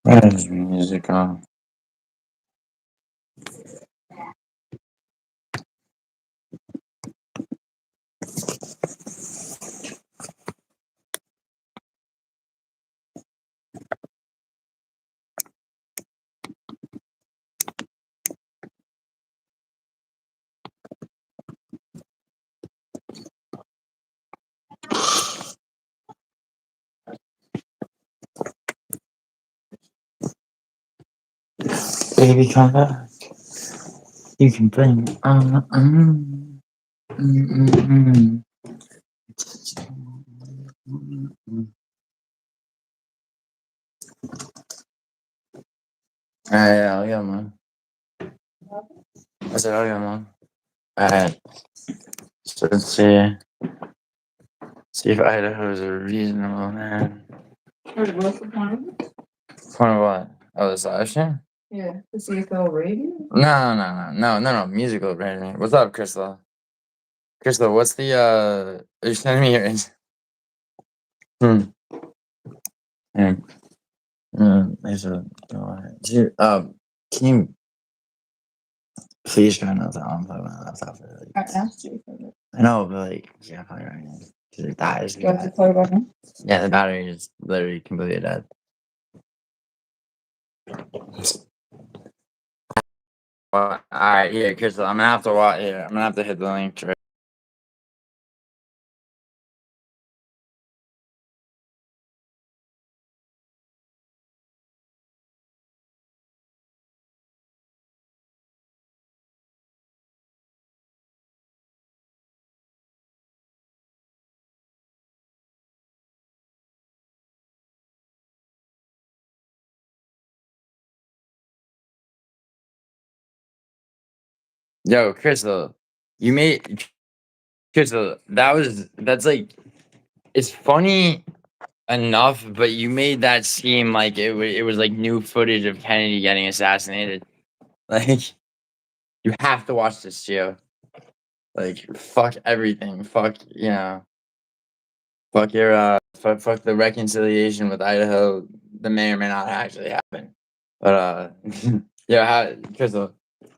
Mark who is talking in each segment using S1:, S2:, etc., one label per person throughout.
S1: There's music on. Baby, come back. You can bring mm. Alright, I'll get one. I said, I'll get one. Alright, so let's see if Idaho's a reasonable man.
S2: What's the point?
S1: Point of what? Oh, the selection?
S2: Yeah, the CFL radio?
S1: No, musical branding. What's up, Crystal? Crystal, what's the, are you sending me your there's a, dude, can you please try not to unplug my laptop for
S2: I
S1: like,
S2: asked you for it.
S1: I know, but like, yeah, probably right now. Cause it dies.
S2: Do I have to play button?
S1: Yeah, the battery is literally completely dead. Well, alright, here, Crystal, I'm gonna have to watch here. I'm gonna have to hit the link. Right? Yo, Crystal, you made Crystal. That's like, it's funny enough, but you made that seem like it was like new footage of Kennedy getting assassinated. Like, you have to watch this, Gio. Like, fuck everything. Fuck, fuck your fuck the reconciliation with Idaho that may or may not actually happen. But yeah, Crystal,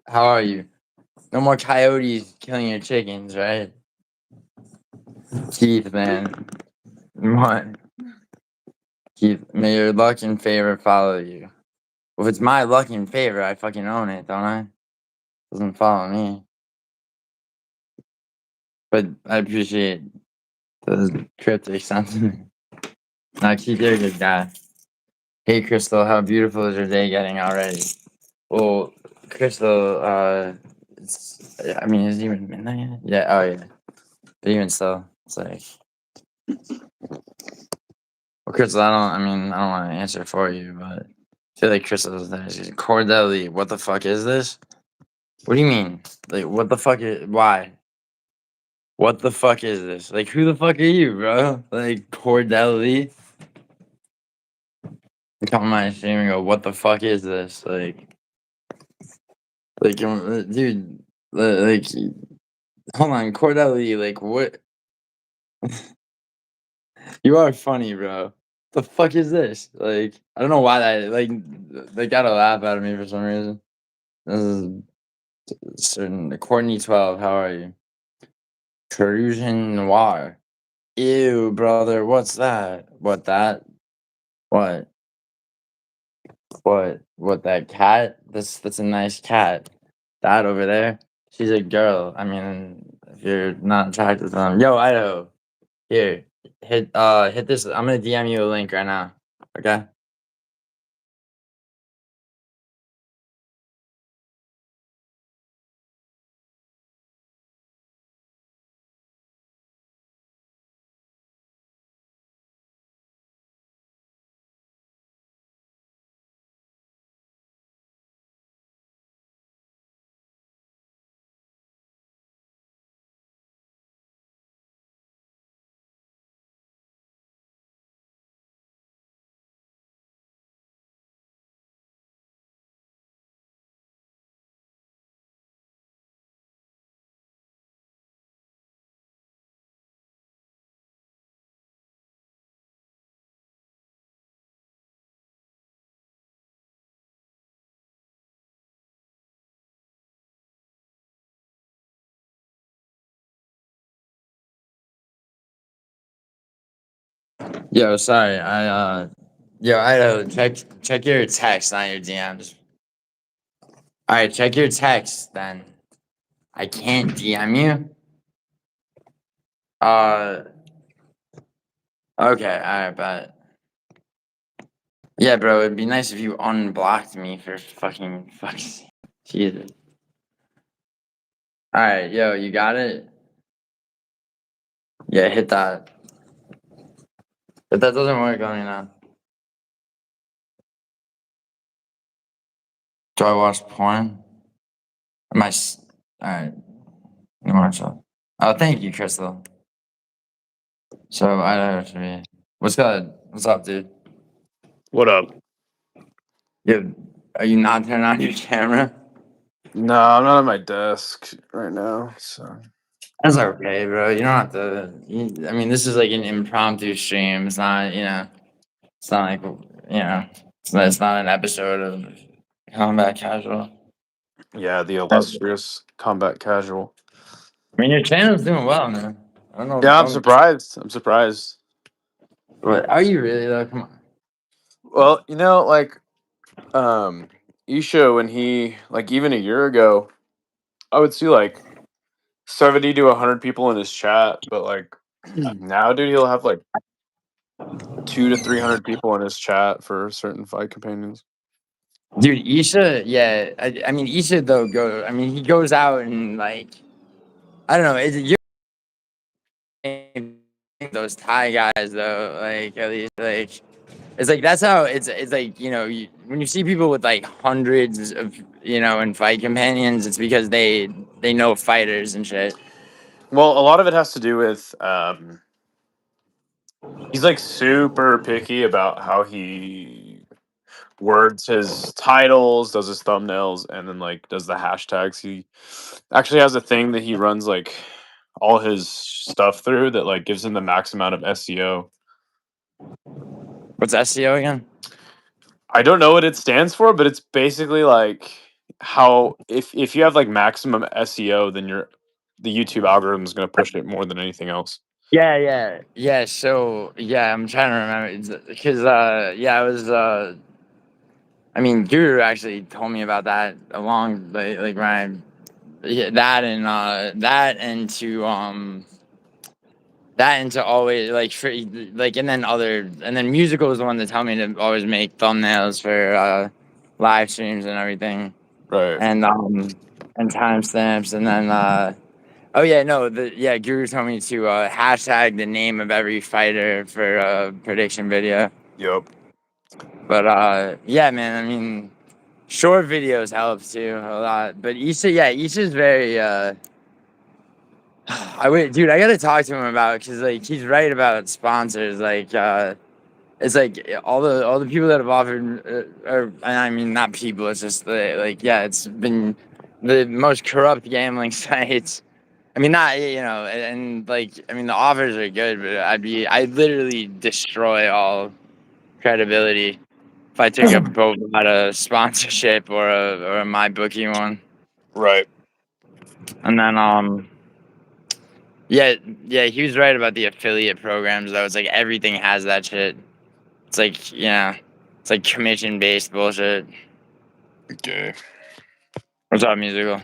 S1: how are you? No more coyotes killing your chickens, right? Keith, man. What? Keith, may your luck and favor follow you. Well, if it's my luck and favor, I fucking own it, don't I? Doesn't follow me. But I appreciate the cryptic sentiment. Now, Keith, you're a good guy. Hey, Crystal, how beautiful is your day getting already? Well, Crystal, I mean, is it even midnight yet? Yeah, oh yeah. But even so, it's like, well, Crystal, I don't want to answer for you, but I feel like Crystal's there. She's Cordelli, what the fuck is this? What do you mean? Like, what the fuck is, why? What the fuck is this? Like, who the fuck are you, bro? Like, Cordelli? You come on my stream and go, what the fuck is this? Dude, like, hold on, Cordelli, like, what? You are funny, bro. The fuck is this? Like, I don't know why they gotta laugh at me for some reason. This is certain. Courtney 12, how are you? Perusian Noir. Ew, brother, what's that? What that? What? What that cat? That's a nice cat. That over there, she's a girl. I mean, if you're not attracted to them, yo, Idaho, here, hit this. I'm gonna DM you a link right now. Okay. Yo, sorry. Idaho, check your text, not your DMs. All right, check your text then. I can't DM you. Okay, all right, but yeah, bro, it'd be nice if you unblocked me for fuck's sake. Jesus. All right, yo, you got it. Yeah, hit that. If that doesn't work, let me know. Do I watch porn? Am I? All right, you watch that. Oh, thank you, Crystal. So Idaho 3. What's good? What's up, dude?
S3: What up?
S1: Yo, are you not turning on your camera?
S3: No, I'm not at my desk right now. So
S1: That's okay, bro. You don't have to. I mean, this is like an impromptu stream. It's not, it's not like, it's not an episode of Combat Casual.
S3: yeah, the
S1: I
S3: illustrious combat casual.
S1: mean, your channel's doing well, man. I don't know.
S3: Yeah, I'm surprised. I'm surprised.
S1: But are you really though? Come on.
S3: Well, Isha, when he even a year ago, I would see 70 to 100 people in his chat, but now, dude, he'll have 2 to 300 people in his chat for certain fight companions.
S1: Dude, Isha, yeah. I mean, Isha though he goes out and I don't know. Those Thai guys though, at least it's that's how it's when you see people with hundreds of and fight companions, it's because they know fighters and shit.
S3: Well, a lot of it has to do with he's super picky about how he words his titles, does his thumbnails, and then does the hashtags. He actually has a thing that he runs all his stuff through that gives him the max amount of SEO.
S1: What's SEO again?
S3: I don't know what it stands for, but it's basically how if you have maximum SEO, then the YouTube algorithm is going to push it more than anything else.
S1: Yeah. So yeah, I'm trying to remember because I was I mean, Guru actually told me about that along when that and to always and then musical is the one that told me to always make thumbnails for live streams and everything
S3: Right.
S1: and timestamps and then oh yeah, no, Guru told me to hashtag the name of every fighter for a prediction video.
S3: Yep.
S1: But yeah, man, I mean, short videos help too a lot. But Isha's very dude, I gotta talk to him about because he's right about sponsors. It's all the people that have offered, or I mean, not people. It's just it's been the most corrupt gambling sites. I mean, not and I mean, the offers are good, but I'd literally destroy all credibility if I took a boat out of sponsorship or a my bookie one.
S3: Right.
S1: And then yeah, he was right about the affiliate programs though. It's everything has that shit. It's it's commission based bullshit.
S3: Okay.
S1: What's up, musical?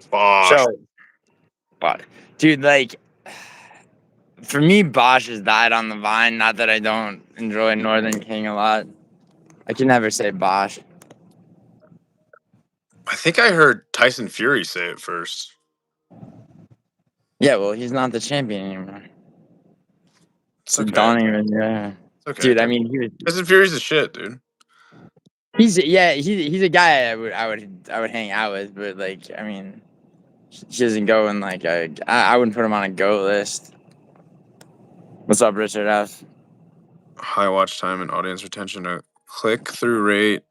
S3: Bosh.
S1: So, but dude, for me, Bosch has died on the vine. Not that I don't enjoy Northern King a lot. I can never say Bosch.
S3: I think I heard Tyson Fury say it first.
S1: Yeah, well, he's not the champion anymore.
S3: It's okay.
S1: Don't even, yeah.
S3: It's okay.
S1: Dude, I mean,
S3: Tyson Fury's the shit, dude.
S1: he's a guy I would hang out with, but I mean, he doesn't go in I wouldn't put him on a GOAT list. What's up, Richard F?
S3: High watch time and audience retention, a click-through rate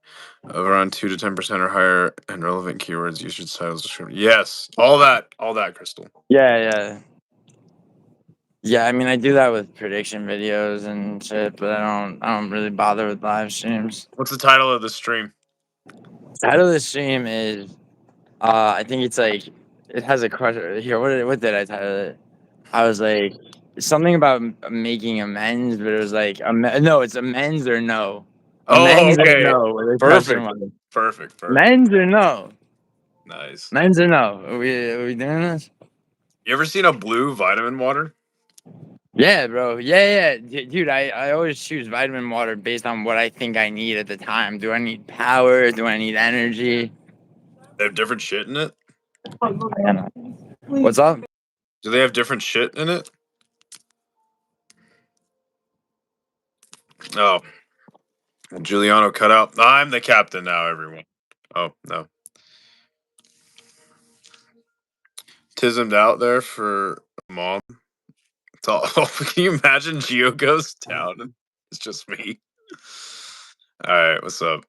S3: of around 2 to 10% or higher, and relevant keywords, usage titles, description. Yes, all that, Crystal.
S1: Yeah. I mean, I do that with prediction videos and shit, but I don't really bother with live streams.
S3: What's the title of the stream?
S1: The title of the stream is, I think it's it has a question here. What did I title it? I was something about making amends, but it was like no, it's amends or no.
S3: Oh,
S1: Amends or
S3: okay.
S1: no with a
S3: Perfect.
S1: question mark.
S3: Perfect.
S1: Amends or no?
S3: Nice.
S1: Amends or no? Are we doing this?
S3: You ever seen a blue vitamin water?
S1: Yeah, bro. Yeah. Dude, I always choose vitamin water based on what I think I need at the time. Do I need power? Do I need energy?
S3: They have different shit in it?
S1: What's up?
S3: Do they have different shit in it? Oh. Giuliano cut out. I'm the captain now, everyone. Oh, no. Tismed out there for mom. It's all, can you imagine Gio goes down and it's just me? All right, what's up?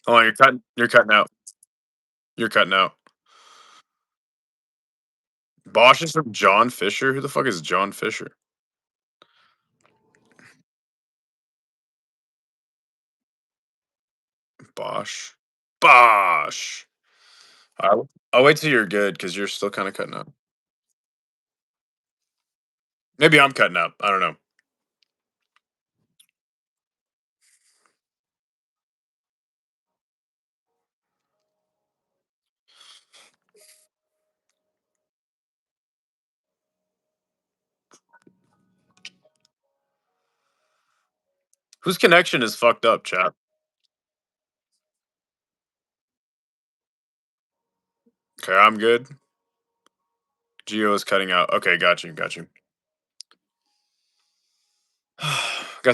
S3: Oh, you're cutting out. You're cutting out. Bosch is from John Fisher? Who the fuck is John Fisher? Bosch. Bosch. I'll wait till you're good because you're still kind of cutting out. Maybe I'm cutting out. I don't know. Whose connection is fucked up, chat? Okay, I'm good. Geo is cutting out. Okay, got you. Got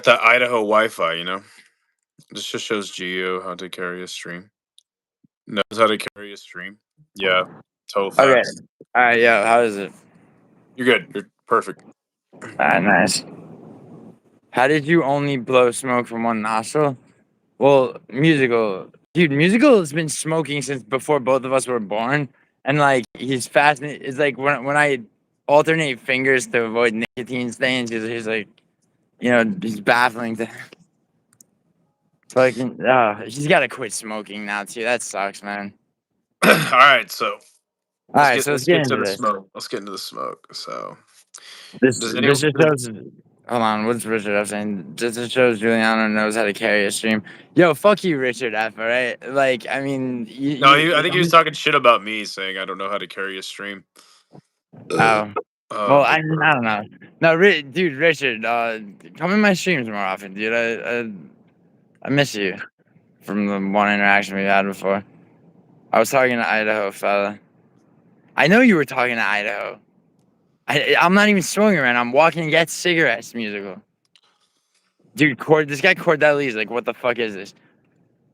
S3: that Idaho Wi-Fi, you know. This just shows Geo how to carry a stream. Knows how to carry a stream. Yeah, total
S1: Okay.
S3: facts.
S1: All right, yo, how is it?
S3: You're good. You're perfect.
S1: Nice. How did you only blow smoke from one nostril? Well, musical. Dude, musical has been smoking since before both of us were born. And like he's fascinated. It's like when I alternate fingers to avoid nicotine stains, he's like, he's baffling to fucking he's gotta quit smoking now too. That sucks, man.
S3: All right, so
S1: All right, so let's get
S3: to
S1: into
S3: the
S1: this.
S3: smoke. Let's get into the smoke. So does
S1: This
S3: anyone?
S1: just shows. Hold on, what's Richard F saying? Just shows Giuliano knows how to carry a stream. Yo, fuck you, Richard F. All right, like I mean,
S3: No, I think he was talking shit about me, saying I don't know how to carry a stream.
S1: Oh, well,
S3: But
S1: I don't know. No, dude, Richard, come in my streams more often, dude. I miss you from the one interaction we had before. I was talking to Idaho, fella. I know you were talking to Idaho. I'm not even smoking around. I'm walking to get cigarettes. Musical, dude. This guy Cordelli's like, what the fuck is this?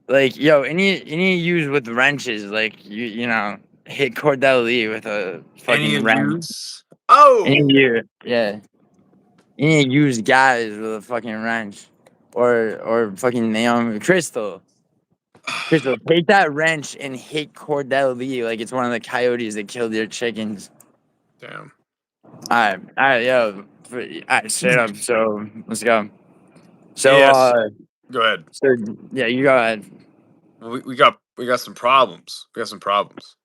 S1: Like, yo, any use with wrenches, like hit Cordelli with a
S3: any
S1: fucking wrench.
S3: use? Oh,
S1: Any you, yeah. You need to use guys with a fucking wrench, or fucking Naomi Crystal. Crystal, take that wrench and hit Cordell Lee like it's one of the coyotes that killed your chickens.
S3: damn.
S1: All right, yo, all right, straight up. So let's go. So
S3: Yes. Go ahead.
S1: so yeah, you go ahead.
S3: We got some problems. We got some problems.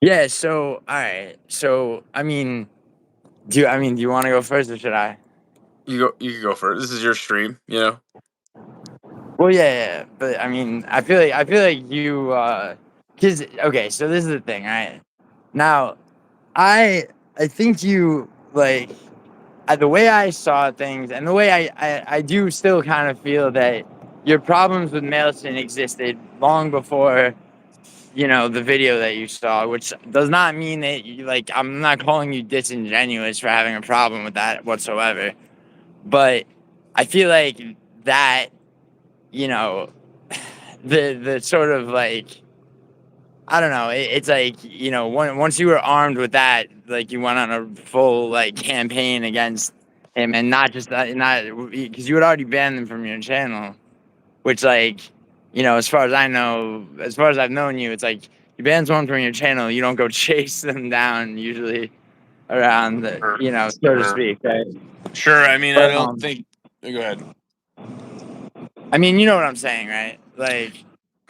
S1: Yeah. So all right. So I mean, do you want to go first or should I?
S3: You can go first. This is your stream, you know.
S1: Well, yeah, but I mean, I feel like you, cause okay, so this is the thing, right? Now, I think you like the way I saw things, and the way I do still kind of feel that your problems with Melson existed long before the video that you saw, which does not mean that I'm not calling you disingenuous for having a problem with that whatsoever, but I feel like that you know the sort of like I don't know. It's like once you were armed with that, like you went on a full like campaign against him, and not just that, not because you had already banned them from your channel. Which like as far as I know, as far as I've known you, it's like you ban someone from your channel, you don't go chase them down usually around the so to
S3: Sure.
S1: speak, right?
S3: Sure. I mean, I
S1: But
S3: don't think. Go ahead.
S1: I mean, you know what I'm saying, right? Like,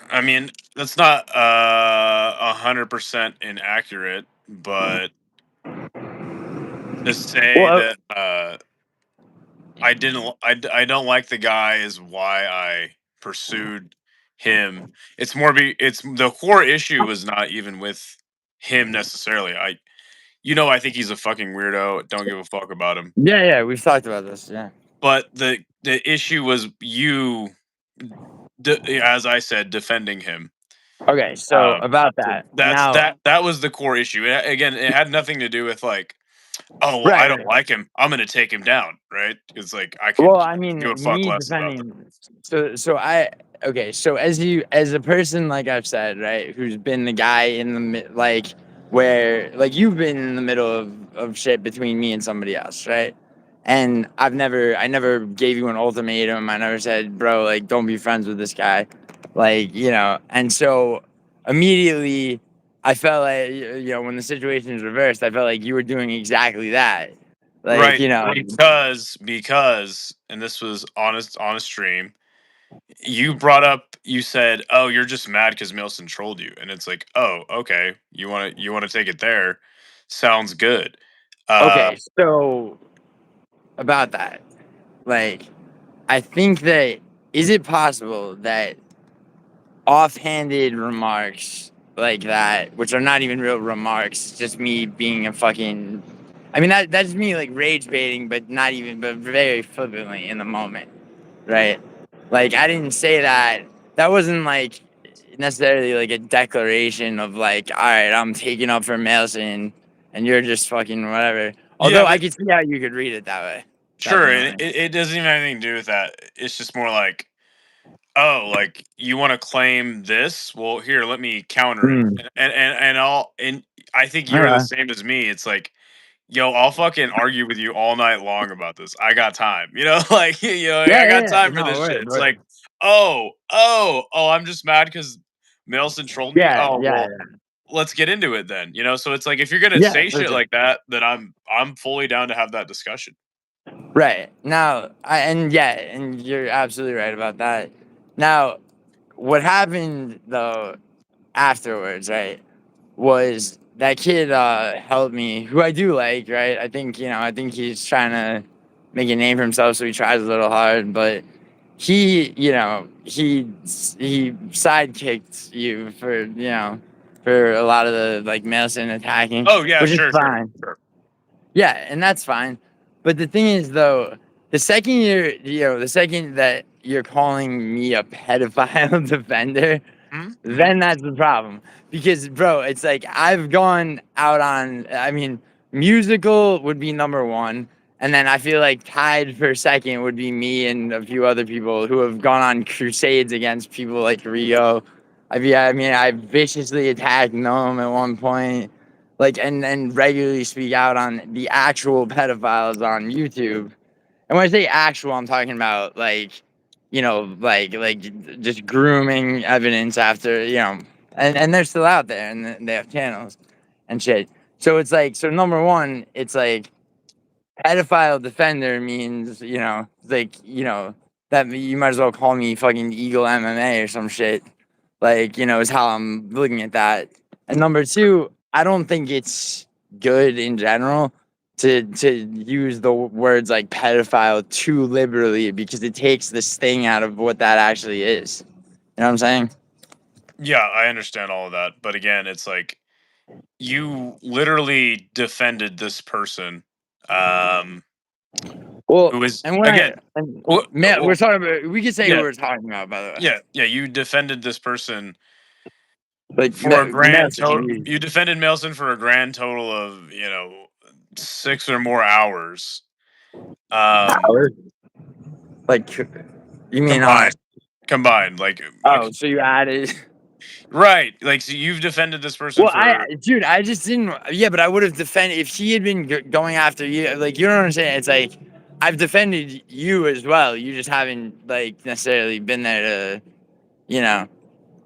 S3: I mean, that's not 100% inaccurate, but to say
S1: well,
S3: that I don't like the guy is why I pursued him. It's the core issue was not even with him necessarily. I think he's a fucking weirdo. Don't give a fuck about him.
S1: yeah, we've talked about this, yeah.
S3: But the issue was you, as I said, defending him.
S1: Okay, so about
S3: So
S1: that now,
S3: that was the core issue. Again, it had nothing to do with like, oh well, I
S1: right?
S3: don't like him. I'm gonna take him down, right? It's like I
S1: Well,
S3: could
S1: I
S3: give
S1: mean,
S3: a fuck
S1: me
S3: less about that.
S1: defending. So as a person, like I've said, right, who's been the guy in the like where like you've been in the middle of shit between me and somebody else, right? And I never gave you an ultimatum. I never said, bro, like don't be friends with this guy, like And so immediately, I felt like when the situation is reversed, I felt like you were doing exactly that, like
S3: Right, because and this was on a stream. You said, "Oh, you're just mad because Melson trolled you," and it's like, "Oh, okay. You want to take it there? Sounds good."
S1: Okay, so about that, like, I think that is it possible that offhanded remarks like that, which are not even real remarks, just me being a fucking, I mean that's me like rage baiting, but very flippantly in the moment, right? Like I didn't say that. That wasn't like necessarily like a declaration of like, all right, I'm taking up for Melson, and you're just fucking whatever.
S3: Yeah,
S1: Although I
S3: but
S1: could see how you could read it that way,
S3: sure,
S1: definitely.
S3: it doesn't even have anything to do with that. It's just more like, oh, like you want to claim this? Well, here, let me counter it,
S1: Mm.
S3: and I think you're the
S1: Okay.
S3: same as me. It's like, yo, I'll fucking argue with you all night long about this. I got time, like I got time for
S1: No,
S3: this shit.
S1: word,
S3: It's like,
S1: word.
S3: I'm just mad because Melson trolled me.
S1: Yeah,
S3: Oh
S1: yeah,
S3: well, let's get into it then. So it's like if you're gonna
S1: yeah,
S3: say
S1: for
S3: shit
S1: sure.
S3: like that, then I'm fully down to have that discussion.
S1: Right. Now, and you're absolutely right about that. Now, what happened though afterwards, right, was that kid helped me, who I do like, right? I think he's trying to make a name for himself, so he tries a little hard, but he sidekicked you for a lot of the like Melson attacking,
S3: Oh yeah,
S1: which is
S3: sure, sure,
S1: fine.
S3: sure.
S1: Yeah, and that's fine. But the thing is, though, the second that you're calling me a pedophile defender,
S3: Mm-hmm.
S1: then that's the problem. Because, bro, it's like I've gone out on, I mean, musical would be number one. And then I feel like tied for second would be me and a few other people who have gone on crusades against people like Rio. I viciously attacked Noam at one point, like, and regularly speak out on the actual pedophiles on YouTube. And when I say actual, I'm talking about like, just grooming evidence after, and they're still out there and they have channels and shit. So it's like, so number one, it's like pedophile defender means, that you might as well call me fucking Eagle MMA or some shit. Like, is how I'm looking at that. And number two, I don't think it's good in general to use the words like pedophile too liberally because it takes the sting out of what that actually is. You know what I'm saying?
S3: Yeah, I understand all of that, but again, it's like you literally defended this person, um,
S1: Well,
S3: who is
S1: and when I
S3: again,
S1: and
S3: well,
S1: man,
S3: well,
S1: we're talking about, we could say who
S3: yeah,
S1: we're talking about, by the way.
S3: yeah. You defended this person
S1: Like
S3: for a grand
S1: messing
S3: total.
S1: you.
S3: You defended Melson for a grand total of 6 or more hours, um,
S1: Howard? Like, you mean
S3: combined. Combined, like
S1: oh, so you added.
S3: right, like so you've defended this person
S1: Well,
S3: for
S1: dude, I just didn't. Yeah, but I would have defended if he had been going after you. Like, you don't understand. It's like I've defended you as well. You just haven't like necessarily been there to, you know,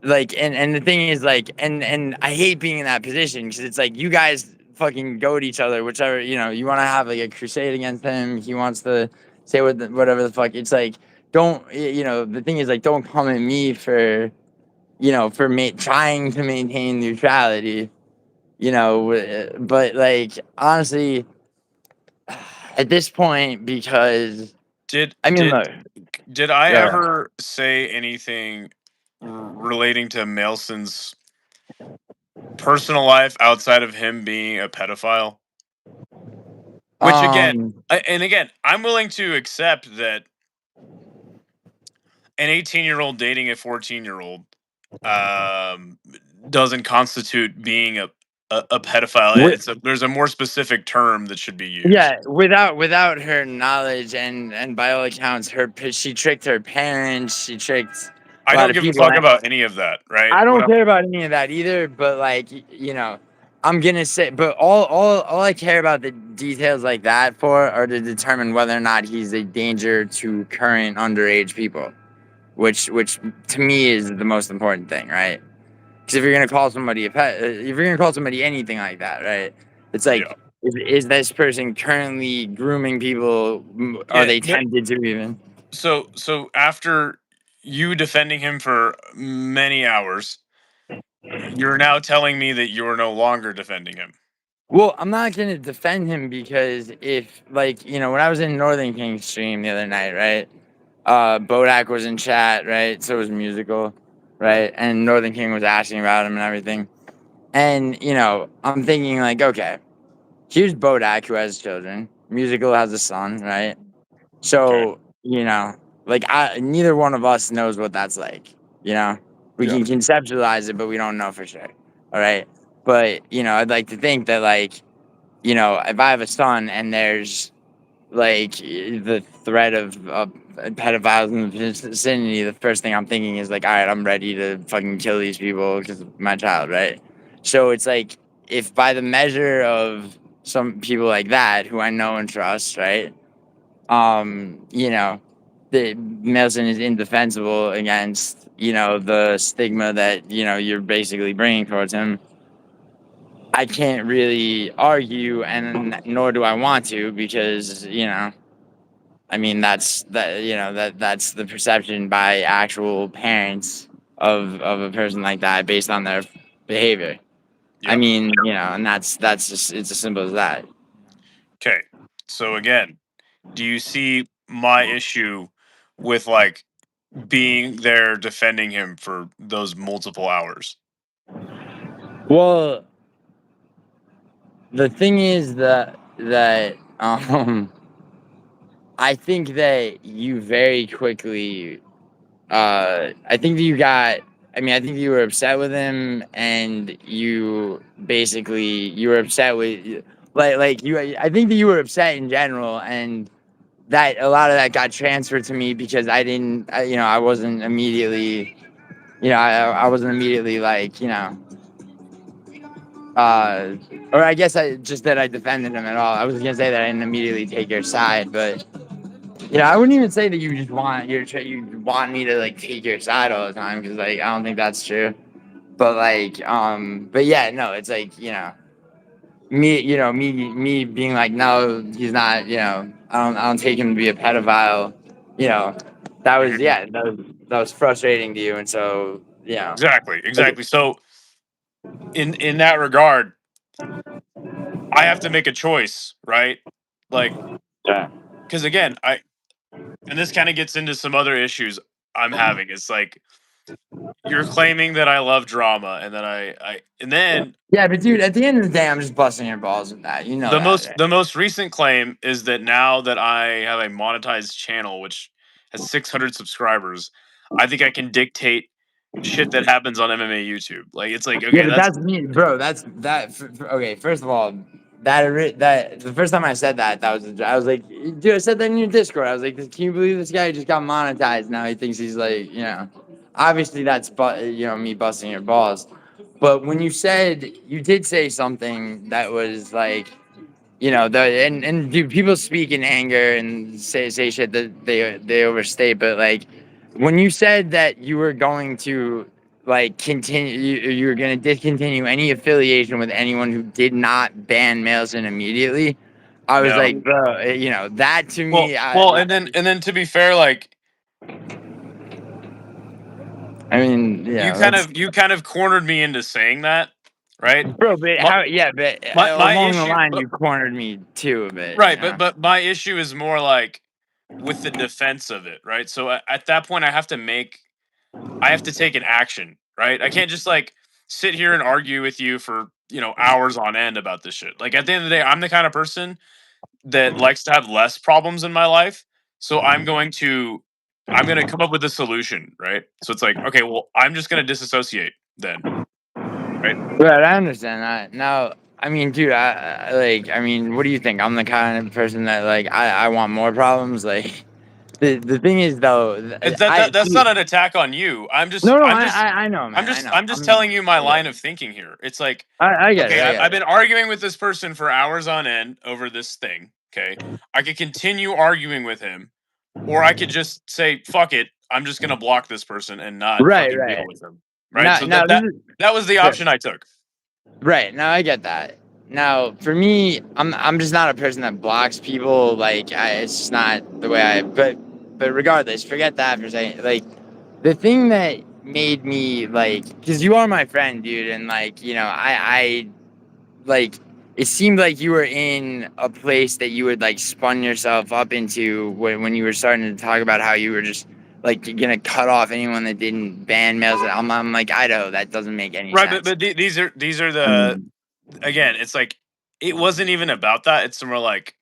S1: and the thing is like, and I hate being in that position because it's like you guys fucking go at each other. Whichever you want to have like a crusade against him. He wants to say whatever the fuck. It's like don't, you know, the thing is, like, don't come at me for, you know, for trying to maintain neutrality, you know, but, like, honestly, at this point, because,
S3: Did
S1: I mean,
S3: did
S1: look,
S3: did I
S1: yeah.
S3: ever say anything relating to Melson's personal life outside of him being a pedophile? Which again,
S1: Um,
S3: and again, I'm willing to accept that an 18-year-old dating a 14-year-old um, doesn't constitute being a pedophile.
S1: wi-
S3: There's a more specific term that should be used.
S1: yeah, without her knowledge, and by all accounts, she tricked her parents, she tricked a
S3: I
S1: lot
S3: don't
S1: of
S3: give a
S1: people.
S3: fuck about any of that, right?
S1: I
S3: What
S1: don't
S3: I'm
S1: care about any of that either, but, like, you know, I'm gonna say, but all I care about the details like that for are to determine whether or not he's a danger to current underage people, which to me is the most important thing, right? Because if you're gonna call somebody a pet, if you're gonna call somebody anything like that, right? It's
S3: yeah,
S1: like, is this person currently grooming people? Are
S3: yeah.
S1: they tempted to even?
S3: So after you defending him for many hours, you're now telling me that you're no longer defending him.
S1: Well, I'm not gonna defend him because if, like, you know, when I was in Northern King stream the other night, right? Bodak was in chat, right? So was Musical, right? And Northern King was asking about him and everything. And, you know, I'm thinking, like, okay, here's Bodak who has children. Musical has a son, right?
S3: Okay.
S1: So, you know, like, neither one of us knows what that's like. You know, we
S3: Yeah.
S1: can conceptualize it, but we don't know for sure. All right. But, you know, I'd like to think that, like, you know, if I have a son and there's, like, the threat of pedophiles in the vicinity, the first thing I'm thinking is, like, all right, I'm ready to fucking kill these people because of my child, right? So it's like, if by the measure of some people like that who I know and trust, right? You know, the Melson is indefensible against, you know, the stigma that, you know, you're basically bringing towards him. I can't really argue, and nor do I want to, because, you know, I mean, that's the perception by actual parents of a person like that based on their behavior. I
S3: Yeah.
S1: mean, you know, and that's just, it's as simple as that.
S3: Okay. So again, do you see my issue with like being there defending him for those multiple hours?
S1: Well, the thing is that I think that you very quickly, I think that you got, I mean, I think you were upset with him, and you were upset with, like you, I think that you were upset in general, and that a lot of that got transferred to me because you know, I wasn't immediately, you know, I wasn't immediately, like, you know, uh, or I guess I just that I defended him at all. I was gonna say that I didn't immediately take your side, but, you know, I wouldn't even say that you just you want me to, like, take your side all the time, because, like, I don't think that's true. But, like, but yeah, no, it's like, you know, me being like, no, he's not, you know, I don't take him to be a pedophile, you know, that was,
S3: Mhm.
S1: yeah, that was frustrating to you, and so, you know,
S3: Exactly.
S1: like,
S3: Exactly. So in that regard, I have to make a choice, right? Like,
S1: yeah.
S3: because again, and this kind of gets into some other issues I'm having. It's like you're claiming that I love drama, and that and then
S1: Yeah, but dude, at the end of the day, I'm just busting your balls with that. You know that, right?
S3: the most recent claim is that now that I have a monetized channel which has 600 subscribers, I think I can dictate shit that happens on MMA YouTube. Like it's like
S1: Yeah,
S3: okay,
S1: but
S3: that's
S1: that's me, bro. That's that. Okay, first of all, that the first time I said that, I was like, dude, I said that in your Discord. I was like, can you believe this guy just got monetized? Now he thinks he's, like, you know, obviously that's, you know, me busting your balls. But when you did say something that was like, you know, and dude, people speak in anger and say shit that they overstate, but, like, when you said that you were going to, like, you were going to discontinue any affiliation with anyone who did not ban Mailson immediately, I was
S3: no.
S1: like, bro, you know, that to
S3: Well,
S1: me,
S3: well, and then to be fair, like
S1: I mean, yeah,
S3: You kind of cornered me into saying that, right?
S1: bro. But
S3: My,
S1: how? Yeah, but
S3: my
S1: along the
S3: issue,
S1: line, you cornered me too a bit.
S3: right? But my issue is more like with the defense of it, right? So at that point, I have to take an action, right? I can't just like sit here and argue with you for hours on end about this shit. Like at the end of the day, I'm the kind of person that likes to have less problems in my life. So I'm going to come up with a solution, right? So it's like, okay, well, I'm just going to disassociate then, right?
S1: Right, I understand that. Now, I mean, dude, I mean, what do you think? I'm the kind of person that like I want more problems. Like the thing is though,
S3: That's
S1: see,
S3: not an attack on you.
S1: no, I know, man, I know.
S3: I'm just telling you my
S1: I get
S3: line
S1: it.
S3: of thinking here. It's like,
S1: I get it.
S3: okay,
S1: I get
S3: I've
S1: it.
S3: been arguing with this person for hours on end over this thing. Okay, I could continue arguing with him, or I could just say, "Fuck it, I'm just gonna block this person and not
S1: Right,
S3: fucking deal
S1: right.
S3: with him." Right.
S1: Now,
S3: So
S1: now this is
S3: that was the
S1: sure.
S3: option I took.
S1: Right. Now I get that. Now for me, I'm just not a person that blocks people. Like it's just not the way I. But regardless, forget that for a second. Like the thing that made me like, because you are my friend, dude, and like I like it seemed like you were in a place that you would like spun yourself up into when you were starting to talk about how you were just like gonna cut off anyone that didn't ban males. I'm like Idaho. That doesn't make any
S3: Right,
S1: sense.
S3: these are
S1: I
S3: the
S1: mean,
S3: again. It's like it wasn't even about that. It's more like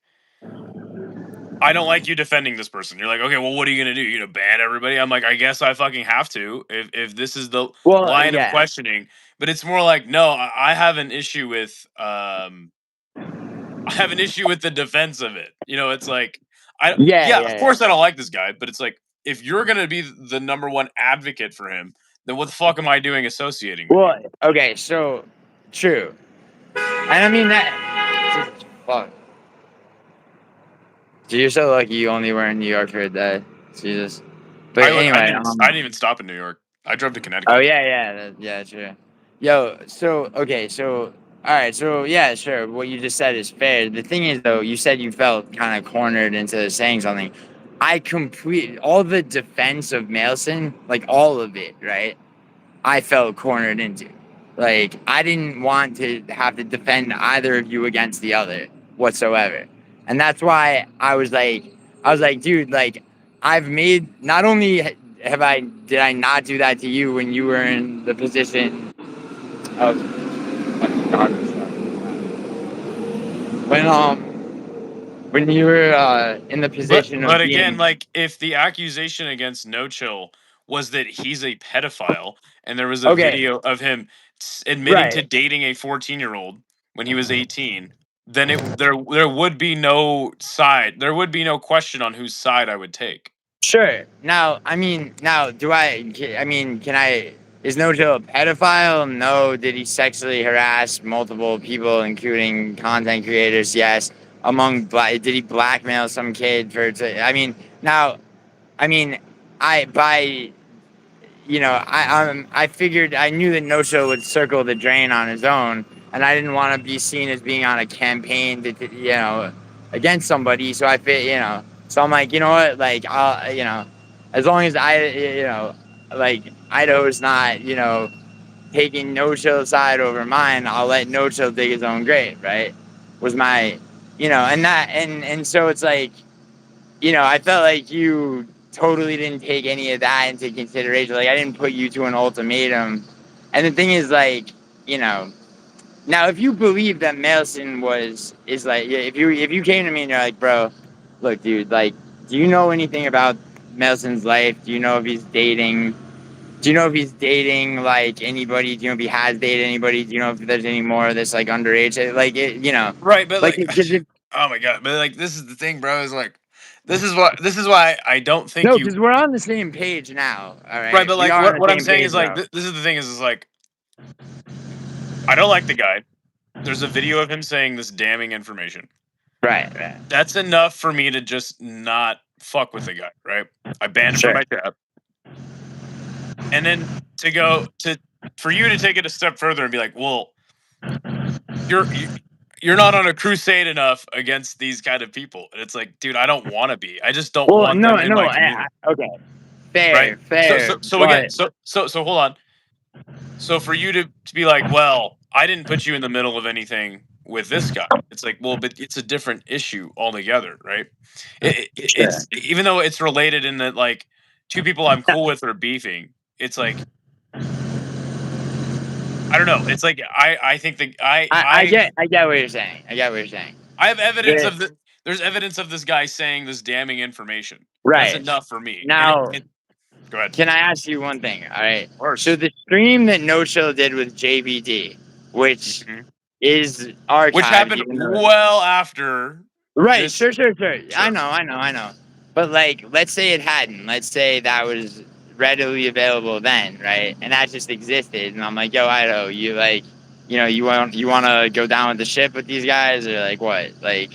S3: I don't like you defending this person. You're like, okay, well, what are you gonna do? You're gonna ban everybody? I'm like, I guess I fucking have to if this is the
S1: well,
S3: line of
S1: yeah.
S3: questioning. But it's more like, no, I have an issue with I have an issue with the defense of it. It's like
S1: Yeah,
S3: yeah,
S1: yeah,
S3: of
S1: yeah.
S3: course I don't like this guy, but it's like if you're gonna be the number one advocate for him, then what the fuck am I doing associating with you?
S1: Well, okay, so true, and I mean that. Fuck, dude, you're so lucky you only were in New York for a day. Jesus. But anyway,
S3: I didn't even stop in New York. I drove to
S1: oh
S3: Connecticut.
S1: yeah, yeah, yeah, true. Yo, so okay, so all right, so yeah, sure. What you just said is fair. The thing is, though, you said you felt kind of cornered into saying something. I complete all the defense of Melson, like all of it, right? I felt cornered into. Like I didn't want to have to defend either of you against the other whatsoever. And that's why I was like, dude, like I've made not only have I did I not do that to you when you were in the position of when when you were in the position of
S3: But again,
S1: being
S3: like if the accusation against No Chill was that he's a pedophile and there was a
S1: okay,
S3: video of him admitting to
S1: right.
S3: dating a 14-year-old when he was 18, then there would be no side. There would be no question on whose side I would take.
S1: Sure. Now, I mean, now, I mean, can I? Is No Joe a pedophile? No. Did he sexually harass multiple people, including content creators? Yes. Did he blackmail some kid for? I mean, now, I mean, I by I figured I knew that No Show would circle the drain on his own, and I didn't want to be seen as being on a campaign against somebody. So so I'm like, you know what, like as long as like Idaho's not taking No Show's side over mine, I'll let No Show dig his own grave. Right? Was my and that and so it's like I felt like you totally didn't take any of that into consideration. Like I didn't put you to an ultimatum. And the thing is, like, you know, now if you believe that Melson is like, if you came to me and you're like, bro, look, dude, like, do you know anything about Melson's life? Do you know if he's dating? Do you know if he's dating like anybody? Do you know if he has dated anybody? Do you know if there's any more of this like underage? Like
S3: Right, but
S1: like
S3: like,
S1: because
S3: oh my god, but like this is the thing, bro. Is like this is why I don't think
S1: no,
S3: you
S1: because we're on the same page now. All
S3: right.
S1: right,
S3: But
S1: we
S3: like
S1: are on the
S3: what I'm
S1: same
S3: saying
S1: page
S3: is like
S1: now.
S3: this is the thing is like I don't like the guy. There's a video of him saying this damning information.
S1: Right, right.
S3: That's enough for me to just not fuck with the guy, right? I banned him from
S1: Sure.
S3: my chat. And then to go to for you to take it a step further and be like, well, you're you, you're not on a crusade enough against these kind of people. And it's like, dude, I don't want to be. I just don't
S1: Well,
S3: want them
S1: no,
S3: in
S1: no.
S3: my community.
S1: Okay. fair,
S3: right?
S1: fair.
S3: So again, so hold on. So for you to be like, well, I didn't put you in the middle of anything with this guy. It's like, well, but it's a different issue altogether, right? It's even though it's related in that like two people I'm cool with are beefing. It's like I don't know. It's like I think that
S1: I get what you're saying. I get what you're saying.
S3: I have evidence
S1: Yeah.
S3: of the there's evidence of this guy saying this damning information. That's
S1: Right.
S3: enough for me.
S1: Now,
S3: Go ahead.
S1: can I ask you one thing? All right.
S3: Of course.
S1: So the stream that No Chill did with JBD, which
S3: Mhm.
S1: is archived,
S3: Which happened
S1: even though-
S3: well after
S1: right?
S3: this-
S1: Sure. I
S3: Sure.
S1: know. But like, let's say it hadn't. Let's say that was readily available then, right? And that just existed, and I'm like, yo, Idaho, you like, you want to go down with the ship with these guys, or like what? Like,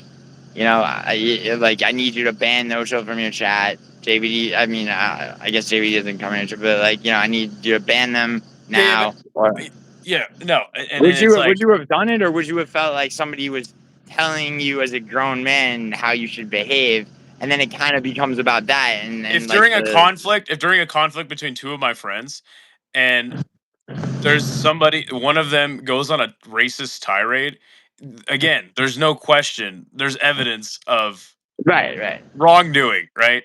S1: I need you to ban No Show from your chat. JVD, I mean, I guess JVD doesn't come in, but like, I need you to ban them now.
S3: No, and
S1: Would
S3: it's like,
S1: would you have done it, or would you have felt like somebody was telling you as a grown man how you should behave, and then it kind of becomes about that? And
S3: if
S1: like
S3: during a conflict between two of my friends, and there's somebody, one of them goes on a racist tirade. Again, there's no question. There's evidence of
S1: right,
S3: wrongdoing, right?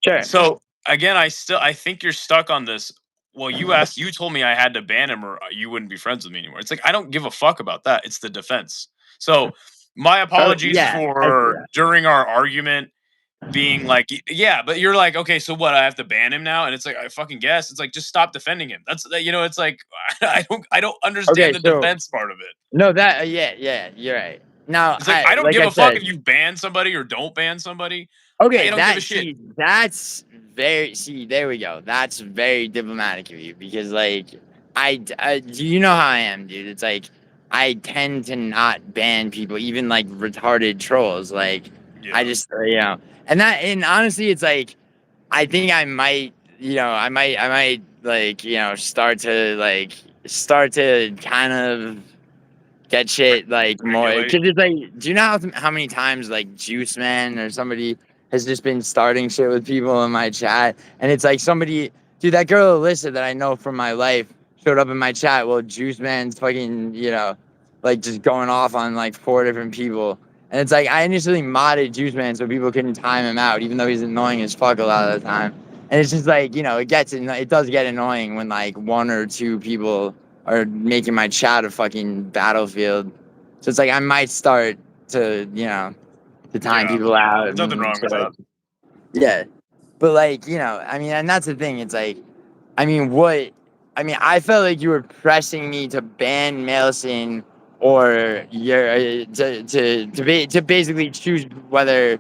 S1: sure,
S3: So again, I think you're stuck on this. Well, you told me I had to ban him or you wouldn't be friends with me anymore. It's like I don't give a fuck about that. It's the defense. So my apologies
S1: yeah, I see
S3: for
S1: that.
S3: during our argument being like, yeah, but you're like, okay, so what? I have to ban him now, and it's like I fucking guess. It's like just stop defending him. That's It's like I don't understand the
S1: so
S3: defense part of it.
S1: no, that yeah, you're right. Now,
S3: It's like I don't
S1: like
S3: give
S1: I
S3: a fuck
S1: said,
S3: if you ban somebody or don't ban somebody.
S1: okay,
S3: I don't give a shit.
S1: that's there we go. That's very diplomatic of you because, like, do you know how I am, dude? It's like I tend to not ban people, even like retarded trolls. Like,
S3: Yeah.
S1: I just, and honestly, it's like I think I might, I might like, start to kind of get shit like more
S3: Regulate.
S1: because it's like, do you know how many times like Juice Man or somebody has just been starting shit with people in my chat, and it's like somebody, dude, that girl Alyssa that I know from my life showed up in my chat. Well, Juice Man's fucking, like just going off on like 4 different people, and it's like I initially modded Juice Man so people couldn't time him out, even though he's annoying as fuck a lot of the time. And it's just like, it does get annoying when like 1 or 2 people are making my chat a fucking battlefield. So it's like I might start to, to time people out.
S3: There's nothing wrong with that.
S1: Yeah. But like, and that's the thing. It's like, I felt like you were pressing me to ban Melson or to basically choose whether.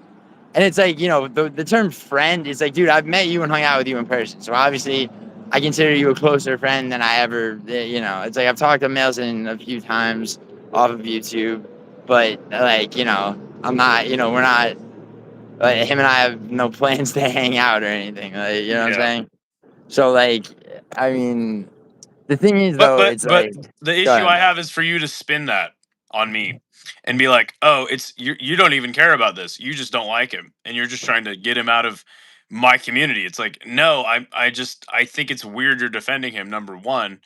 S1: And it's like, the term friend is like, dude, I've met you and hung out with you in person. So obviously, I consider you a closer friend than I ever, it's like I've talked to Melson a few times off of YouTube, but like, I'm not, we're not, like, him and I have no plans to hang out or anything. Like, you know what I'm saying? So like, the thing is though,
S3: But
S1: it's like,
S3: the
S1: go
S3: issue
S1: ahead.
S3: I have is for you to spin that on me and be like, oh, it's you don't even care about this. You just don't like him, and you're just trying to get him out of my community. It's like, no, I think it's weird you're defending him. Number one,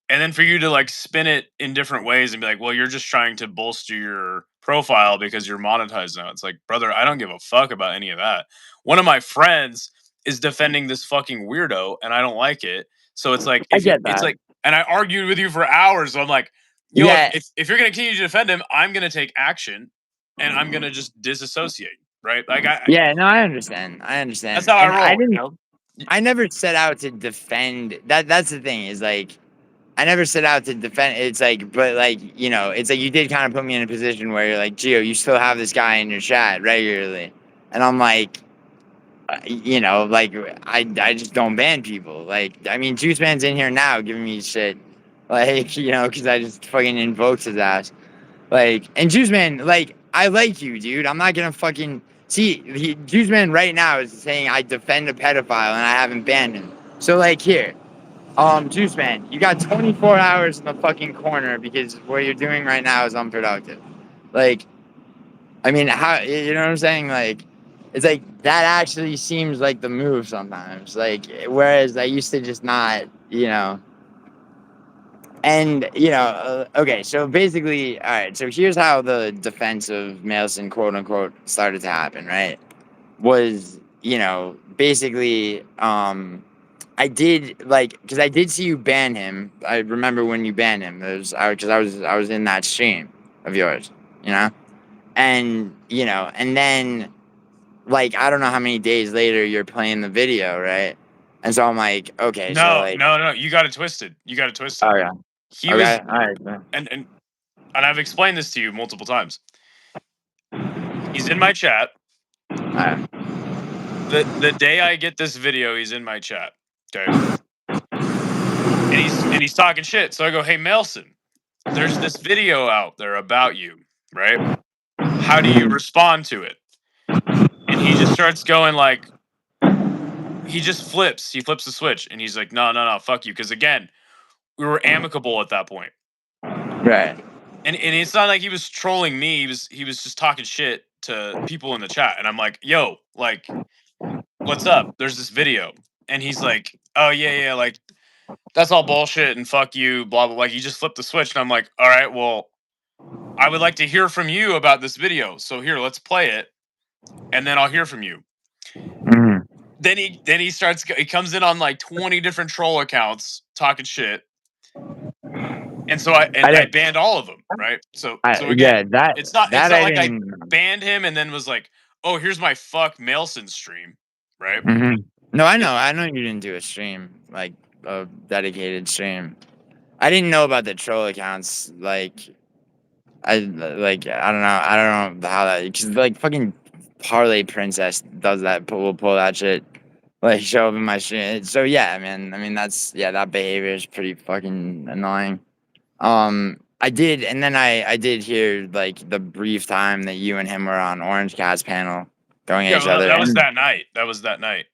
S3: and then for you to like spin it in different ways and be like, well, you're just trying to bolster your profile because you're monetized now. It's like, brother, I don't give a fuck about any of that. One of my friends is defending this fucking weirdo and I don't like it. So it's like,
S1: I get that.
S3: and I argued with you for hours. So I'm like, yo,
S1: Yeah.
S3: if you're gonna continue to defend him, I'm gonna take action and I'm gonna just disassociate. Right? Like
S1: No, I understand.
S3: That's how
S1: And
S3: I roll.
S1: I never set out to defend that. That's the thing is like, I never set out to defend. It's like, but like, it's like you did kind of put me in a position where you're like, Gio, you still have this guy in your chat regularly. And I'm like, like I just don't ban people. Like, I mean, Juice Man's in here now giving me shit. Like, because I just fucking invoked his ass. Like, and Juice Man, like, I like you, dude. I'm not gonna fucking see. Juice Man right now is saying I defend a pedophile and I haven't banned him. So like, here, Juice Man, you got 24 hours in the fucking corner because what you're doing right now is unproductive. Like, I mean, how, you know what I'm saying? Like, it's like that actually seems like the move sometimes. Like whereas I used to just not, you know. And okay, so basically, all right. So here's how the defense of Melson, quote unquote, started to happen. Right? Was basically I did because I did see you ban him. I remember when you banned him. It was because I was in that stream of yours, you know, and then like I don't know how many days later you're playing the video, right? And so I'm like, okay, so
S3: No,
S1: like,
S3: no, no. You got it twisted. You got it twisted.
S1: oh yeah,
S3: He
S1: okay,
S3: was,
S1: all right,
S3: and I've explained this to you multiple times. He's in my chat.
S1: all right,
S3: The day I get this video, he's in my chat. Okay. And he's talking shit. So I go, "Hey Melson, there's this video out there about you, right? How do you respond to it?" And he just starts going like he just flips. He flips the switch and he's like, "No, no, no, fuck you." Because again, we were amicable at that point.
S1: right,
S3: And it's not like he was trolling me. He was just talking shit to people in the chat. And I'm like, "Yo, like, what's up? There's this video." And he's like, "Oh yeah, yeah, like that's all bullshit and fuck you, blah blah." Like he just flipped the switch, and I'm like, "All right, well, I would like to hear from you about this video. So here, let's play it, and then I'll hear from you."
S1: Mhm.
S3: He comes in on like 20 different troll accounts talking shit, and so
S1: I
S3: I
S1: didn't,
S3: banned all of them, right? So
S1: yeah,
S3: again,
S1: that
S3: it's not
S1: I
S3: like I
S1: didn't.
S3: banned him and then was like, "Oh, here's my fuck Melson stream," right?
S1: Mhm. No,
S3: It,
S1: I know you didn't do a stream like a dedicated stream. I didn't know about the troll accounts. I don't know how that because like fucking Parlay Princess does that. Will pull that shit. Like show up in my stream. So yeah, man. I mean that's that behavior is pretty fucking annoying. I did, and then I did hear like the brief time that you and him were on Orange Cat's panel going at
S3: yeah,
S1: each
S3: well,
S1: other,
S3: that was
S1: and
S3: that night. That was that night,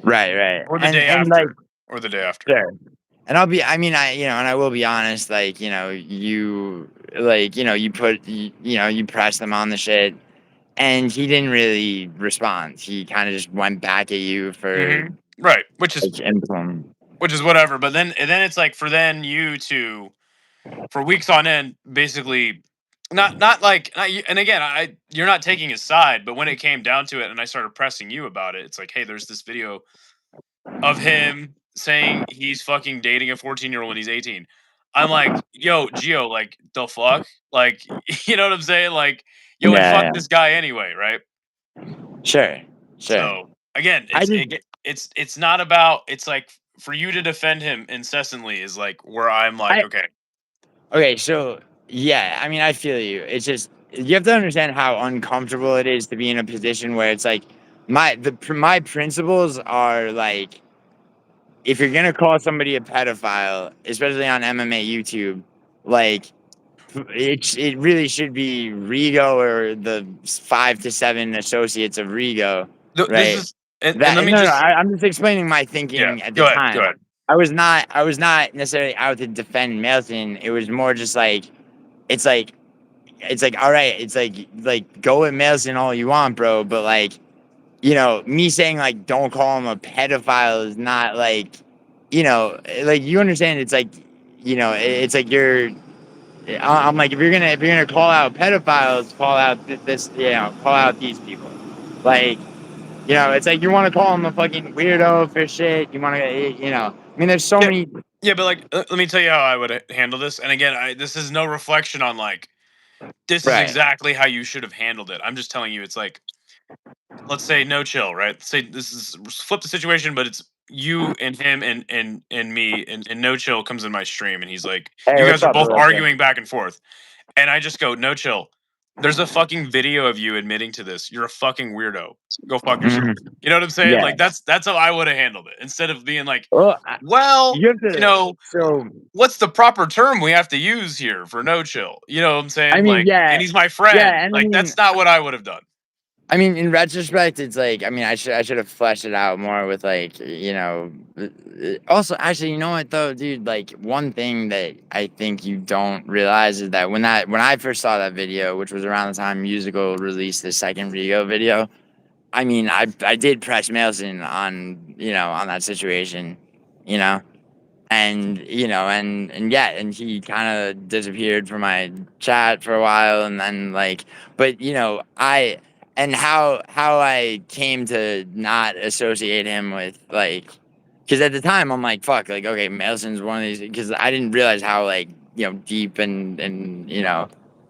S1: right,
S3: or the
S1: and
S3: day
S1: like
S3: after, or the day after.
S1: sure. And I mean, and I will be honest, like, you, like, you pressed him on the shit, and he didn't really respond. He kind of just went back at you for,
S3: Right,
S1: like, income.
S3: which is whatever. But then it's like for then you to for weeks on end, basically not like not you, and again, you're not taking his side, but when it came down to it, and I started pressing you about it, it's like, hey, there's this video of him saying he's fucking dating a 14-year-old when he's 18. I'm like, yo, Gio, like the fuck, like you know what I'm saying, like yo, and fuck
S1: Yeah,
S3: this guy anyway, right?
S1: sure, sure.
S3: So again,
S1: I just,
S3: it's not about it's like for you to defend him incessantly is like where I'm like,
S1: I,
S3: okay,
S1: okay, so, yeah, I mean, I feel you. It's just, you have to understand how uncomfortable it is to be in a position where it's like, my principles are like, if you're gonna call somebody a pedophile, especially on MMA YouTube, like it really should be Rigo or the 5 to 7 associates of Rigo,
S3: this
S1: right?
S3: is and let me
S1: No,
S3: just
S1: I'm just explaining my
S3: yeah,
S1: thinking at the
S3: go
S1: time.
S3: ahead.
S1: I was not necessarily out to defend Melton. It was more just like it's like all right, it's like go at Melton all you want, bro, but like me saying like don't call him a pedophile is not like like you understand it's like it's like you're I'm like if you're gonna call out pedophiles, call out this call out these people. Like, it's like you wanna call him a fucking weirdo for shit. You wanna I mean there's so
S3: Yeah,
S1: many
S3: yeah, but like let me tell you how I would handle this. And again, this is no reflection on like this is
S1: right.
S3: exactly how you should have handled it. I'm just telling you, it's like let's say no chill, right? Let's say this is flip the situation, but it's you and him and me and no chill comes in my stream and he's like,
S1: Hey,
S3: you
S1: what's
S3: guys are
S1: up,
S3: both
S1: Melissa?
S3: arguing back and forth. And I just go, no chill. There's a fucking video of you admitting to this. You're a fucking weirdo. Go fuck yourself.
S1: Mhm.
S3: You know what I'm saying?
S1: Yeah.
S3: Like that's how I would have handled it. Instead of being like,
S1: Well,
S3: well,
S1: you have to so
S3: what's the proper term we have to use here for no chill? You know what I'm
S1: I
S3: saying?
S1: mean,
S3: Like,
S1: yeah,
S3: and he's my
S1: yeah,
S3: friend.
S1: and
S3: Like, that's not what I would have done.
S1: I mean, in retrospect, it's like I mean, I should have fleshed it out more with like Also, actually, you know what though, dude? Like one thing that I think you don't realize is that when I first saw that video, which was around the time Musical released the second Rigo video, I mean, I did press Melson on, on that situation, you know, and yeah, and he kind of disappeared from my chat for a while, and then like, but and how I came to not associate him with like, because at the time I'm like, fuck, like, okay, Melson's one of these, because I didn't realize how like, deep and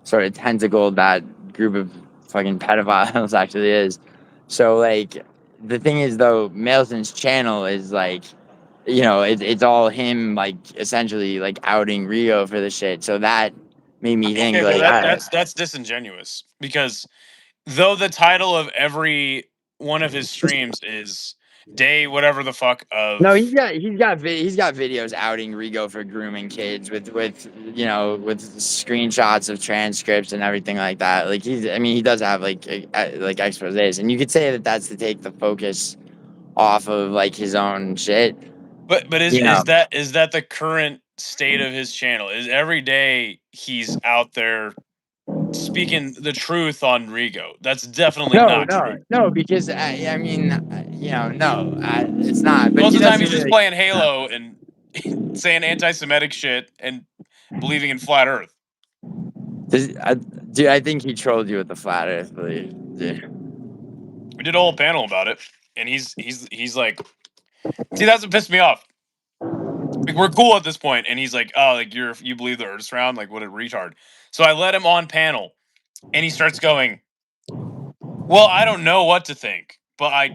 S1: sort of tentacled that group of fucking pedophiles actually is. So like, the thing is though, Melson's channel is like, it's all him like essentially like outing Rio for the shit. So that made me think
S3: Okay, but
S1: like,
S3: that's disingenuous, because though the title of every one of his streams is day whatever the fuck
S1: no,
S3: of.
S1: he's got videos outing Rigo for grooming kids with screenshots of transcripts and everything like that. Like he does have like like exposés, and you could say that that's to take the focus off of like his own shit.
S3: But is
S1: You know,
S3: is that the current state of his channel? Is every day he's out there speaking the truth on Rigo? That's definitely not true.
S1: no, because no, it's not. But
S3: Most
S1: he
S3: of the time
S1: doesn't
S3: he's just
S1: really.
S3: playing Halo and saying anti-Semitic shit and believing in flat Earth.
S1: Dude, I think he trolled you with the flat Earth belief. Dude.
S3: We did a whole panel about it, and he's like, see, that's what pissed me off. Like, we're cool at this point, and he's like, oh, like you believe the Earth's round? Like, what a retard. So I let him on panel, and he starts going, well, I don't know what to think, but I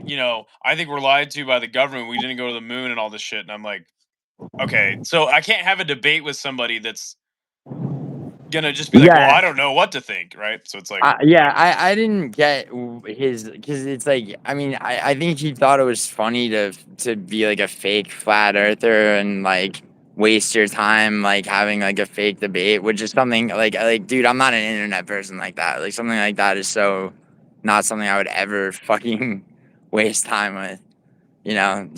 S3: think we're lied to by the government. We didn't go to the moon and all this shit. And I'm like, okay, so I can't have a debate with somebody that's gonna just be like, well,
S1: Yeah,
S3: I don't know what to think, right? So it's like,
S1: yeah, I didn't get his, because it's like, I mean, I think he thought it was funny to be like a fake flat earther and like waste your time like having like a fake debate, which is something like dude, I'm not an internet person like that. Like something like that is so not something I would ever fucking waste time with,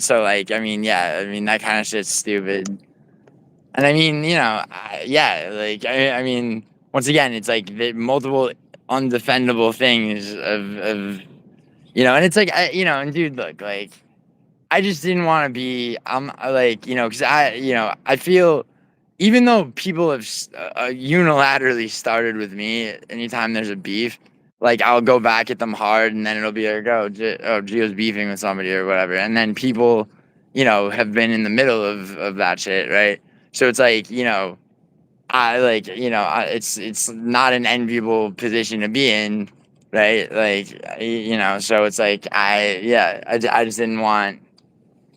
S1: So like, I mean, yeah, I mean that kind of shit's stupid. And I mean, yeah, like I mean, once again, it's like the multiple undefendable things of and it's like and dude, look, like I just didn't want to be, like because I feel even though people have unilaterally started with me, anytime there's a beef, like I'll go back at them hard, and then it'll be like, oh, Gio's beefing with somebody or whatever, and then people, have been in the middle of that shit, right? So it's like, I like, it's not an enviable position to be in, right? Like, so it's like, I just didn't want,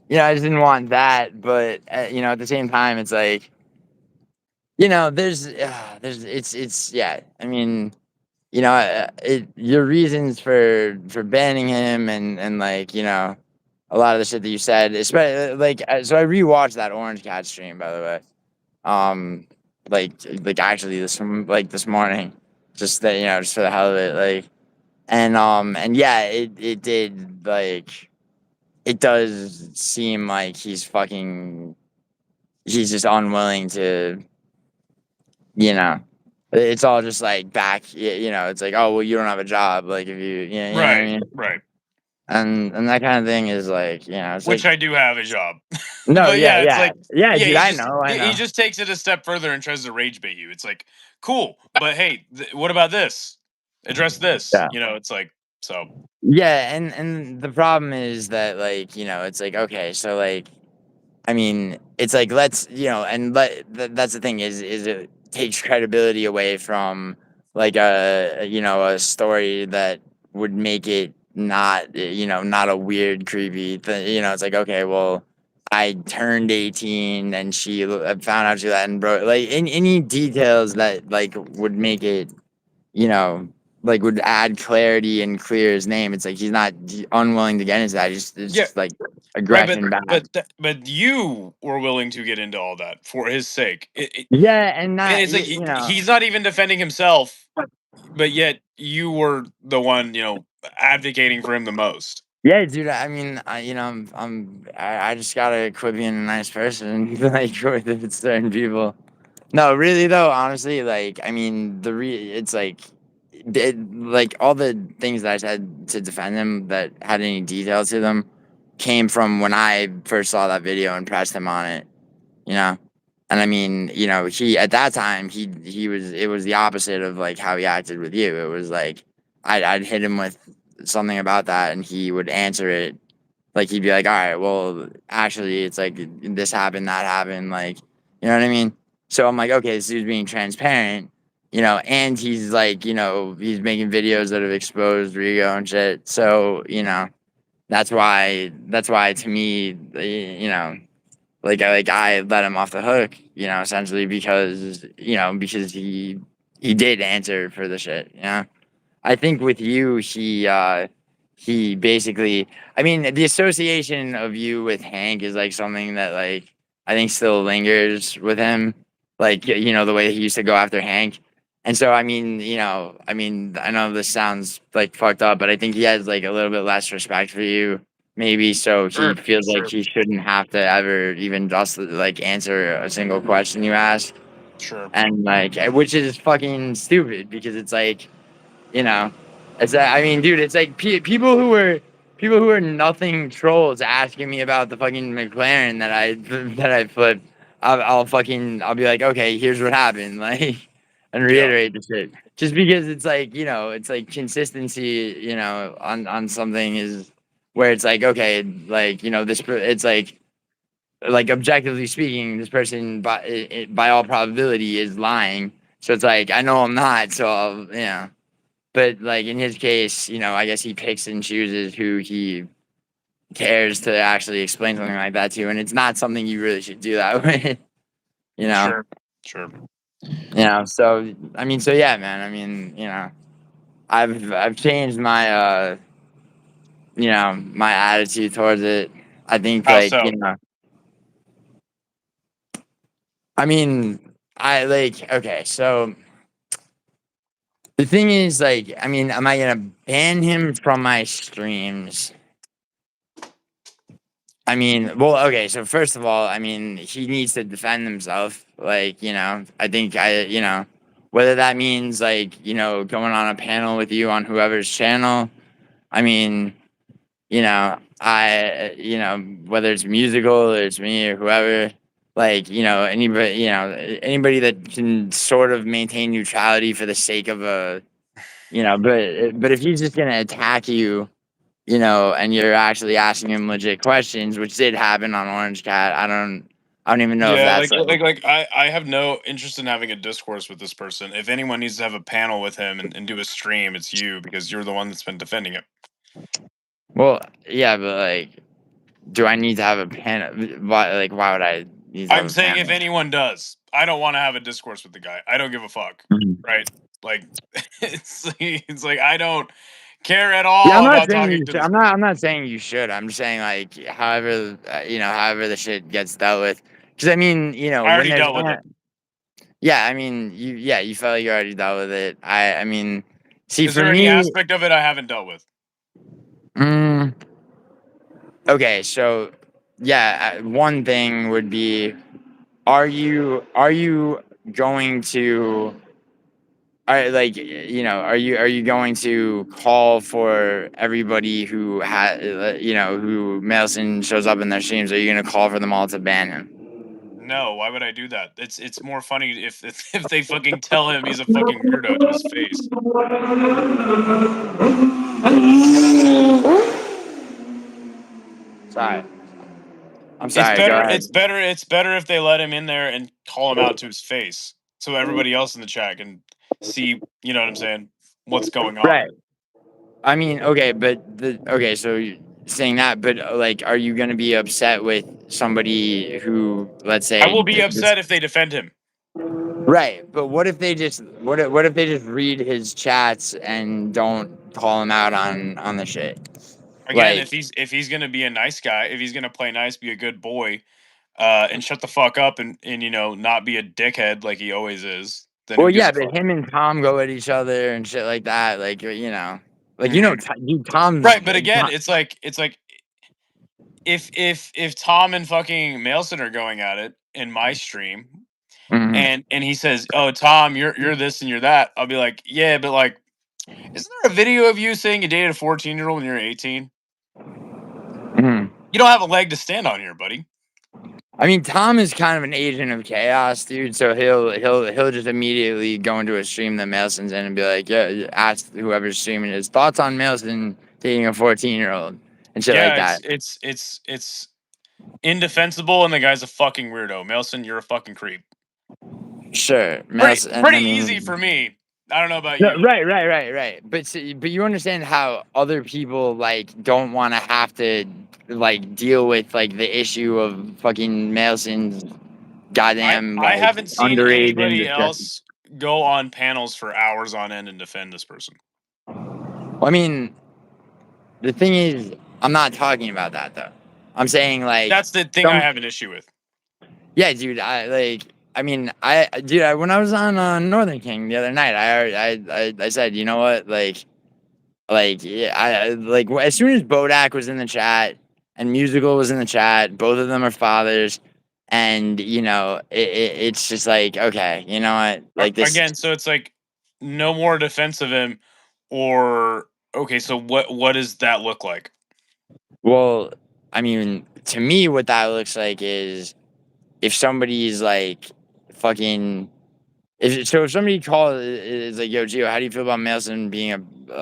S1: I just didn't want that, but at the same time, it's like, it's yeah. I mean, your reasons for banning him and like a lot of the shit that you said, especially like so I rewatched that Orange Cat stream, by the way. Um, like actually this morning, just that just for the hell of it, like, and yeah, it did like it does seem like he's just unwilling to, you know, it's all just like it's like, oh well, you don't have a job, like if you know what I
S3: right,
S1: mean,
S3: right.
S1: and that kind of thing is like, it's
S3: Which
S1: like,
S3: I do have a job.
S1: no,
S3: But
S1: yeah,
S3: yeah, it's
S1: yeah,
S3: like,
S1: yeah,
S3: yeah,
S1: dude, I
S3: he
S1: know.
S3: just takes it a step further and tries to rage bait you. It's like, cool, but hey, what about this? Address this.
S1: Yeah.
S3: It's like, so
S1: Yeah, and the problem is that like, it's like, okay, so like, I mean, it's like, let's, that's the thing is it takes credibility away from like a story that would make it not, not a weird, creepy thing. It's like, okay, well, I turned 18 and found out she let and bro, like any details that like would make it, you know, like would add clarity and clear his name. It's like he's not unwilling to get into that. It's
S3: yeah,
S1: just like
S3: right.
S1: aggression back.
S3: But you were willing to get into all that for his sake.
S1: Yeah, and
S3: And
S1: not
S3: it's like he's not even defending himself, but yet you were the one, advocating for him the most.
S1: yeah, dude. I mean, I just gotta quit being a nice person, like with certain people. No, really though, honestly, like I mean, it's like like all the things that I said to defend him that had any detail to them came from when I first saw that video and pressed him on it, you know. And I mean, he at that time he was it was the opposite of like how he acted with you. It was like I'd hit him with something about that, and he would answer it like he'd be like, all right, well, actually, it's like this happened, that happened, like, you know what I mean? So I'm like, okay, this dude's being transparent, and he's like, he's making videos that have exposed Rigo and shit. So, that's why to me, like I let him off the hook, essentially because he did answer for the shit, I think with you, he basically, I mean, the association of you with Hank is like something that like I think still lingers with him, like the way he used to go after Hank. And so I know this sounds like fucked up, but I think he has like a little bit less respect for you, maybe, so he feels like
S3: Sure.
S1: he shouldn't have to ever even just like answer a single question you ask.
S3: Sure.
S1: And like, which is fucking stupid because it's like, you know, I mean, dude, it's like people who are nothing trolls asking me about the fucking McLaren that I that I flipped. I'll be like, okay, here's what happened, like, and
S3: Yeah.
S1: reiterate the shit. Just because it's like it's like consistency, on something is where it's like, okay, like it's like objectively speaking, this person by all probability is lying. So it's like I know I'm not, so I'll. But like in his case, I guess he picks and chooses who he cares to actually explain something like that to, and it's not something you really should do that with, you know.
S3: Sure. Sure.
S1: So I mean, so yeah, man. I mean, I've changed my attitude towards it. I think
S3: How
S1: like
S3: so?
S1: I mean, I like okay, so the thing is like, I mean, am I gonna ban him from my streams? I mean, well, okay, so first of all, I mean, he needs to defend himself. Like, I think whether that means like, going on a panel with you on whoever's channel. I mean, whether it's musical or it's me or whoever, like, anybody that can sort of maintain neutrality for the sake of but if he's just gonna attack you, and you're actually asking him legit questions, which did happen on Orange Cat. I don't even know if
S3: Yeah,
S1: that's like
S3: I have no interest in having a discourse with this person. If anyone needs to have a panel with him and do a stream, it's you because you're the one that's been defending him.
S1: well, yeah, but like, do I need to have a panel? Why would I need to have
S3: I'm
S1: a
S3: saying if
S1: panel?
S3: anyone does, I don't want to have a discourse with the guy. I don't give a fuck.
S1: Mhm.
S3: Right? Like it's like I don't care at
S1: Yeah, I'm
S3: all
S1: not
S3: about
S1: saying
S3: talking
S1: you
S3: to
S1: should.
S3: this
S1: I'm not.
S3: person.
S1: I'm not saying you should. I'm just saying like, however the shit gets dealt with. Because I mean,
S3: I
S1: when
S3: already
S1: there's
S3: dealt with it.
S1: yeah, I mean, you felt like you already dealt with it. I mean, see,
S3: Is
S1: for
S3: there any
S1: me,
S3: aspect of it I haven't dealt with?
S1: mm, okay, so yeah, one thing would be, are you going to are you going to call for everybody who Melson shows up in their streams? Are you going to call for them all to ban him?
S3: No, why would I do that? It's more funny if they fucking tell him he's a fucking weirdo to his face.
S1: Sorry, I'm
S3: It's
S1: sorry. Go
S3: better.
S1: ahead.
S3: It's better if they let him in there and call him out to his face, so everybody else in the chat can see. You know what I'm saying? What's going on?
S1: Right. I mean, okay, so you're saying that, but like, are you going to be upset with somebody who, let's
S3: I
S1: say,
S3: will be upset if they defend him.
S1: right? But what if they just read his chats and don't call him out on the shit?
S3: Again,
S1: Like,
S3: if he's gonna be a nice guy, if he's gonna play nice, be a good boy, and shut the fuck up and not be a dickhead like he always is, then
S1: well,
S3: who gives
S1: yeah,
S3: a
S1: but
S3: fuck?
S1: him and Tom go at each other and shit like that. Like,
S3: Hmm.
S1: Tom's
S3: Right, but again, it's like if Tom and fucking Mailson are going at it in my stream,
S1: Mhm.
S3: and he says, "Oh, Tom, you're this and you're that," I'll be like, "Yeah, but like, Isn't there a video of you saying you dated a 14-year-old when you're 18?
S1: Mhm.
S3: You don't have a leg to stand on here, buddy.
S1: I mean, Tom is kind of an agent of chaos, dude. So he'll just immediately go into a stream that Melson's in and be like, yeah, ask whoever's streaming his thoughts on Melson dating a 14-year-old and shit like
S3: Yeah,
S1: that.
S3: it's indefensible, and the guy's a fucking weirdo. Melson, you're a fucking creep.
S1: Sure,
S3: Pretty,
S1: Melson. I
S3: pretty
S1: mean,
S3: easy for me. I don't know about
S1: no,
S3: you.
S1: right. But you understand how other people like don't want to have to like deal with like the issue of fucking Melson's goddamn
S3: I
S1: like
S3: haven't seen
S1: underage and
S3: anybody
S1: disgusting.
S3: else go on panels for hours on end and defend this person.
S1: Well, I mean, the thing is, I'm not talking about that though. I'm saying like
S3: That's the thing I have an issue with.
S1: yeah, dude. When I was on Northern King the other night, I said, you know what, yeah, as soon as Bodak was in the chat and Musical was in the chat, both of them are fathers, and it's just like, okay, you know what, like this.
S3: Again, so it's like no more defense of him, or okay, so what does that look like?
S1: Well, I mean, to me, what that looks like is if somebody's like fucking. If somebody calls is like, yo, Gio, how do you feel about Melson being a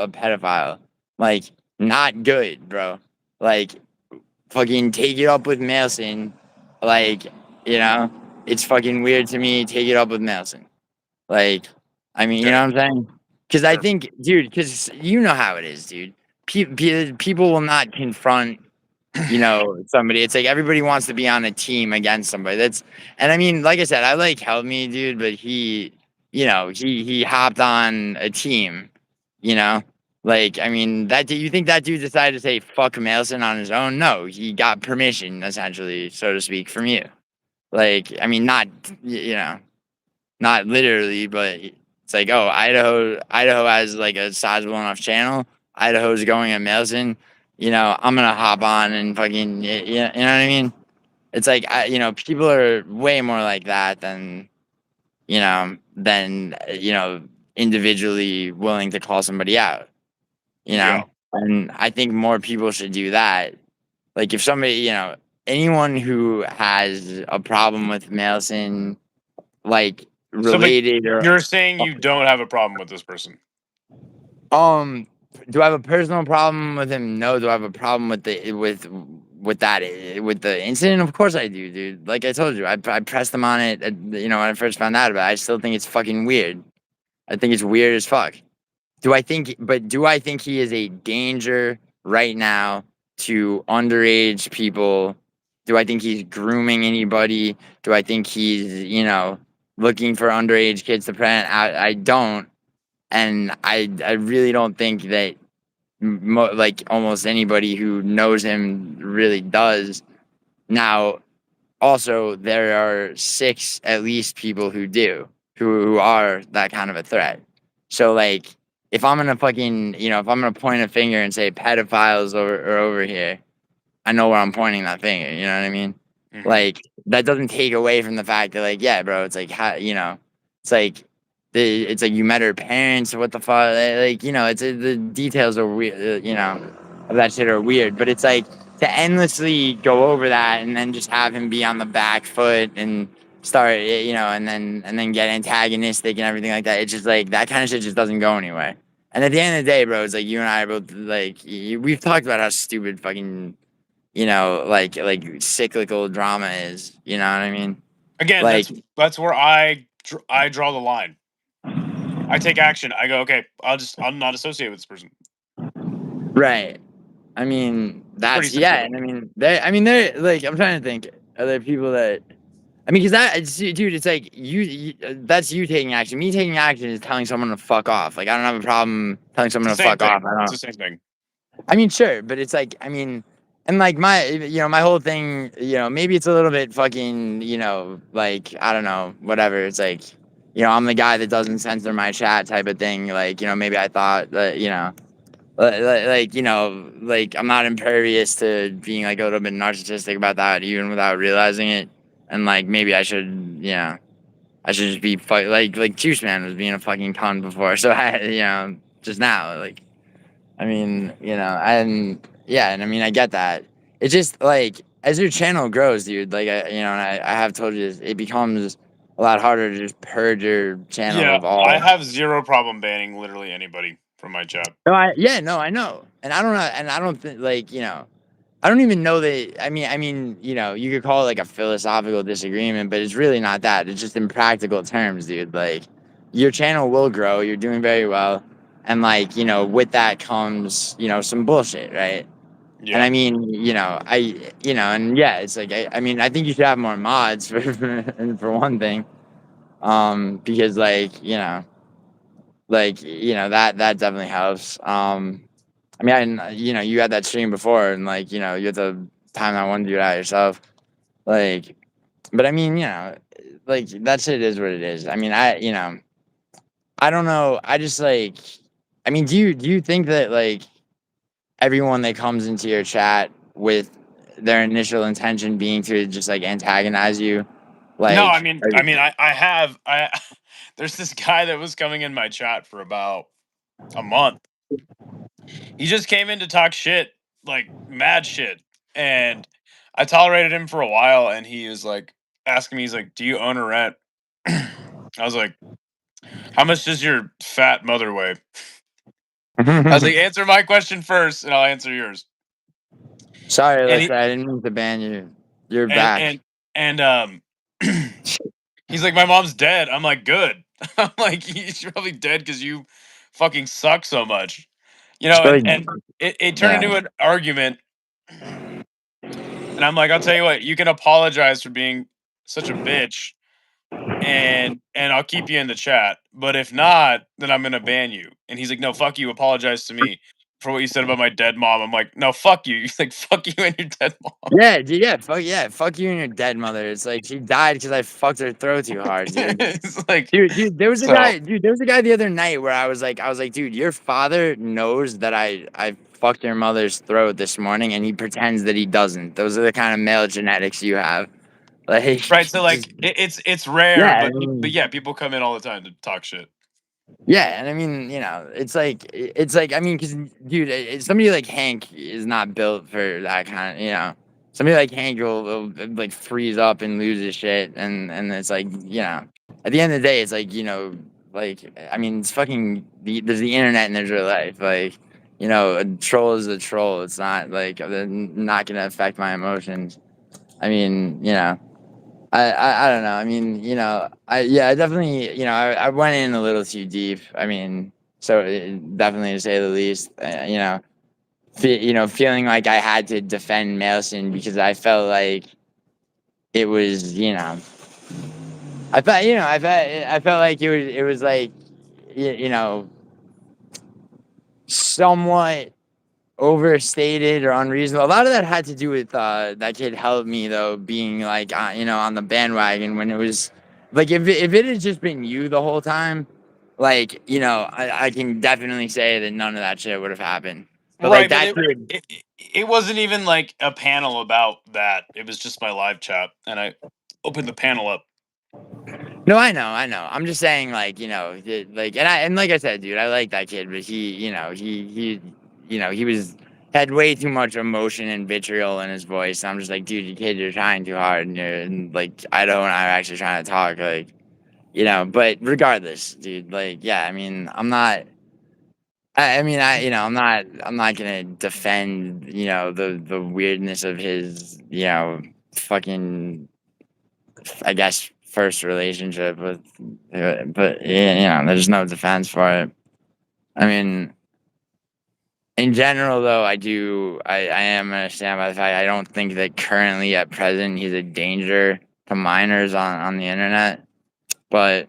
S1: pedophile? Like, not good, bro. Like, fucking take it up with Melson. Like, you know, it's fucking weird to me. Take it up with Melson. Like, I mean, you know
S3: Okay,
S1: what I'm saying? Because I
S3: sure.
S1: think, dude, because you know how it is, dude. People will not confront, somebody. It's like everybody wants to be on a team against somebody. And I mean, like I said, I like Help Me, dude, but he hopped on a team, you know? Like, I mean, you think that dude decided to say fuck Melson on his own? No, he got permission, essentially, so to speak, from you. Like, I mean, not literally, but it's like, oh, Idaho has like a sizable enough channel. Idaho's going at Melson. I'm gonna hop on and fucking, you know what I mean? It's like, people are way more like that than individually willing to call somebody out.
S3: Yeah.
S1: And I think more people should do that. Like if somebody, anyone who has a problem with Melson, like
S3: So, but
S1: related or
S3: you're saying you don't have a problem with this person?
S1: um, do I have a personal problem with him? No. Do I have a problem with the incident? Of course I do, dude. Like I told you, I pressed him on it. When I first found out about it. I still think it's fucking weird. I think it's weird as fuck. Do I think he is a danger right now to underage people? Do I think he's grooming anybody? Do I think he's, looking for underage kids to prevent? I don't. And I really don't think that like almost anybody who knows him really does. Now, also, there are 6 at least people who do, who are that kind of a threat. So, like, if I'm gonna if I'm gonna point a finger and say pedophiles are over here, I know where I'm pointing that finger, you know what I mean?
S3: Mhm.
S1: Like, that doesn't take away from the fact that, like, yeah, bro, it's like, it's like, it's like you met her parents, what the fuck, the details are weird, of that shit are weird, but it's like, to endlessly go over that and then just have him be on the back foot and start, and then get antagonistic and everything like that, it's just like, that kind of shit just doesn't go anywhere. And at the end of the day, bro, it's like, you and I are both, like, we've talked about how stupid fucking like cyclical drama is, you know what I mean?
S3: Again,
S1: Like,
S3: that's where I draw the line. I take action. I go, okay, I'll not associate with this person.
S1: right. I mean,
S3: Pretty
S1: that's,
S3: simple.
S1: yeah, and they're like, I'm trying to think, are there people that, because dude, it's like, that's you taking action. Me taking action is telling someone to fuck off. Like, I don't have a problem telling
S3: It's
S1: someone
S3: the
S1: to
S3: same
S1: fuck off.
S3: thing. It's the same thing.
S1: Sure, but it's like, and like my whole thing, maybe it's a little bit fucking, like, I don't know, whatever. It's like, I'm the guy that doesn't censor my chat type of thing. Like, maybe I thought that, like, I'm not impervious to being like a little bit narcissistic about that, even without realizing it. And like, maybe I should just be like Juice Man was being a fucking cunt before. So I, just now. Like, I mean, and yeah, and I mean, I get that. It's just like as your channel grows, dude. Like, and I have told you this, it becomes a lot harder to just purge your channel
S3: Yeah,
S1: of all.
S3: I have zero problem banning literally anybody from my chat.
S1: No, I know, and I don't think like I don't even know that. I mean, you could call it like a philosophical disagreement, but it's really not that. It's just in practical terms, dude. Like, your channel will grow. You're doing very well, and like with that comes some bullshit, right? And
S3: Yeah.
S1: I mean, and yeah, it's like I mean, I think you should have more mods for one thing, because like that definitely helps. I mean, you had that stream before, and like you had to time that one dude out yourself, like. But I mean, like that shit is what it is. I mean, I don't know. I just like, I mean, do you think that like everyone that comes into your chat with their initial intention being to just like antagonize you,
S3: No,
S1: like,
S3: I have there's this guy that was coming in my chat for about a month. He just came in to talk shit, like mad shit. And I tolerated him for a while and he was like asking me, he's like, "Do you own or rent?" I was like, "How much does your fat mother weigh?" I was like, "Answer my question first and I'll answer yours."
S1: sorry,
S3: And he
S1: Alyssa, I didn't mean to ban you. You're
S3: and
S1: back.
S3: and he's like, "My mom's dead." I'm like, "Good." I'm like, "She's probably dead because you fucking suck so much."
S1: It's really,
S3: And it turned
S1: yeah.
S3: into an argument. And I'm like, "I'll tell you what, you can apologize for being such a bitch and I'll keep you in the chat. But if not, then I'm gonna ban you." And he's like, "No, fuck you, apologize to me for what you said about my dead mom." I'm like, "No, fuck you." He's like, "Fuck you and your dead mom."
S1: Yeah, dude, fuck you and your dead mother. It's like she died because I fucked her throat too hard, dude.
S3: It's like,
S1: Dude, there was a
S3: so
S1: guy, the other night where I was like, dude, your father knows that I fucked your mother's throat this morning, and he pretends that he doesn't. Those are the kind of male genetics you have. Like,
S3: right, so
S1: just
S3: like it's rare,
S1: yeah, I
S3: but
S1: mean,
S3: yeah, people come in all the time to talk shit.
S1: yeah, and I mean, it's like I mean, because dude, somebody like Hank is not built for that kind of, somebody like Hank will like freeze up and lose his shit, and it's like, at the end of the day, it's like, like I mean, it's fucking there's the internet and there's real life, like, a troll is a troll. It's not like they're not gonna affect my emotions. I mean, I don't know. I mean, I definitely, I went in a little too deep. I mean, so definitely to say the least, feeling like I had to defend Melson because I felt like it was, I felt like it was like, you know, somewhat overstated or unreasonable. A lot of that had to do with that kid helped me though, being like on the bandwagon when it was like if it had just been you the whole time, like I can definitely say that none of that shit would have happened. But like
S3: Right, but
S1: that kid,
S3: it wasn't even like a panel about that. It was just my live chat, and I opened the panel up.
S1: no, I know. I'm just saying like like and like I said, dude, I like that kid, but he was had way too much emotion and vitriol in his voice. I'm just like, dude, you kid, you're trying too hard, and like I'm actually trying to talk, like But regardless, dude, like yeah, I mean, I'm not. I mean, I'm not gonna defend, the weirdness of his, fucking, I guess, first relationship with, but yeah, there's no defense for it. I mean, in general, though, I am gonna stand by the fact I don't think that currently at present he's a danger to minors on the internet, but.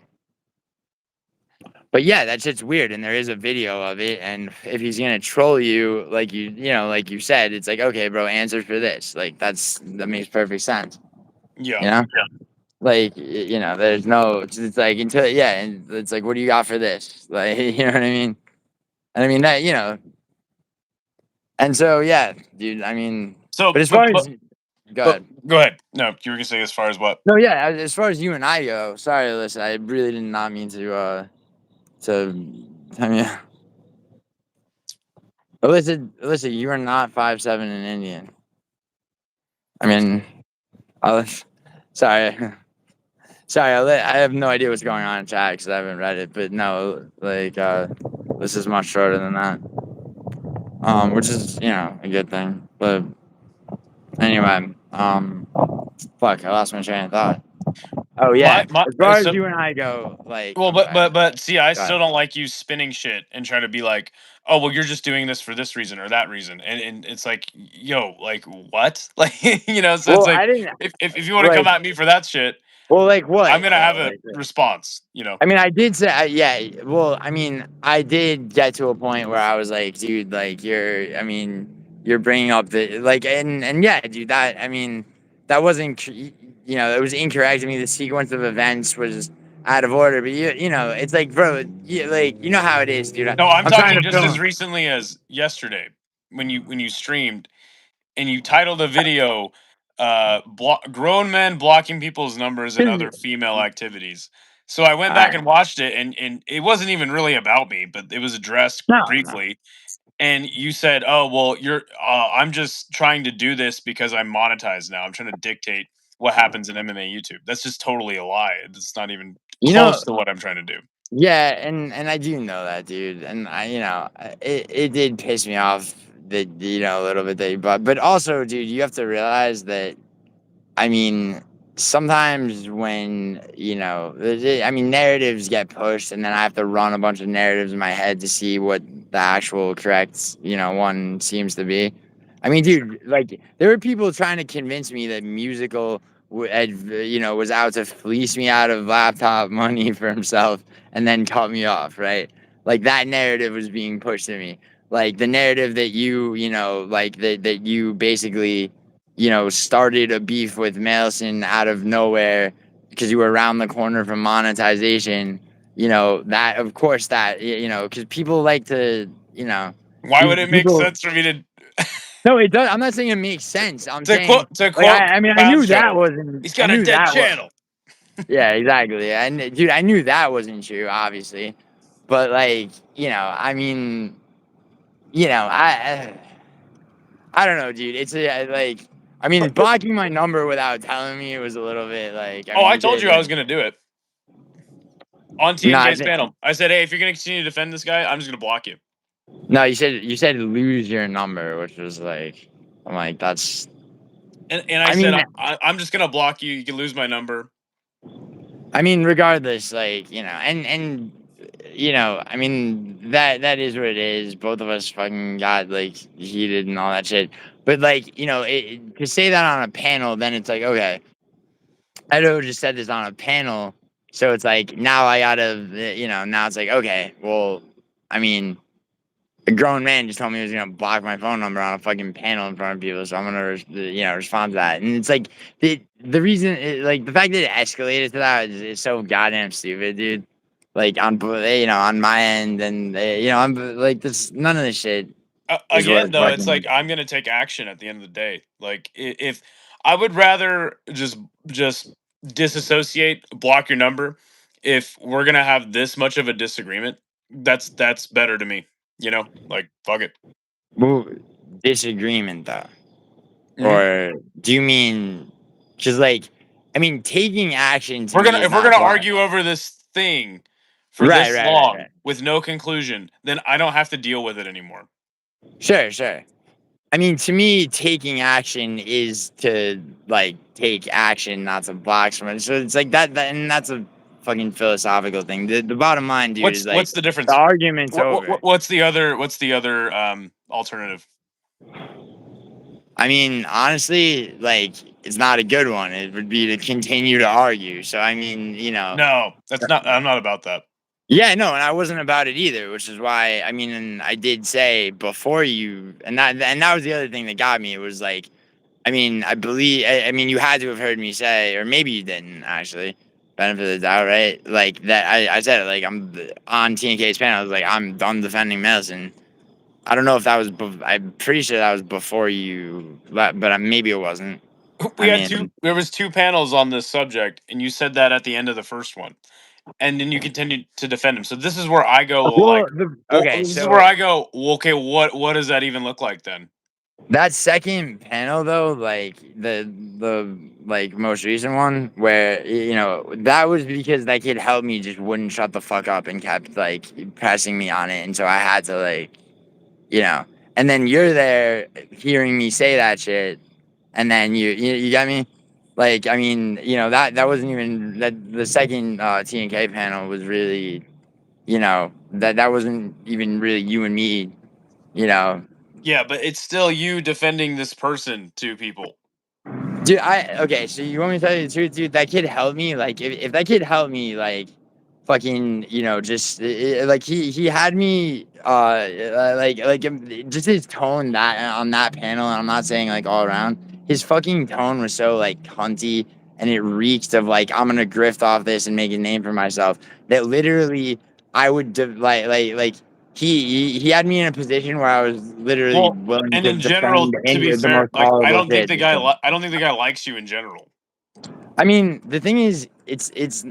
S1: But yeah, that shit's weird, and there is a video of it. And if he's gonna troll you, like like you said, it's like, okay, bro, answer for this. Like that makes perfect sense.
S3: Yeah.
S1: You know, like there's no. It's like until yeah, and it's like, what do you got for this? Like, you know what I mean? And I mean that and so yeah, dude. I mean,
S3: So,
S1: but as far as go
S3: but
S1: ahead.
S3: go ahead. No, you were gonna say as far as what?
S1: No, yeah, as far as you and I go, sorry, listen, I really did not mean to. I mean. Listen, you are not 5'7" in Indian. I mean, sorry. Sorry, I have no idea what's going on in chat because I haven't read it. But no, like, this is much shorter than that. Which is, a good thing. But anyway, fuck, I lost my train of thought. Oh yeah,
S3: My
S1: as far as
S3: so
S1: you and I go, like,
S3: well,
S1: I'm sorry.
S3: but see, I
S1: Go
S3: still
S1: ahead.
S3: don't like you spinning shit and trying to be like, oh well, you're just doing this for this reason or that reason, and it's like, yo, like what, like so it's
S1: Well,
S3: like
S1: I didn't
S3: if you want to come
S1: like.
S3: at me for that shit,
S1: Well, like
S3: I'm
S1: what
S3: gonna have
S1: though?
S3: a
S1: Like,
S3: response.
S1: I mean, I did say, yeah. Well, I mean, I did get to a point where I was like, dude, like you're bringing up the like, and yeah, dude, that I mean, that wasn't, it was incorrect. I mean, the sequence of events was out of order. But it's like, bro, you know how it is, dude.
S3: No, I'm
S1: I'm trying
S3: talking
S1: to
S3: just as
S1: film.
S3: recently as yesterday when you streamed and you titled a video grown men blocking people's numbers and other female activities. So I went
S1: All
S3: back
S1: right,
S3: and watched it, and it wasn't even really about me, but it was addressed
S1: no.
S3: briefly. And you said, "Oh, well, I'm just trying to do this because I'm monetized now. I'm trying to dictate what happens in MMA YouTube." That's just totally a lie. It's not even
S1: You know,
S3: close to what I'm trying to do.
S1: yeah, and I do know that, dude. And it did piss me off that a little bit that but also, dude, you have to realize that I mean, sometimes when, I mean, narratives get pushed, and then I have to run a bunch of narratives in my head to see what the actual correct, one seems to be. I mean, dude, like, there were people trying to convince me that musical, was out to fleece me out of laptop money for himself and then cut me off, right? Like, that narrative was being pushed to me. Like, the narrative that like, that you basically started a beef with Melson out of nowhere because you were around the corner from monetization. That of course that because people like to
S3: Why would it make
S1: people.
S3: sense for me to
S1: No, it does. I'm not saying it makes sense. I'm
S3: to
S1: saying like
S3: quote
S1: I mean I
S3: Path
S1: knew that
S3: Show?
S1: wasn't.
S3: He's
S1: I
S3: got a
S1: knew
S3: dead
S1: that was.
S3: channel.
S1: Yeah, exactly. Dude, I knew that wasn't true, obviously, but like I mean I don't know, dude. It's like, I mean, blocking my number without telling me it was a little bit like, I
S3: Oh,
S1: mean,
S3: I
S1: you
S3: told
S1: did.
S3: you I was going to do it on
S1: No,
S3: TNK's panel. I said, "Hey, if you're going to continue to defend this guy, I'm just going to block you."
S1: no, you said lose your number, which was like, I'm like, that's.
S3: And I
S1: I
S3: said,
S1: mean,
S3: I'm just going to block you. You can lose my number.
S1: regardless, like I mean that is what it is. Both of us fucking got like heated and all that shit. But like, to say that on a panel, then it's like, okay, I know just said this on a panel, so it's like now I gotta, now it's like, okay, well, I mean, a grown man just told me he was gonna block my phone number on a fucking panel in front of people, so I'm gonna, respond to that. And it's like the reason, like the fact that it escalated to that is so goddamn stupid, dude. Like on my end, and I'm like this. None of this shit is
S3: Again,
S1: worth
S3: though, it's
S1: fucking.
S3: like I'm going to take action at the end of the day. Like if I would rather just disassociate, block your number. If we're going to have this much of a disagreement, that's better to me. Like fuck it.
S1: Well, disagreement though.
S3: hmm
S1: Or do you mean just like I mean taking action to
S3: We're
S1: me
S3: gonna
S1: is
S3: if we're
S1: not
S3: gonna
S1: blood.
S3: argue over this thing for
S1: Right,
S3: this
S1: right, right,
S3: long
S1: right.
S3: with no conclusion, then I don't have to deal with it anymore.
S1: Sure, sure. I mean to me taking action is to like take action, not to block someone. So it's like that and that's a fucking philosophical thing. The bottom line, dude, is like
S3: What's the
S1: the
S3: difference?
S1: argument's over.
S3: What's the other alternative?
S1: I mean, honestly, like it's not a good one. It would be to continue to argue. So I mean,
S3: No, that's not. I'm not about that.
S1: yeah, no, and I wasn't about it either, which is why I mean, and I did say before you, and that was the other thing that got me. It was like, I mean, I mean, you had to have heard me say, or maybe you didn't actually. Benefit of the doubt, right? Like that, I said it. Like I'm on TNK's panel. I was like, I'm done defending Melson. I don't know if that was. I'm pretty sure that was before you, but maybe it wasn't.
S3: We
S1: I
S3: had two.
S1: mean,
S3: There was two panels on this subject, and you said that at the end of the first one. and then you continue to defend him. So this is where I go,
S1: Well, okay,
S3: this is
S1: so
S3: where I go, well, okay, what does that even look like then?
S1: that second panel though, like the like most recent one, where that was because that kid helped me just wouldn't shut the fuck up and kept like pressing me on it, and so I had to like you know, and then you're there hearing me say that shit, and then you got me. Like, I mean, that wasn't even that the second T and K panel was really, that wasn't even really you and me, you know.
S3: Yeah, but it's still you defending this person to people.
S1: Dude, okay, so you want me to tell you the truth, dude? That kid helped me. Like, if that kid helped me, like, fucking, just like he had me, just his tone that on that panel. And I'm not saying like all around. His fucking tone was so like cunty, and it reeked of like I'm gonna grift off this and make a name for myself. That literally I would he had me in a position where I was literally
S3: Well,
S1: willing
S3: and
S1: to
S3: in general,
S1: defend
S3: to be
S1: the
S3: fair,
S1: most
S3: like
S1: horrible shit.
S3: I don't think the guy likes you in general.
S1: I mean, the thing is,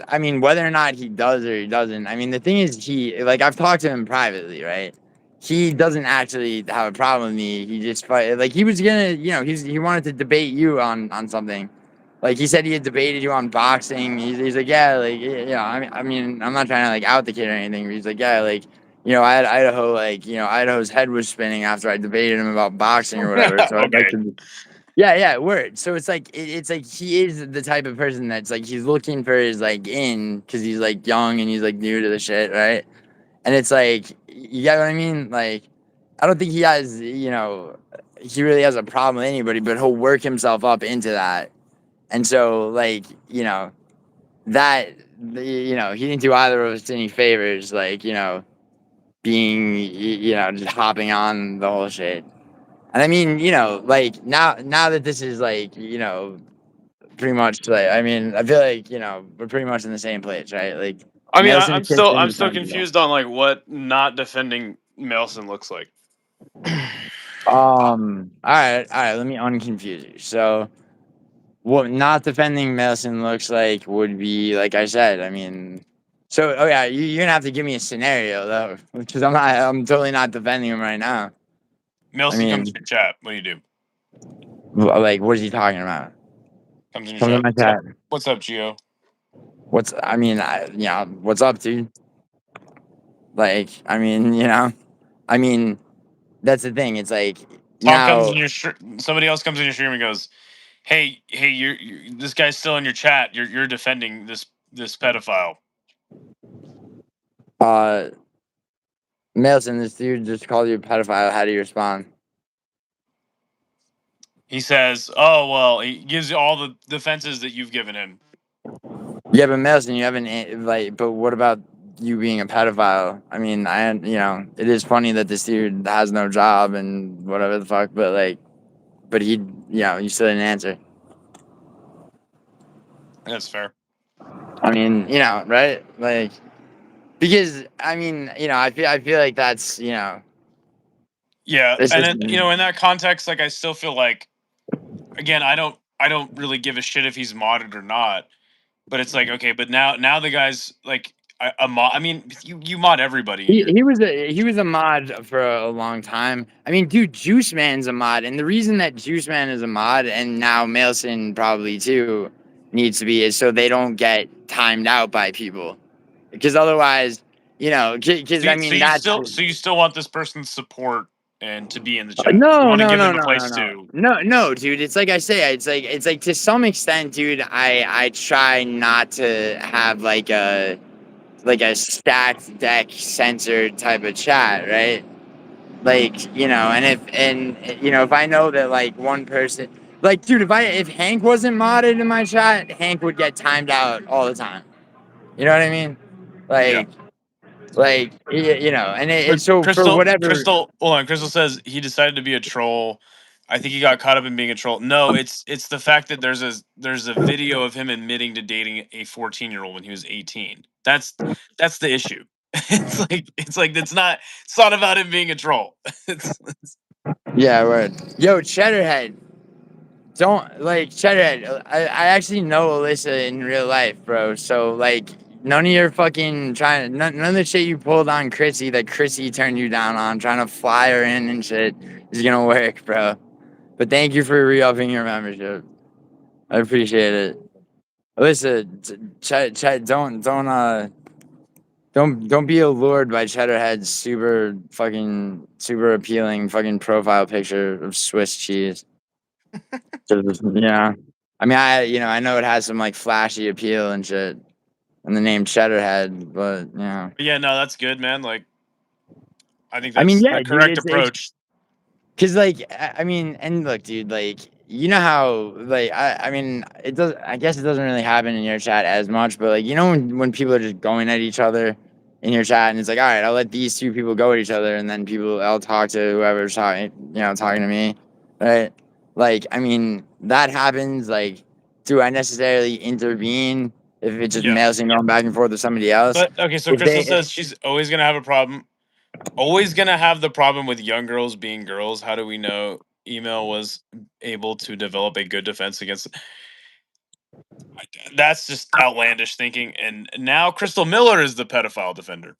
S1: I mean, whether or not he does or he doesn't, I mean, the thing is, like, I've talked to him privately, right? He doesn't actually have a problem with me. He just, like, he was gonna, he wanted to debate you on something. Like, he said he had debated you on boxing. He's like, yeah, like, I mean, I'm not trying to, like, out the kid or anything. But he's like, yeah, like, I had Idaho, like, Idaho's head was spinning after I debated him about boxing or whatever. So I'd like
S3: Okay.
S1: to. Yeah, yeah, word. So it's like it's like he is the type of person that's like he's looking for his like in because he's like young and he's like new to the shit, right? And it's like you get what I mean? Like I don't think he has, he really has a problem with anybody, but he'll work himself up into that. And so like, that he didn't do either of us any favors, like, being just hopping on the whole shit. And I mean, like now that this is like, pretty much like I mean, I feel like, we're pretty much in the same place, right? Like
S3: I mean,
S1: Melson kissed
S3: I'm
S1: him
S3: still
S1: from the
S3: confused on like what not defending Melson looks like.
S1: all right, let me unconfuse you. So what not defending Melson looks like would be like I said, I mean oh yeah, you're gonna have to give me a scenario though, because I'm totally not defending him right now. I
S3: Melson comes
S1: mean,
S3: to your chat. What do you do?
S1: like what is he talking about?
S3: Comes in your
S1: Come to
S3: chat.
S1: my chat.
S3: What's up, Gio?
S1: What's up, dude? Like, I mean, that's the thing. It's like
S3: Tom comes
S1: now,
S3: in your somebody else comes in your stream and goes, "Hey, you're this guy's still in your chat. You're defending this pedophile."
S1: uh, Melson, this dude just called you a pedophile. How do you respond?
S3: He says, "Oh well," he gives you all the defenses that you've given him.
S1: Yeah, but Melson, you haven't but what about you being a pedophile? I mean, it is funny that this dude has no job and whatever the fuck, but like, but you still didn't answer.
S3: That's fair.
S1: I mean, right? Like, because I mean, I feel like that's,
S3: Yeah,
S1: this
S3: and
S1: is.
S3: then, in that context, like I still feel like, again, I don't really give a shit if he's modded or not. But it's like, okay, but now the guy's like a mod. I mean, you mod everybody in your.
S1: He was a mod for a long time. I mean, dude, Juice Man's a mod, and the reason that Juice Man is a mod, and now Melson probably too needs to be, is so they don't get timed out by people, because otherwise, because I mean that's
S3: So you still want this person's support and to be in the chat. You
S1: no,
S3: want to
S1: no,
S3: give
S1: no,
S3: them a
S1: no, no,
S3: place
S1: no,
S3: to.
S1: no, no, dude. It's like I say, it's like to some extent, dude. I try not to have like a stacked deck censored type of chat, right? Like, if I know that like one person, like, dude, if Hank wasn't modded in my chat, Hank would get timed out all the time. You know what I mean?
S3: Yeah.
S1: And so for whatever.
S3: Hold on. Crystal says he decided to be a troll. I think he got caught up in being a troll. No, it's the fact that there's a video of him admitting to dating a 14-year-old when he was 18. That's the issue. It's not about him being a troll.
S1: Yeah, word. Yo, Cheddarhead. Don't like Cheddarhead. I actually know Alyssa in real life, bro. So like, none of your fucking none of the shit you pulled on Chrissy that Chrissy turned you down on, trying to fly her in and shit, is gonna work, bro. But thank you for re-upping your membership. I appreciate it. Listen, don't be allured by Cheddarhead's super appealing fucking profile picture of Swiss cheese. Yeah, I mean, I know it has some like flashy appeal and shit, and the name Cheddarhead, but yeah.
S3: But yeah, no, that's good, man. Like, I think
S1: I mean,
S3: that's
S1: yeah,
S3: the
S1: dude,
S3: correct
S1: it's
S3: approach.
S1: because, like, I mean, and look, dude, like, you know how, like, I mean, it does. I guess it doesn't really happen in your chat as much, but like, when people are just going at each other in your chat, and it's like, all right, I'll let these two people go at each other, and then I'll talk to whoever's talking, talking to me, right? Like, I mean, that happens. Like, do I necessarily intervene if it's just
S3: Yeah.
S1: Melson going back and forth with somebody else?
S3: But okay, so
S1: If
S3: Crystal
S1: they,
S3: says she's always gonna have a problem. Always gonna have the problem with young girls being girls. How do we know email was able to develop a good defense against? That's just outlandish thinking. And now Crystal Miller is the pedophile defender.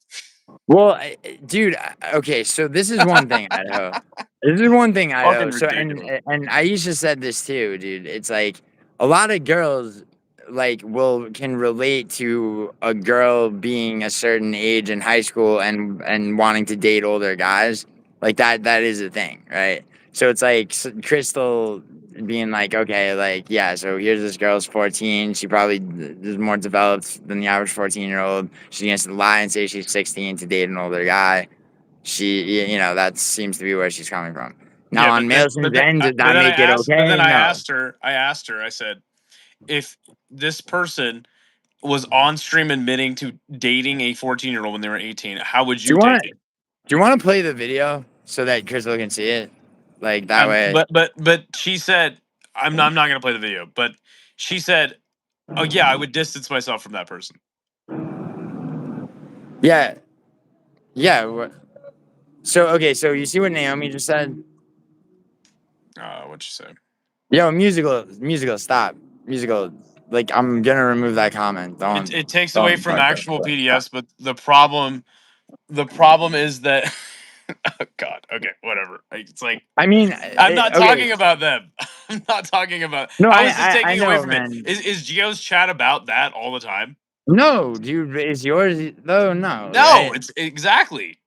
S1: Well, dude, okay, so this is one thing, Idaho. This is one thing, Idaho.
S3: Fucking
S1: So,
S3: ridiculous.
S1: and Aisha said this too, dude. It's like a lot of girls like can relate to a girl being a certain age in high school and wanting to date older guys. Like that is a thing, right? So it's like Crystal being like, okay, like, yeah, so here's this girl's 14. She probably is more developed than the average 14-year-old. She's gonna lie and say she's 16 to date an older guy. That seems to be where she's coming from. Now,
S3: Yeah,
S1: on Melson's end, does
S3: but
S1: that
S3: then
S1: make it okay?
S3: I
S1: No.
S3: asked her. I said, if this person was on stream admitting to dating a 14-year-old when they were 18, how would
S1: Do
S3: you
S1: you want
S3: take
S1: to
S3: it?
S1: do you want to play the video so that Crystal can see it? Like that way.
S3: But she said, I'm not gonna play the video. But she said, oh yeah, I would distance myself from that person.
S1: Yeah. Yeah. So okay, so you see what Naomi just said?
S3: What'd she say?
S1: Yo, musical, stop. Musical, like I'm gonna remove that comment.
S3: It takes away
S1: Don't
S3: from
S1: fuck that.
S3: actual PDFs, but the problem is that oh god, okay, whatever. It's like
S1: I mean,
S3: I'm not
S1: okay.
S3: talking about them. I'm not talking about.
S1: No,
S3: How is this
S1: I
S3: taking away
S1: know,
S3: from it?
S1: man.
S3: Is Geo's chat about that all the time?
S1: No, dude, is yours though? No,
S3: No,
S1: right?
S3: it's exactly.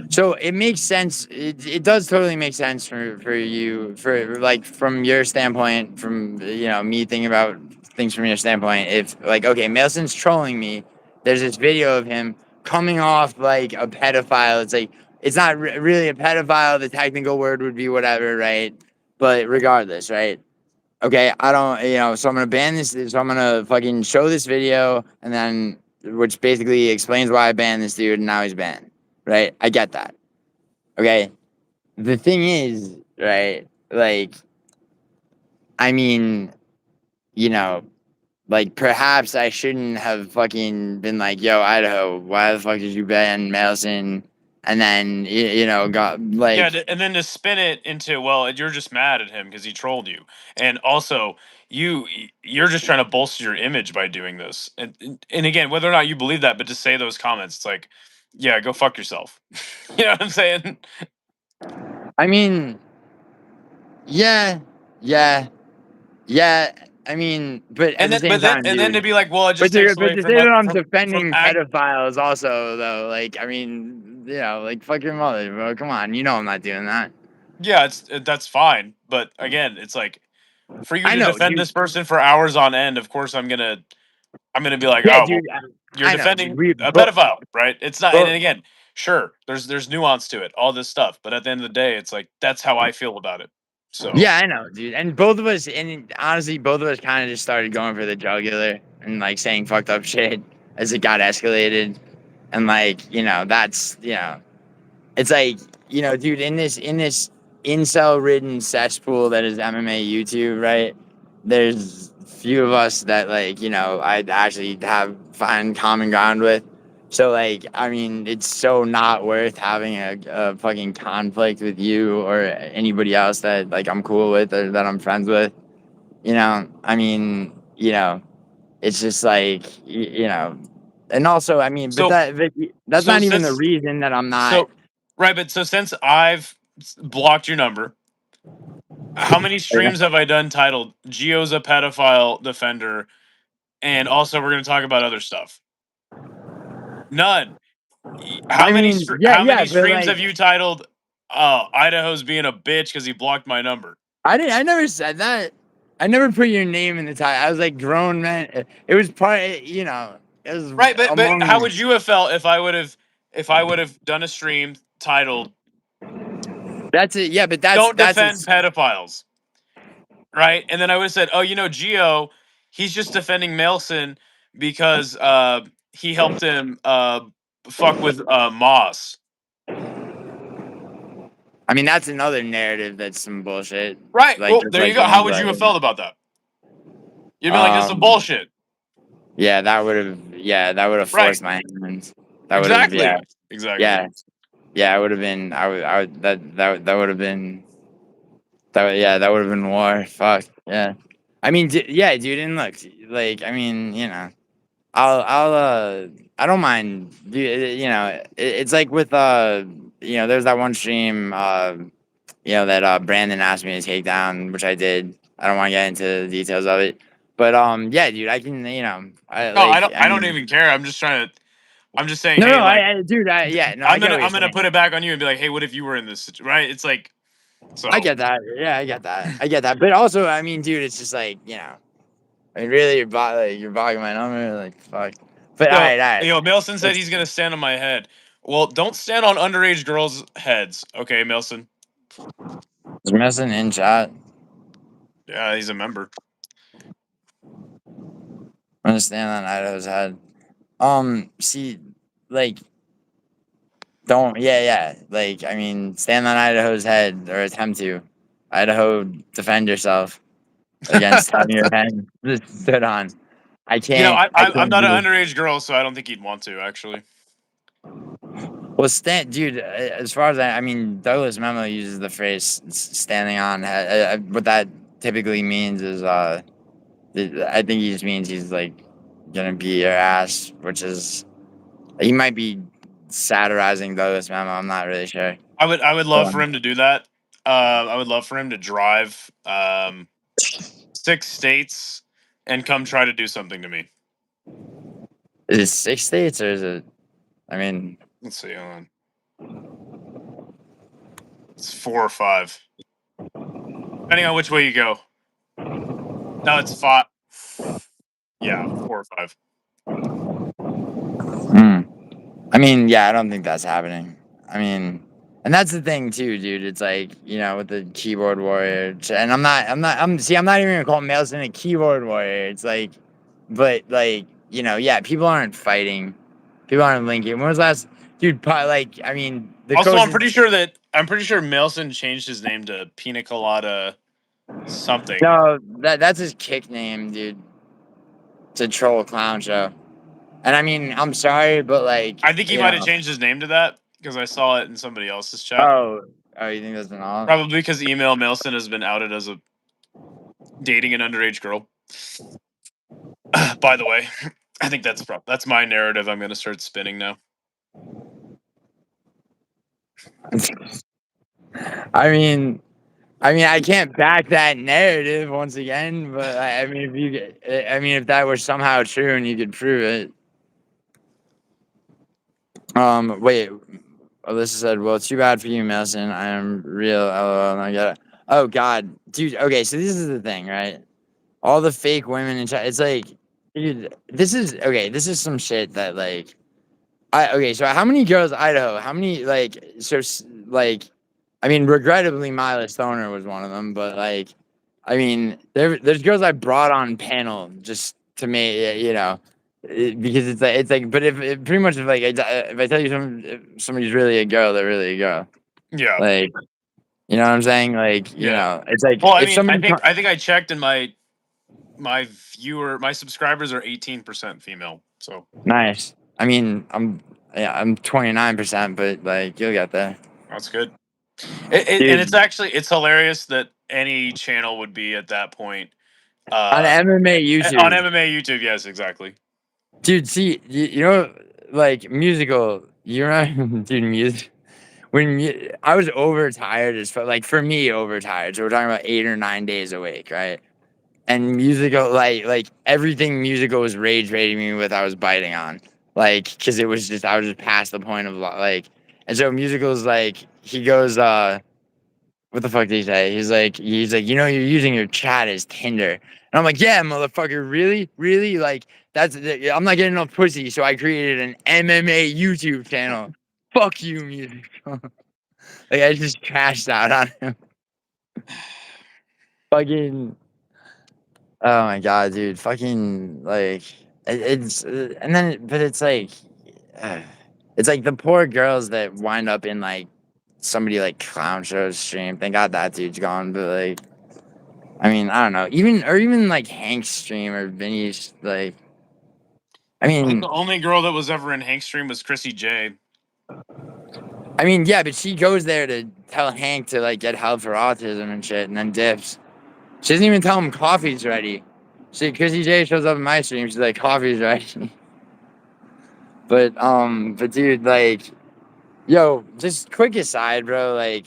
S1: So it makes sense. It does totally make sense for you, for like from your standpoint, from me thinking about things from your standpoint. If like, okay, Melson's trolling me, there's this video of him coming off like a pedophile. It's like it's not really a pedophile. The technical word would be whatever, right? But regardless, right? Okay, I don't, so I'm gonna ban this. So I'm gonna fucking show this video, and then which basically explains why I banned this dude, and now he's banned. Right? I get that. Okay. The thing is, right? Like, I mean, you know, like perhaps I shouldn't have fucking been like, yo, Idaho, why the fuck did you ban Melson? And then got
S3: Yeah,
S1: like,
S3: and then to spin it into, well, you're just mad at him because he trolled you, and also you're just trying to bolster your image by doing this. And again, whether or not you believe that, but to say those comments, it's like, yeah, go fuck yourself. You know what I'm saying?
S1: I mean, yeah, yeah, yeah. I mean, but at
S3: And
S1: the
S3: then,
S1: same time,
S3: and then to
S1: dude.
S3: be like, well, it
S1: But
S3: just takes
S1: but
S3: away
S1: to
S3: from
S1: say that I'm
S3: from
S1: defending pedophiles, also though, like, I mean, like, fuck your mother, bro. Come on, I'm not doing that.
S3: yeah, that's fine. But again, it's like for you
S1: I
S3: to
S1: know,
S3: defend
S1: dude.
S3: this person for hours on end. Of course, I'm gonna be like,
S1: Yeah,
S3: oh well,
S1: dude.
S3: you're
S1: I know, dude.
S3: defending a
S1: But
S3: pedophile, right? It's not. And
S1: but
S3: again, sure, there's nuance to it, all this stuff, but at the end of the day, it's like that's how I feel about it. So
S1: yeah, I know, dude. And both of us, and honestly, both of us kind of just started going for the jugular and like saying fucked up shit as it got escalated. And like, it's like, dude, in this incel ridden cesspool that is MMA YouTube, right? There's few of us that like, I'd actually find common ground with. So like, I mean, it's so not worth having a fucking conflict with you or anybody else that like I'm cool with or that I'm friends with. I mean, it's just like you know, and also I mean, but
S3: So
S1: that's
S3: so
S1: not even the
S3: since
S1: reason that I'm not.
S3: so right, but so since I've blocked your number, how many streams have I done titled "Gio's a pedophile defender," and also we're going to talk about other stuff? None.
S1: I mean, yeah,
S3: How
S1: yeah,
S3: many
S1: but
S3: streams
S1: like
S3: have you titled Idaho's being a bitch because he blocked my number?
S1: I never said that. I never put your name in the title. I was like grown man. It was part, you know, it was
S3: Right, but how
S1: among.
S3: would you have felt if I would have done a stream titled
S1: That's it. Yeah, but
S3: "Don't
S1: that's
S3: defend
S1: it's.
S3: pedophiles," right? And then I would have said, "Oh, Gio, he's just defending Melson because he helped him fuck with Moss."
S1: I mean, that's another narrative that's some bullshit.
S3: Right.
S1: Like
S3: Well,
S1: just
S3: there you
S1: like
S3: go.
S1: the
S3: How would you
S1: Angela.
S3: have felt about that? You'd be like, "This is some
S1: Um.
S3: bullshit."
S1: Yeah, that would have. Yeah, that would have
S3: Right.
S1: forced my hands. That would have. Yeah.
S3: Exactly. Exactly.
S1: Yeah. Yeah. I would have been. I would. I would. That would have been. Yeah. That would have been war. Fuck. Yeah. I mean, yeah, dude. And look, like, I mean, you know. I don't mind. You know, it's like with you know, there's that one stream, you know, that Brandon asked me to take down, which I did. I don't want to get into the details of it, but yeah, dude, I can, you know, I
S3: No,
S1: like, I
S3: I don't
S1: mean,
S3: even care. I'm just saying,
S1: no,
S3: hey, like
S1: dude, yeah, no, I get what you're
S3: I'm gonna
S1: saying.
S3: put it back on you and be like, hey, what if you were in this right? It's like
S1: I
S3: so
S1: get that. Yeah, I get that. But also, I mean, dude, it's just like, you know, I mean, really, you're blocking my number, like, fuck. But
S3: so
S1: all right.
S3: Melson said
S1: It's,
S3: he's gonna stand on my head. Well, don't stand on underage girls' heads, okay, Melson?
S1: it's messing in chat.
S3: Yeah, he's a member.
S1: I'm gonna stand on Idaho's head. See, like, don't, yeah. Like, I mean, stand on Idaho's head or attempt to. Idaho, defend yourself against having your head just stood on. I
S3: I'm
S1: can't
S3: not an
S1: do.
S3: underage girl, so I don't think he'd want to actually.
S1: Well, dude, as far as I mean, Douglas Memo uses the phrase standing on head. What that typically means is, I think he just means he's like gonna beat your ass, which is, he might be satirizing Douglas Memo. I'm not really sure.
S3: I would love for
S1: Um,
S3: him to do that. I would love for him to drive 6 states and come try to do something to me.
S1: is it 6 states or is it? I mean,
S3: Let's see, hold on. It's 4 or 5. Depending on which way you go. No, it's 5. Yeah, 4 or 5.
S1: hmm. I mean, yeah, I don't think that's happening. I mean, and that's the thing too, dude. It's like, you know, with the keyboard warrior, and I'm not even gonna call Melson a keyboard warrior. It's like, but like, you know, yeah, people aren't fighting, people aren't linking. When was the last, dude? Like, I mean, the
S3: Also,
S1: closest.
S3: I'm pretty sure Melson changed his name to Pina Colada something.
S1: No, that's his kick name, dude. It's a troll clown show. And I mean, I'm sorry, but like,
S3: I think he
S1: you
S3: might have
S1: know,
S3: changed his name to that because I saw it in somebody else's chat.
S1: oh, you think that's been all?
S3: Probably because email Melson has been outed as a dating an underage girl. By the way, I think that's my narrative. I'm going to start spinning now.
S1: I mean, I can't back that narrative once again, but I mean, if that were somehow true and you could prove it. Wait, Alyssa said, "Well, too bad for you, Melson. I am real. LOL. And I get it. Oh God, dude. Okay, so this is the thing, right? All the fake women in chat. It's like, dude, this is okay. This is some shit that like, okay. So how many girls Idaho? How many like like? I mean, regrettably, Mila Stoner was one of them, but like, I mean, there's girls I brought on panel just to make, you know, because it's like, but if pretty much if I tell you if somebody's really a girl, they're really a girl.
S3: Yeah.
S1: Like, you know what I'm saying? Like, you
S3: Yeah.
S1: know, it's like
S3: Well, I
S1: if
S3: mean,
S1: somebody,
S3: I think I checked and my subscribers are 18% female. So
S1: nice. I mean, I'm 29%, but like you'll get there,
S3: that's good. And
S1: dude.
S3: it's hilarious that any channel would be at that point
S1: On MMA YouTube.
S3: On MMA YouTube, yes, exactly.
S1: Dude, see, you know, like musical. You remember, dude, music. I was overtired as fuck. Like for me, overtired. So we're talking about 8 or 9 days a week, right? And musical, like everything musical was rage baiting me with. I was biting on, like, because it was just I was just past the point of like, and so musicals like he goes, what the fuck did he say? He's like, you know, you're using your chat as Tinder, and I'm like, yeah, motherfucker, really, really, like I'm not getting enough pussy, so I created an MMA YouTube channel. Fuck you, musical. Like I just crashed out on him. Fucking. Oh my god, dude! Fucking like it's and then, but uh, it's like the poor girls that wind up in like somebody like Clown Show's stream. Thank God that dude's gone. But like, I mean, I don't know. Even like Hank's stream or Vinny's like. I
S3: I think
S1: mean,
S3: the only girl that was ever in Hank's stream was Chrissy J.
S1: yeah, but she goes there to tell Hank to like get help for autism and shit, and then dips. She doesn't even tell him coffee's ready. Chrissy J shows up in my stream. She's like, coffee's ready. But dude, like, yo, just quick aside, bro, like,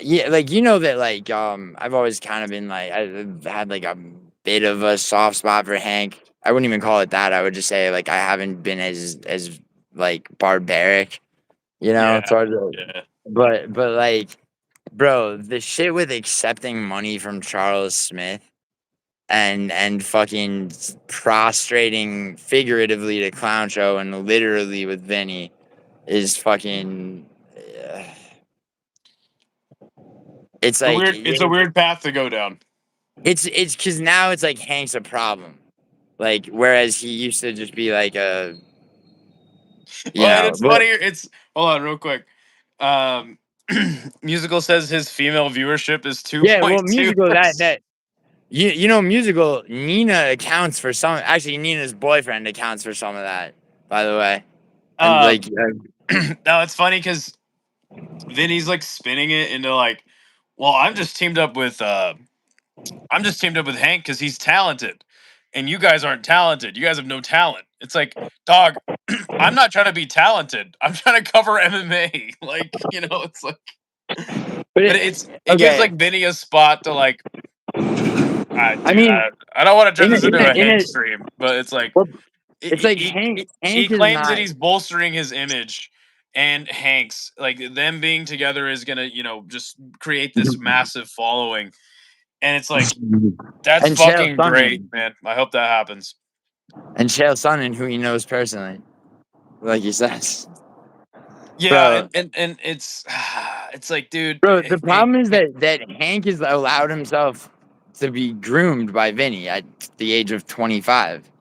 S1: yeah, like, you know that, like, I've always kind of been, like, I've had, like, a bit of a soft spot for Hank. I wouldn't even call it that. I would just say, like, I haven't been as, like, barbaric, you know,
S3: Yeah,
S1: towards
S3: yeah.
S1: but, like, bro, the shit with accepting money from Charles Smith and fucking prostrating figuratively to Clown Show and literally with Vinny is fucking. Uh, it's like
S3: It's a weird path to go down.
S1: it's because now it's like Hank's a problem, like whereas he used to just be like a
S3: Well, and it's
S1: but,
S3: funny. It's hold on, real quick. Um, Musical says his female viewership is
S1: yeah, well,
S3: 2.2.
S1: musical that you know musical Nina accounts for some, actually Nina's boyfriend accounts for some of that, by the way, and like
S3: No, it's funny because Vinny's like spinning it into like, well, I'm just teamed up with Hank because he's talented, and you guys aren't talented. You guys have no talent. It's like, dog, I'm not trying to be talented. I'm trying to cover MMA. Like, you know, it's like,
S1: but
S3: but it gives
S1: okay.
S3: like Vinny a spot to like,
S1: I mean,
S3: I don't want to turn this into a
S1: in
S3: Hank
S1: a
S3: stream, but it's like
S1: well, it's like Hank
S3: he
S1: is
S3: claims that
S1: not.
S3: he's bolstering his image, and Hank's like them being together is gonna, you know, just create this massive following, and it's like that's
S1: And Chael
S3: fucking great,
S1: Sonnen.
S3: man. I hope that happens.
S1: And Chael Sonnen, who he knows personally, like he says.
S3: Yeah,
S1: Bro,
S3: and it's like, dude,
S1: the problem is that Hank has allowed himself to be groomed by Vinny at the age of 25.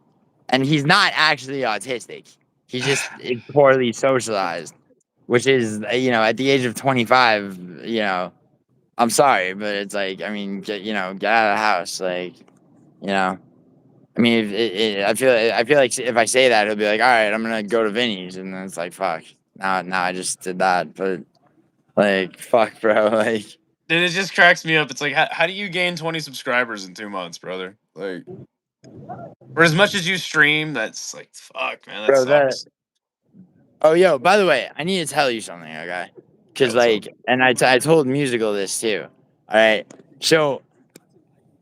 S1: And he's not actually autistic. He just is poorly socialized, which is, you know, at the age of 25, you know, I'm sorry, but it's like, I mean, get out of the house. Like, you know, I mean, I feel like if I say that, he'll be like, all right, I'm going to go to Vinny's. And then it's like, fuck, now I just did that. But like, fuck, bro. Like,
S3: and it just cracks me up. It's like, how do you gain 20 subscribers in 2 months, brother? Like, for as much as you stream, that's like, fuck, man, that
S1: bro,
S3: sucks.
S1: oh, yo, by the way, I need to tell you something, okay?
S3: Yeah,
S1: Because,
S3: what's up?
S1: like, and I told Musical this too. All right. So,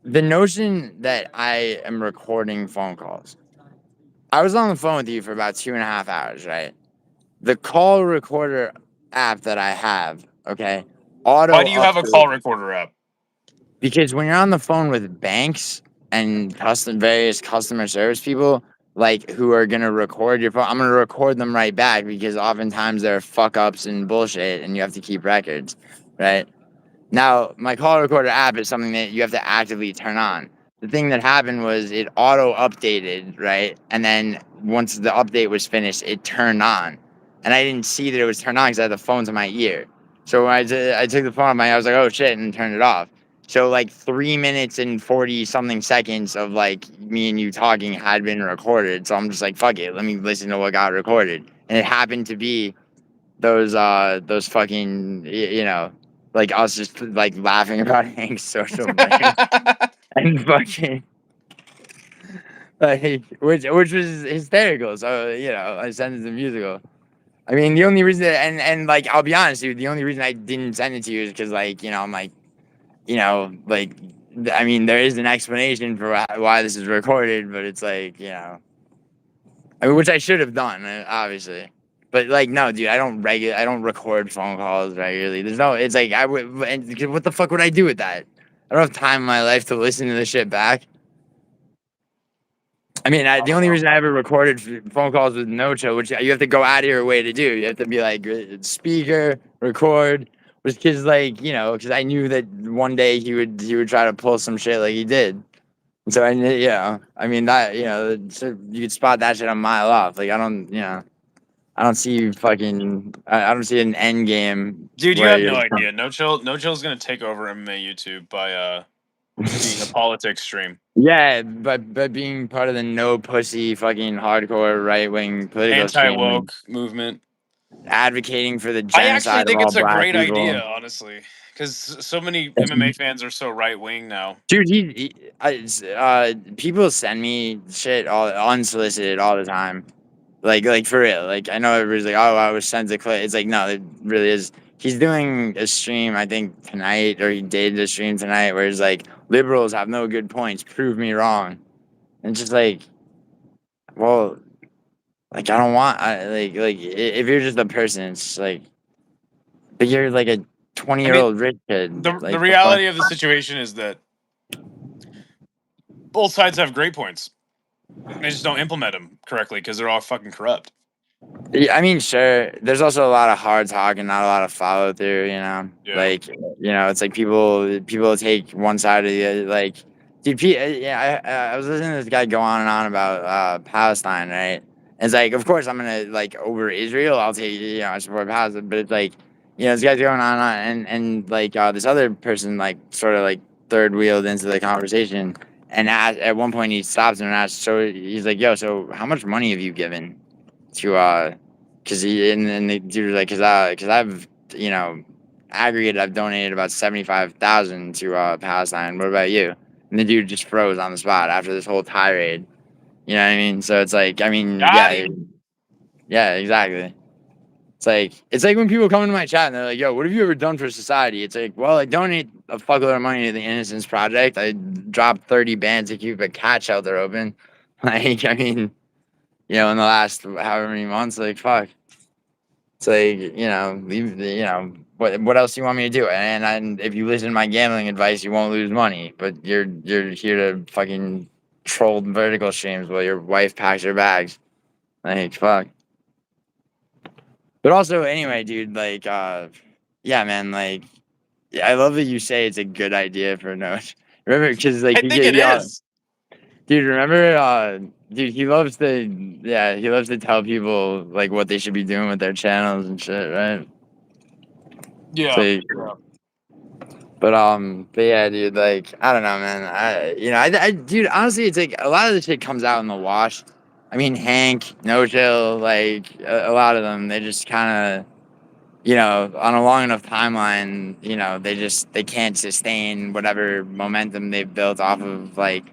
S1: the notion that I am recording phone calls, I was on the phone with you for about 2.5 hours, right? The call recorder app that I have, okay,
S3: Why
S1: auto
S3: do you have a call
S1: update.
S3: recorder app?
S1: Because when you're on the phone with banks and various customer service people, like who are gonna record your phone, I'm gonna record them right back because oftentimes there are fuck ups and bullshit, and you have to keep records, right? Now, my call recorder app is something that you have to actively turn on. The thing that happened was it auto updated, right? And then once the update was finished, it turned on. And I didn't see that it was turned on because I had the phone to my ear. So when I took the phone out my ear, I was like, oh shit, and turned it off. So like 3 minutes and 40 something seconds of like me and you talking had been recorded. So I'm just like, fuck it, let me listen to what got recorded. And it happened to be those fucking, you know, like us just like laughing about Hank's social blame and fucking like which was hysterical. So I sent it to musical. I mean, the only reason, and like, I'll be honest, dude, the only reason I didn't send it to you is because, like, I'm like, like, I mean, there is an explanation for why this is recorded, but it's like, I mean, which I should have done, obviously. But like, no, dude, I don't record phone calls regularly. It's like I would, and what the fuck would I do with that? I don't have time in my life to listen to the shit back. I mean, the only reason I ever recorded phone calls with No Chill, which you have to go out of your way to do, you have to be like speaker, record, was because like because I knew that one day he would try to pull some shit like he did. And so I knew, I mean that so you could spot that shit a mile off. Like I don't see fucking I don't see an end game.
S3: Dude, you
S1: Where
S3: have no idea. No Chill's gonna take over MMA YouTube by being a politics stream.
S1: Yeah, but being part of the no pussy fucking hardcore right wing political stream,
S3: Anti-woke movement.
S1: advocating for the
S3: I actually
S1: genocide of
S3: think
S1: all
S3: it's a
S1: black
S3: great
S1: people.
S3: idea, honestly, because so many MMA fans are so right wing now.
S1: Dude, people send me shit all unsolicited all the time, like for real. Like I know everybody's like, oh, I was sent a clip. It's like no, it really is. He's doing a stream, I think tonight, or he did a stream tonight, where he's like, liberals have no good points. Prove me wrong. And it's just like, well, like I don't want, if you're just a person, it's just like, but you're like a 20-year-old rich kid.
S3: The
S1: Like the fuck.
S3: reality of the situation is that both sides have great points. They just don't implement them correctly because they're all fucking corrupt.
S1: Yeah, I mean, sure. There's also a lot of hard talk and not a lot of follow through.
S3: Yeah.
S1: Like it's like people take one side of the other. Like, dude, I was listening to this guy go on and on about Palestine, right? And it's like, of course, I'm gonna like over Israel. I'll take I support Palestine, but it's like, this guy's going on and on, and like this other person like sort of like third wheeled into the conversation, and at one point he stops him and asks, so he's like, yo, so how much money have you given to because the dude was like, because I've aggregate I've donated about 75,000 to Palestine. What about you? And the dude just froze on the spot after this whole tirade. You know what I mean? So it's like, I mean, yeah, exactly. It's like when people come into my chat and they're like, "Yo, what have you ever done for society?" It's like, well, I donate a fuckload of money to the Innocence Project. I dropped 30 bands to keep a cat shelter open. Like, I mean, in the last however many months, like, fuck. It's like, what else do you want me to do? And if you listen to my gambling advice, you won't lose money. But you're here to fucking troll vertical streams while your wife packs her bags. Like, fuck. But also, anyway, dude, like, yeah, man, like, I love that you say it's a good idea for notes. Remember, because like
S3: I think it is.
S1: dude, remember, dude, he loves to tell people like what they should be doing with their channels and shit, right?
S3: Yeah.
S1: But yeah, dude, like I don't know, man. Dude, honestly, it's like a lot of the shit comes out in the wash. I mean, Hank, No Chill, like a lot of them, they just kind of, on a long enough timeline, they can't sustain whatever momentum they've built off of like,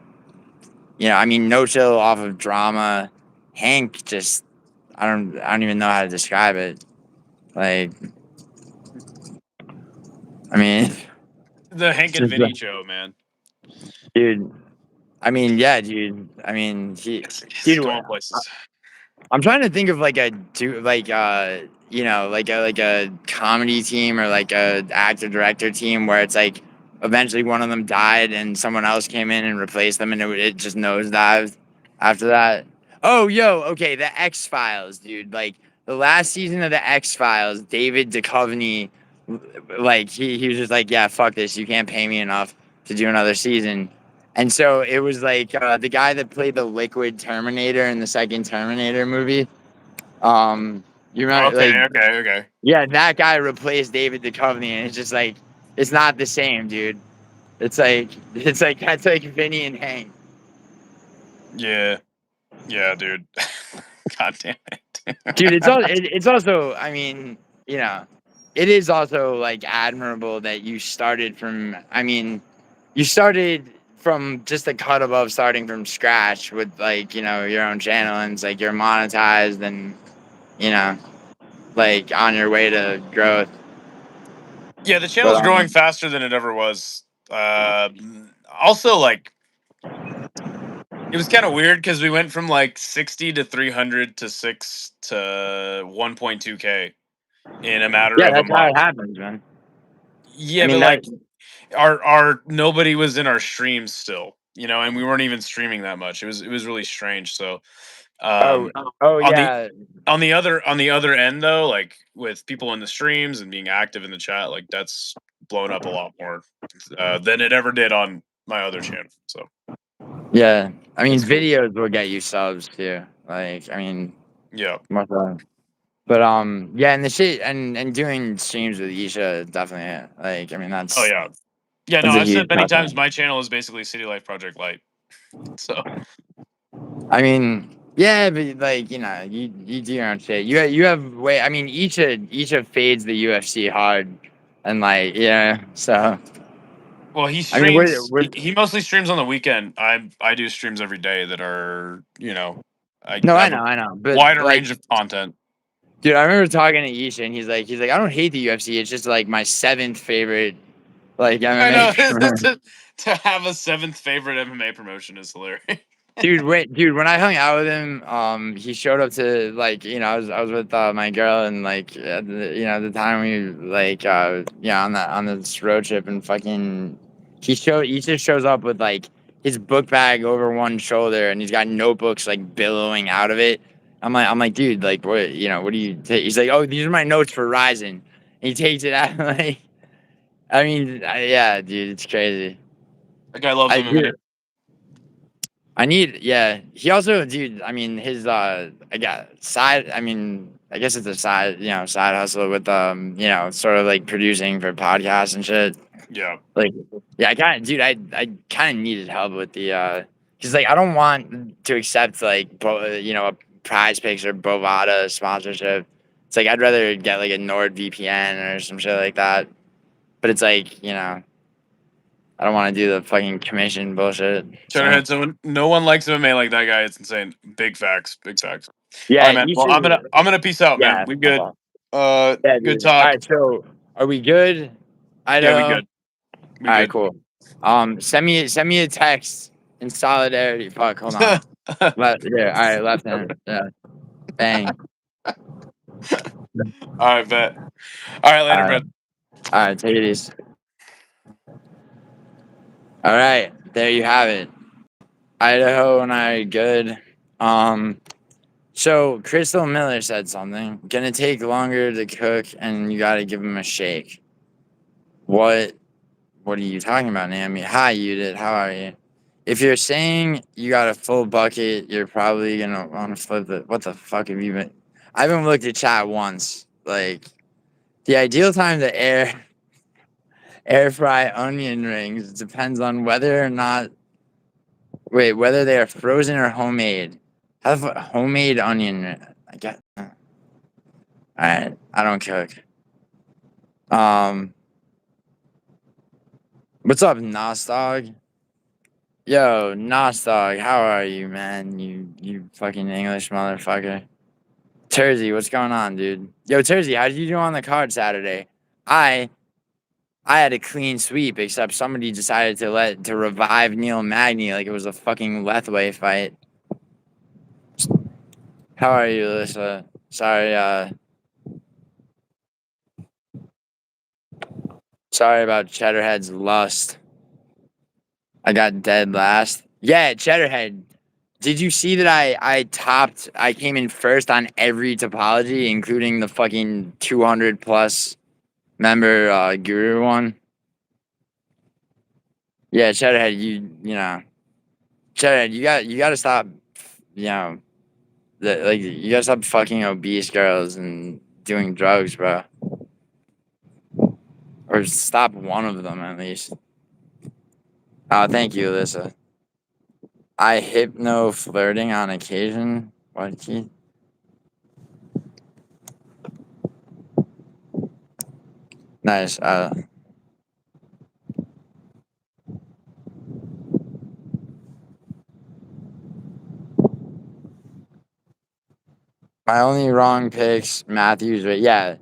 S1: I mean, No Chill off of drama. Hank just, I don't even know how to describe it. Like, I mean,
S3: The Hank and Vinny show, man.
S1: dude. I mean, yeah, dude. I mean,
S3: It's going places.
S1: I'm trying to think of like like a comedy team or like a actor director team where it's like eventually one of them died and someone else came in and replaced them and it just nosedived after that. Oh, yo, okay, the X-Files, dude. Like the last season of the X-Files, David Duchovny, like he was just like, yeah, fuck this, you can't pay me enough to do another season. And so it was like the guy that played the Liquid Terminator in the second Terminator movie. You remember?
S3: Okay.
S1: Yeah, that guy replaced David Duchovny, and it's just like it's not the same, dude. It's like that's like Vinny and Hank.
S3: Yeah, dude. God damn it,
S1: Dude. It's also. I mean, it is also like admirable that you started from. I mean, you started from just a cut above starting from scratch with like your own channel, and it's like you're monetized and you know like on your way to growth.
S3: Yeah, the
S1: But
S3: channel's growing faster than it ever was. Also, like, it was kind of weird because we went from like 60 to 300 to 6 to 1.2K in a matter
S1: yeah,
S3: of a
S1: that's how
S3: month.
S1: it happens, man. I
S3: Yeah, but
S1: mean
S3: like
S1: that's
S3: our nobody was in our streams still, and we weren't even streaming that much. It was really strange. So
S1: oh
S3: um
S1: oh
S3: on the
S1: yeah.
S3: on the other end though, like with people in the streams and being active in the chat, like that's blown up a lot more than it ever did on my other channel. So
S1: Yeah, I mean,
S3: that's cool.
S1: videos will get you subs too. Like, I mean,
S3: Yeah.
S1: what the- but yeah, and the shit and doing streams with Isha definitely. Like, I mean,
S3: Oh yeah. Yeah, no,
S1: that's a
S3: I've said
S1: huge
S3: many times
S1: compliment.
S3: my channel is basically City Life Project Light. So
S1: I mean, yeah, but like you do your own shit. You have way. I mean, Isha fades the UFC hard, and like yeah. So
S3: well, he
S1: I mean,
S3: streams.
S1: we're
S3: He mostly streams on the weekend. I do streams every day that are I
S1: no,
S3: have a
S1: I know, but
S3: wider
S1: like
S3: range of content.
S1: dude, I remember talking to Isha, and he's like, I don't hate the UFC. It's just like my seventh favorite like
S3: I know
S1: MMA.
S3: to have a seventh favorite MMA promotion is hilarious.
S1: Dude, when I hung out with him, he showed up to like, I was with my girl and like, the time we like, on this road trip and fucking, he just shows up with like his book bag over one shoulder and he's got notebooks like billowing out of it. I'm like, dude, like, what do you take? He's like, oh, these are my notes for Ryzen. And he takes it out, like, I mean, yeah, dude, it's crazy.
S3: That guy loves
S1: I
S3: MMA.
S1: do. Yeah. He also, dude, I mean, his I got side I mean, I guess it's a side hustle with sort of like producing for podcasts and shit.
S3: Yeah.
S1: Like yeah, I kind of needed help with the cuz like I don't want to accept like a Prize Picks or Bovada sponsorship. It's like I'd rather get like a NordVPN or some shit like that. But it's like, I don't want to do the fucking commission bullshit. So
S3: Cheddarhead. So no one likes MMA like that guy. It's insane. Big facts. Big facts. All
S1: yeah,
S3: right, man.
S1: you
S3: Well,
S1: should.
S3: I'm gonna peace out, man.
S1: Yeah.
S3: We good.
S1: Yeah,
S3: Good
S1: dude. All
S3: talk.
S1: right, so are we good?
S3: Yeah, we
S1: Idaho.
S3: good.
S1: All
S3: We
S1: right,
S3: good.
S1: cool. Send me a text in solidarity. Fuck, hold on. Left, yeah. All right, left hand. Yeah, bang.
S3: All right, bet. All right,
S1: All
S3: later,
S1: right,
S3: bro.
S1: all right. Take it easy. All right, there you have it. Idaho and I are good. So Crystal Miller said something. Gonna take longer to cook, and you got to give him a shake. What? What are you talking about, Naomi? Hi, Judith. How are you? If you're saying you got a full bucket, you're probably gonna want to flip it. What the fuck have you been? I haven't looked at chat once. Like the ideal time to air fry onion rings depends on whether or not whether they are frozen or homemade. Have a homemade onion. I get. All right, I don't cook. Um, what's up, Nostog? Yo, Nostog, how are you, man? You fucking English motherfucker. Tersey, what's going on, dude? Yo, Tersey, how did you do on the card Saturday? I I had a clean sweep, except somebody decided to revive Neil Magny like it was a fucking Lethway fight. How are you, Alyssa? Sorry about Cheddarhead's lust. I got dead last. Yeah, Cheddarhead. Did you see that I came in first on every topology, including the fucking 200 plus member guru one? Yeah, Cheddarhead, Cheddarhead, you gotta stop, you know, you gotta stop fucking obese girls and doing drugs, bro. Or stop one of them at least. Oh, thank you, Alyssa. I hypno flirting on occasion. What? Nice. My only wrong picks, Matthews, but yeah.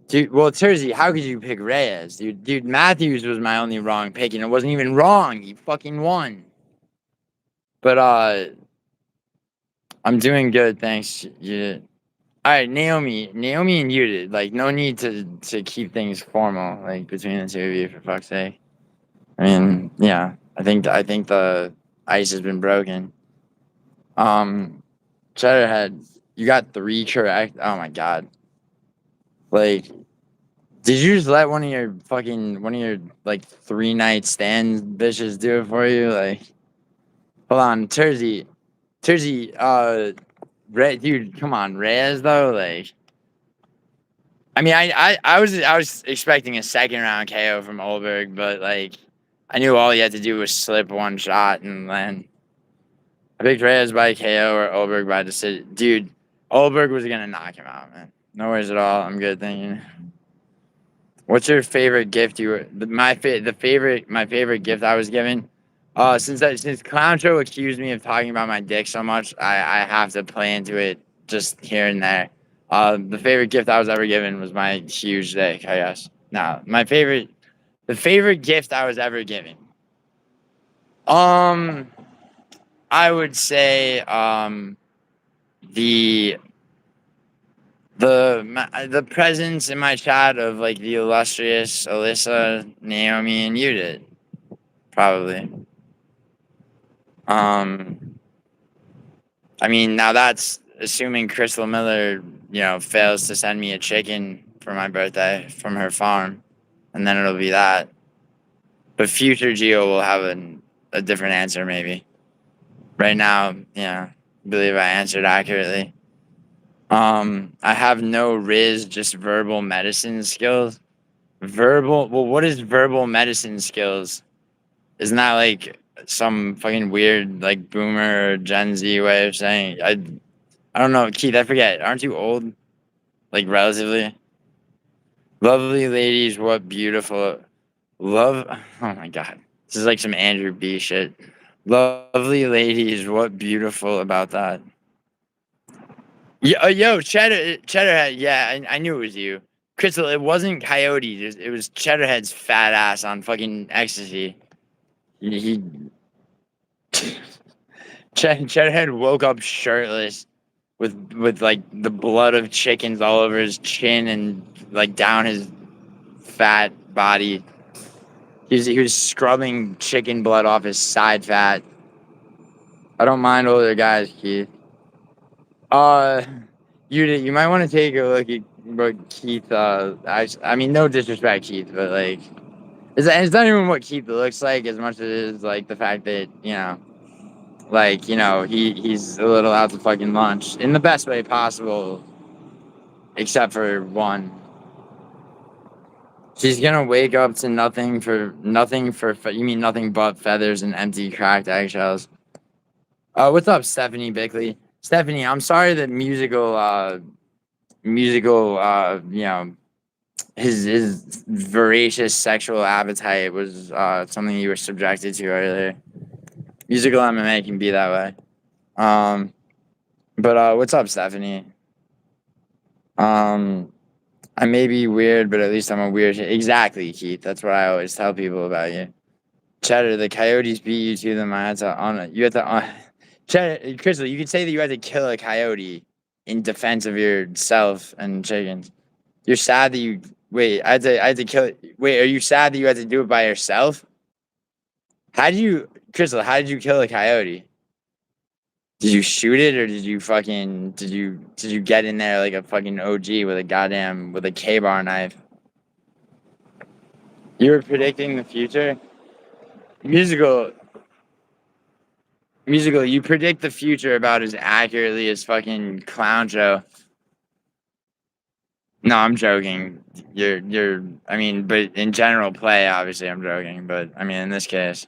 S1: Dude, well, Tersey, how could you pick Reyes? Dude, Matthews was my only wrong pick, and it wasn't even wrong. He fucking won. But I'm doing good, thanks. Yeah. All right, Naomi and you did. Like, no need to keep things formal, like between the two of you, for fuck's sake. I mean, yeah, I think the ice has been broken. Cheddarhead, you got 3 correct. Oh my god. Like, did you just let one of your like 3-night stand bitches do it for you? Like, hold on, Tersey, dude, come on, Reyes though. Like, I mean, I was expecting a second round KO from Olberg, but like, I knew all he had to do was slip one shot and land. I picked Reyes by KO or Olberg by decision. Dude, Olberg was gonna knock him out, man. No worries at all. I'm good, thank you. What's your favorite gift you were my favorite gift I was given? Since Clown Show accused me of talking about my dick so much, I have to play into it just here and there. The favorite gift I was ever given was my huge dick, I guess. No, the favorite gift I was ever given. I would say the the presence in my chat of like the illustrious Alyssa, Naomi, and you did probably. I mean, now that's assuming Crystal Miller, fails to send me a chicken for my birthday from her farm, and then it'll be that. But future Geo will have a different answer maybe. Right now, I believe I answered accurately. I have no Riz, just verbal medicine skills. What is verbal medicine skills? Isn't that like some fucking weird like boomer or Gen Z way of saying? I don't know, Keith. I forget. Aren't you old? Like relatively. Lovely ladies, what beautiful love. Oh my god, this is like some Andrew B shit. Lovely ladies, what beautiful about that. Yeah, Cheddarhead. Yeah, I knew it was you, Crystal. It wasn't Coyote. It was Cheddarhead's fat ass on fucking ecstasy. He Cheddarhead woke up shirtless with like the blood of chickens all over his chin and like down his fat body. He was scrubbing chicken blood off his side fat. I don't mind older guys, Keith. Uh, you might want to take a look at what Keith. I mean, no disrespect, Keith, but like, it's not even what Keith looks like as much as it is like the fact that he's a little out to fucking lunch in the best way possible, except for one. She's gonna wake up to you mean nothing but feathers and empty cracked eggshells. What's up, Stephanie Bickley? Stephanie, I'm sorry that his voracious sexual appetite was something you were subjected to earlier. Musical MMA can be that way. But what's up, Stephanie? I may be weird, but at least I'm a weird. Exactly, Keith. That's what I always tell people about you. Cheddar, the Coyotes beat you to them. I had to on it. You had to Cheddar, Crystal. You could say that you had to kill a coyote in defense of yourself and chickens. You're sad that you wait. I had to kill it. Wait, are you sad that you had to do it by yourself? Crystal? How did you kill a coyote? Did you shoot it or did you get in there like a fucking OG with a K-bar knife? You were predicting the future? Musical, you predict the future about as accurately as fucking Clown Show. No, I'm joking. I mean, but in general play, obviously I'm joking, but I mean in this case.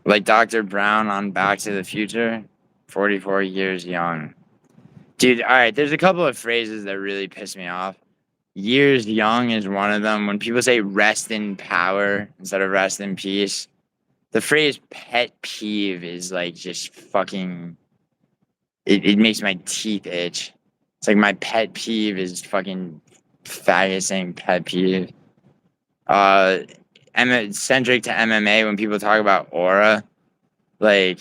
S1: Like Dr. Brown on Back to the Future, 44 years young. Dude, all right, there's a couple of phrases that really piss me off. years young is one of them. When people say rest in power instead of rest in peace, the phrase pet peeve is like just fucking. It makes my teeth itch. It's like my pet peeve is fucking faggot saying pet peeve. Uh, centric to MMA when people talk about aura, like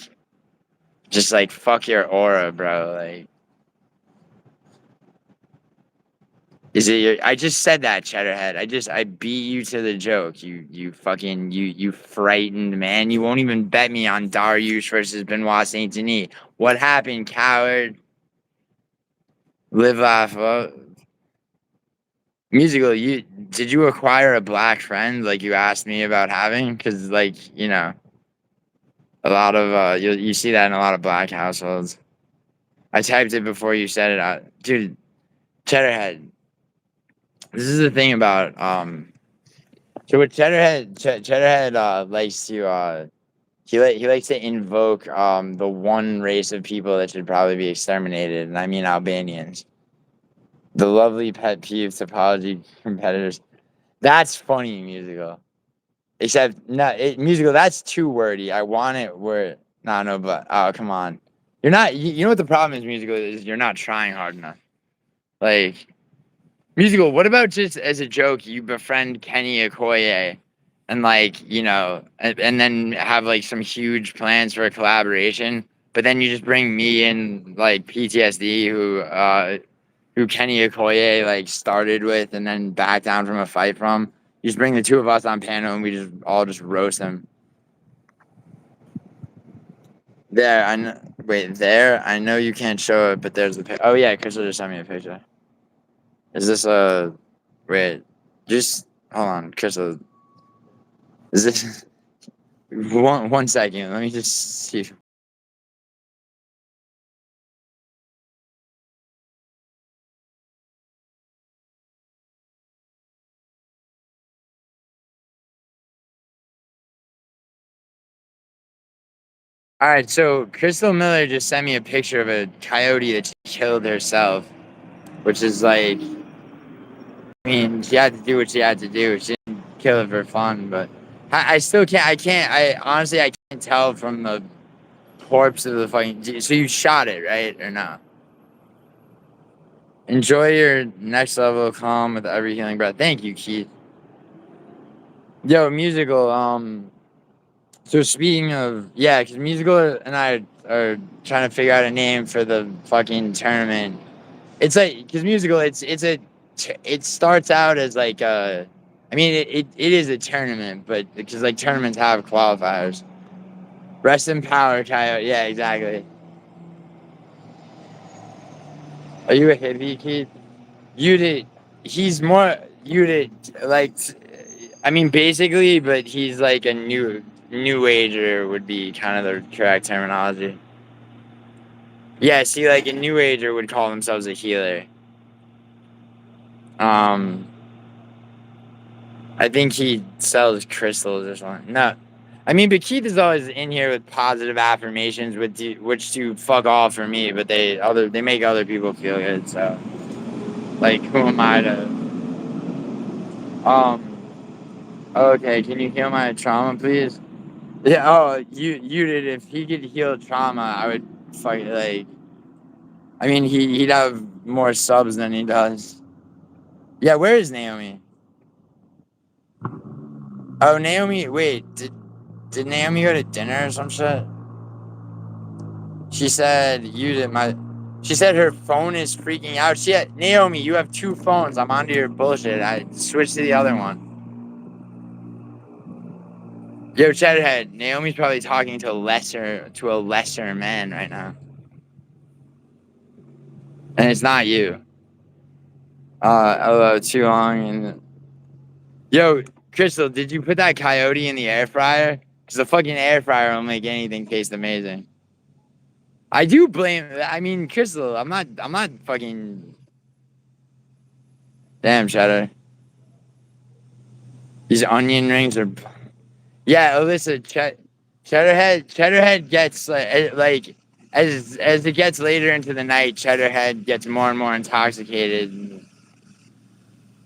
S1: just like fuck your aura, bro. Like, is it your? I just said that, Cheddarhead. I beat you to the joke. You fucking you frightened man. You won't even bet me on Dariush versus Benoit Saint Denis. What happened, coward? Live, laugh, love. Musical, did you acquire a black friend like you asked me about having? Because like a lot of you see that in a lot of black households. I typed it before you said it out, dude. Cheddarhead. This is the thing about So what Cheddarhead likes to he likes to invoke the one race of people that should probably be exterminated, and I mean Albanians. The lovely pet peeve topology competitors. That's funny, musical. Except musical. That's too wordy. I want it word. No, but oh come on. You're not. You know what the problem is, musical is you're not trying hard enough. Like musical. What about just as a joke, you befriend Kenny Okoye, and like and then have like some huge plans for a collaboration, but then you just bring me in like PTSD, who Kenny Okoye like started with and then backed down from a fight from. You just bring the two of us on panel and we just all just roast him. There, I know. Wait, there. I know you can't show it, but there's the. Oh yeah, Crystal just sent me a picture. Is this a? Wait, just hold on, Crystal. Is this one second? Let me just see. All right, so Crystal Miller just sent me a picture of a coyote that she killed herself, which is like, I mean, she had to do what she had to do. She didn't kill it for fun, but I still can't. I honestly, I can't tell from the corpse of the fucking. So you shot it, right, or not? Enjoy your next level of calm with every healing breath. Thank you, Keith. Yo, musical. So speaking of, yeah, because musical and I are trying to figure out a name for the fucking tournament. It's like because musical, it starts out as like I mean it is a tournament, but because like tournaments have qualifiers. Rest in power, Coyote. Yeah, exactly. Are you a hippie, Keith? You did. He's more. You did like. I mean, basically, but he's like a new ager would be kind of the correct terminology. Yeah, see, like a new ager would call themselves a healer. Um, I think he sells crystals or something. No, I mean, but Keith is always in here with positive affirmations, which to fuck off for me. But they make other people feel good. So, like, who am I to? Okay, can you heal my trauma, please? Yeah. Oh, you did. If he could heal trauma, I would fuck like. I mean, he'd have more subs than he does. Yeah. Where is Naomi? Oh, Naomi. Wait. Did Naomi go to dinner or some shit? She said you did my. She said her phone is freaking out. Naomi, you have two phones. I'm onto your bullshit. I switched to the other one. Yo, Cheddarhead, Naomi's probably talking to a lesser man right now. And it's not you. Hello, too long and yo, Crystal, did you put that coyote in the air fryer? Because the fucking air fryer will make anything taste amazing. I do blame. I mean, Crystal, I'm not fucking. Damn, Cheddar. These onion rings are. Yeah, Alyssa, Cheddarhead gets like as it gets later into the night, Cheddarhead gets more and more intoxicated.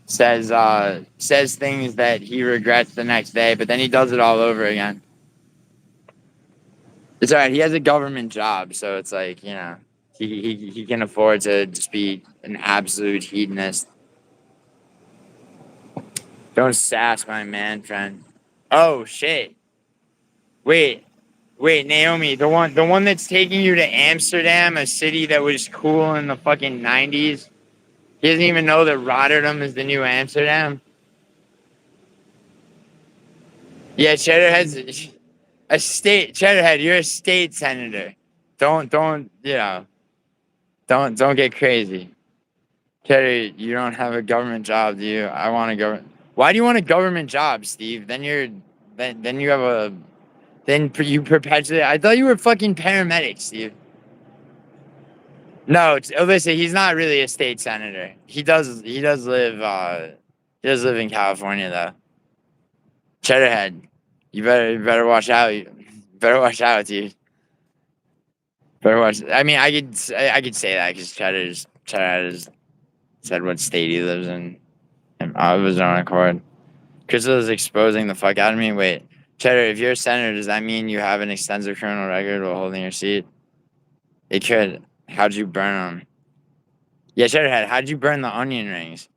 S1: says things that he regrets the next day, but then he does it all over again. It's all right. He has a government job, so it's like, he can afford to just be an absolute hedonist. Don't sass my man friend. Oh shit. Wait, Naomi, the one that's taking you to Amsterdam, a city that was cool in the fucking 90s. He doesn't even know that Rotterdam is the new Amsterdam. Yeah, Cheddarhead's a state. Cheddarhead, you're a state senator. Don't don't get crazy. Cheddar, you don't have a government job, do you? I want a government. Why do you want a government job, Steve? Then you have a you perpetuate. I thought you were fucking paramedic, Steve. No, listen, he's not really a state senator. He does live in California though. Cheddarhead, you better watch out. You better watch out, dude. Better watch. I mean, I could say that because Cheddar has said what state he lives in, and of his own accord. Crystal is exposing the fuck out of me. Wait, Cheddar, if you're a senator, does that mean you have an extensive criminal record while holding your seat? It could. How'd you burn them? Yeah, Cheddarhead, how'd you burn the onion rings?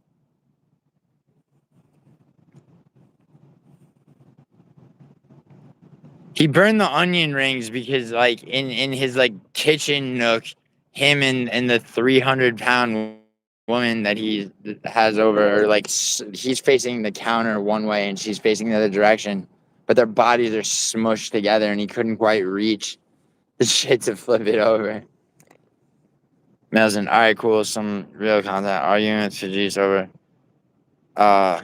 S1: He burned the onion rings because, like, in his like kitchen nook, him and the 300-pound woman that he has over, or like he's facing the counter one way and she's facing the other direction, but their bodies are smushed together and he couldn't quite reach the shit to flip it over. Melson, all right, cool. Some real content. Arguments for G's over. Oh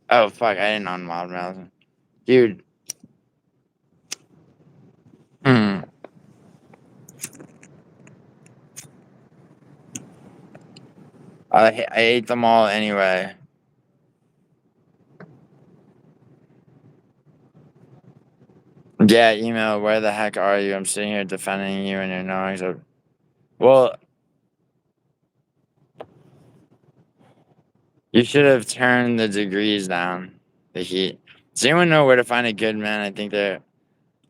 S1: fuck, I didn't unmod Melson, dude. Hmm. I hate them all anyway. Yeah, email. Where the heck are you? I'm sitting here defending you and you're knowing. So, well, you should have turned the degrees down, the heat. Does anyone know where to find a good man? I think they're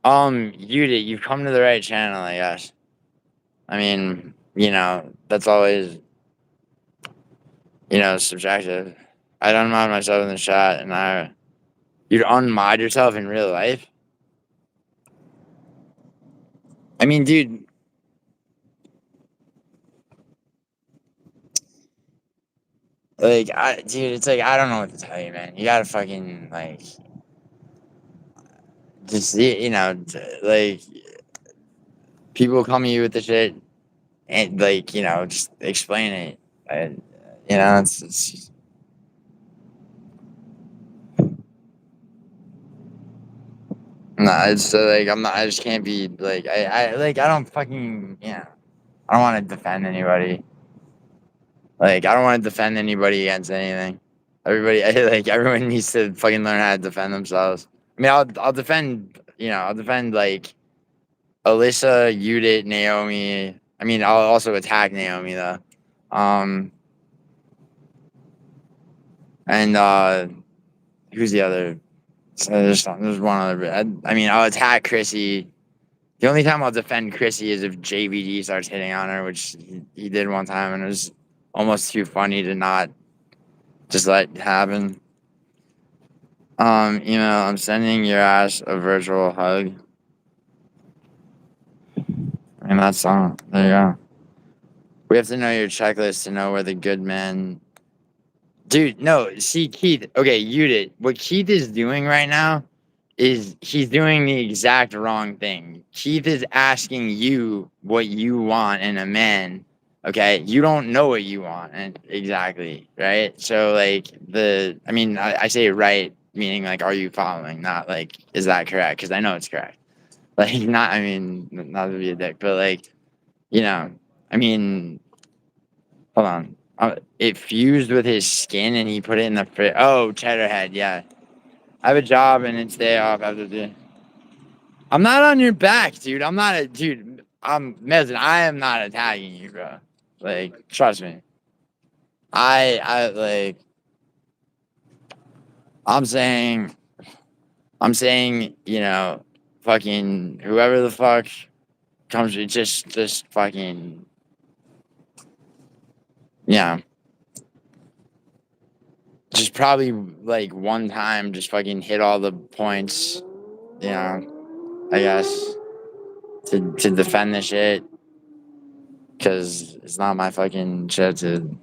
S1: you've come to the right channel, I guess. I mean, that's always, subjective. I'd unmod myself in the chat, and you'd unmod yourself in real life. I mean, dude. Like, dude, it's like I don't know what to tell you, man. You gotta fucking like, just like, people come at you with the shit, and like, just explain it. And it's no, it's like I'm not. I just can't be like I don't fucking I don't want to defend anybody. Like I don't want to defend anybody against anything. Everyone needs to fucking learn how to defend themselves. I mean, I'll defend. I'll defend like Alyssa, Judith, Naomi. I mean, I'll also attack Naomi though. And who's the other? So there's one other. I mean, I'll attack Chrissy. The only time I'll defend Chrissy is if JVD starts hitting on her, which he did one time, and it was almost too funny to not just let happen. Email. I'm sending your ass a virtual hug. And that's all. There you go. We have to know your checklist to know where the good men. Dude, no, see, Keith. Okay, you did. What Keith is doing right now is he's doing the exact wrong thing. Keith is asking you what you want in a man. Okay, you don't know what you want, and exactly, right? So, like, I say right, meaning like, are you following? Not like, is that correct? Because I know it's correct. Like, not to be a dick, but like, I mean, hold on. It fused with his skin and he put it in the fridge. Oh, Cheddarhead, yeah. I have a job and it's day off after the. I'm not on your back, dude. I'm not a dude. I'm Mezzin. I am not attacking you, bro. Like, trust me. I like. I'm saying, you know, fucking whoever the fuck comes, just fucking, yeah, just probably like one time, just fucking hit all the points, you know, I guess to defend the shit, because it's not my fucking shit to.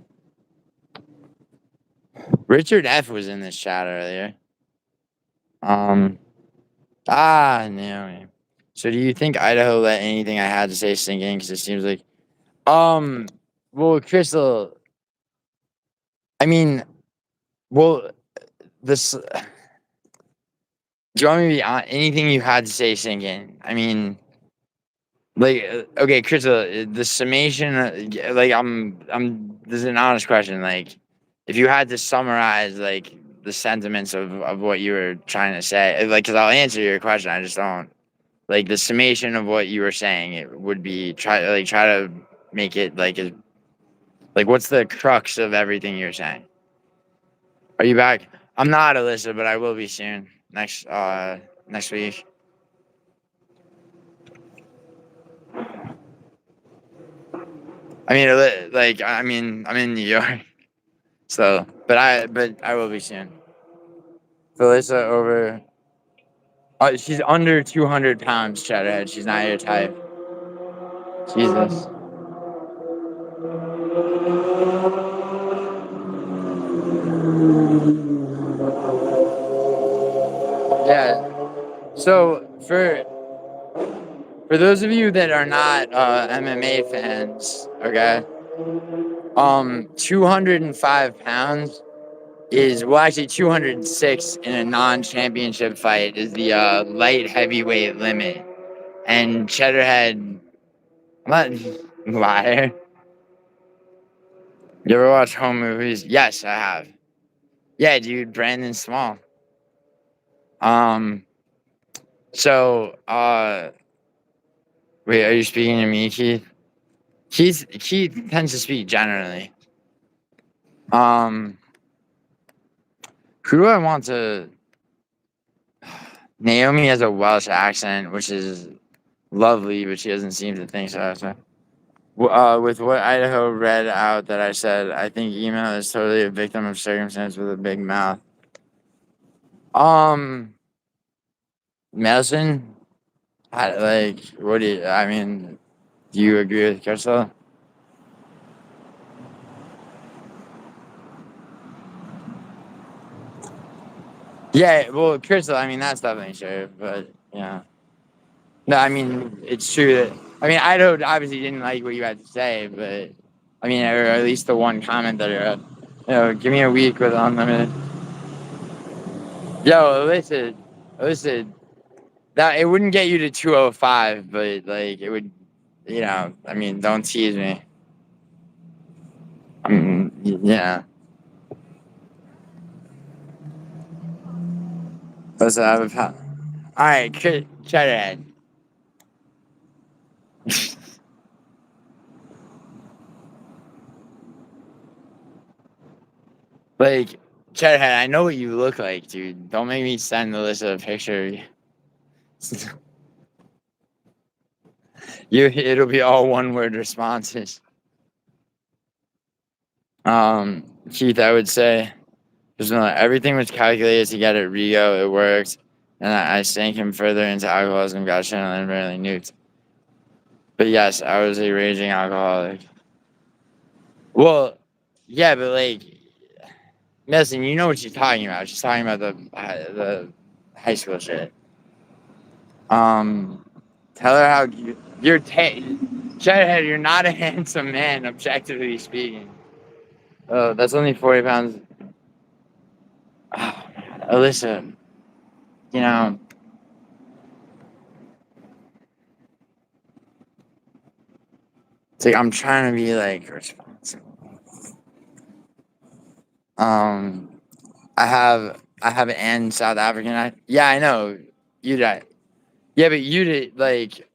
S1: Richard F was in this chat earlier. Naomi. So do you think Idaho let anything I had to say sink in? Because it seems like, well, Crystal, I mean, well, this. Do you want me to be on anything you had to say sink in? I mean, like, okay, Crystal, the summation, like, this is an honest question. Like, if you had to summarize, like, the sentiments of what you were trying to say, like, because I'll answer your question, I just don't. Like, the summation of what you were saying, it would be try to make it like what's the crux of everything you're saying? Are you back? I'm not, Alyssa, but I will be soon. Next week. I mean, like, I'm in New York, so, but I will be soon. Felissa over. She's under 200 pounds, Cheddarhead. She's not your type. Jesus. Yeah. So for those of you that are not MMA fans, okay, 205 pounds is, well, actually 206 in a non-championship fight is the light heavyweight limit. And Cheddarhead, I'm not liar. You ever watch home movies? Yes, I have. Yeah, dude, Brandon Small. So, wait, are you speaking to me, Keith? Keith tends to speak generally. Um, who do I want to? Naomi has a Welsh accent, which is lovely, but she doesn't seem to think so. So, with what Idaho read out that I said, I think email is totally a victim of circumstance with a big mouth. Melson, what do you? I mean, do you agree with Crystal? Yeah, well, Crystal, I mean, that's definitely true, but yeah. No, I mean, it's true that, I mean, Idaho obviously didn't like what you had to say, but I mean, or at least the one comment that give me a week with unlimited. Yo, listen, that it wouldn't get you to 205, but like it would, I mean, don't tease me. Yeah. Listen, I have a all right, try to end. Like, Cheddarhead, I know what you look like, dude. Don't make me send Alyssa a picture. It'll be all one-word responses. Keith, I would say, everything was calculated to get at Rio. It worked, and I sank him further into alcoholism, got shit, and then barely nuked. But yes, I was a raging alcoholic. Well, yeah, but like, Melson, you know what she's talking about. She's talking about the high school shit. Tell her how you're Cheddarhead, you're not a handsome man, objectively speaking. Oh, that's only 40 pounds. Oh, Alyssa, you know, it's like I'm trying to be like responsible. I have an South African. Yeah, I know. You did. Yeah, but you did like,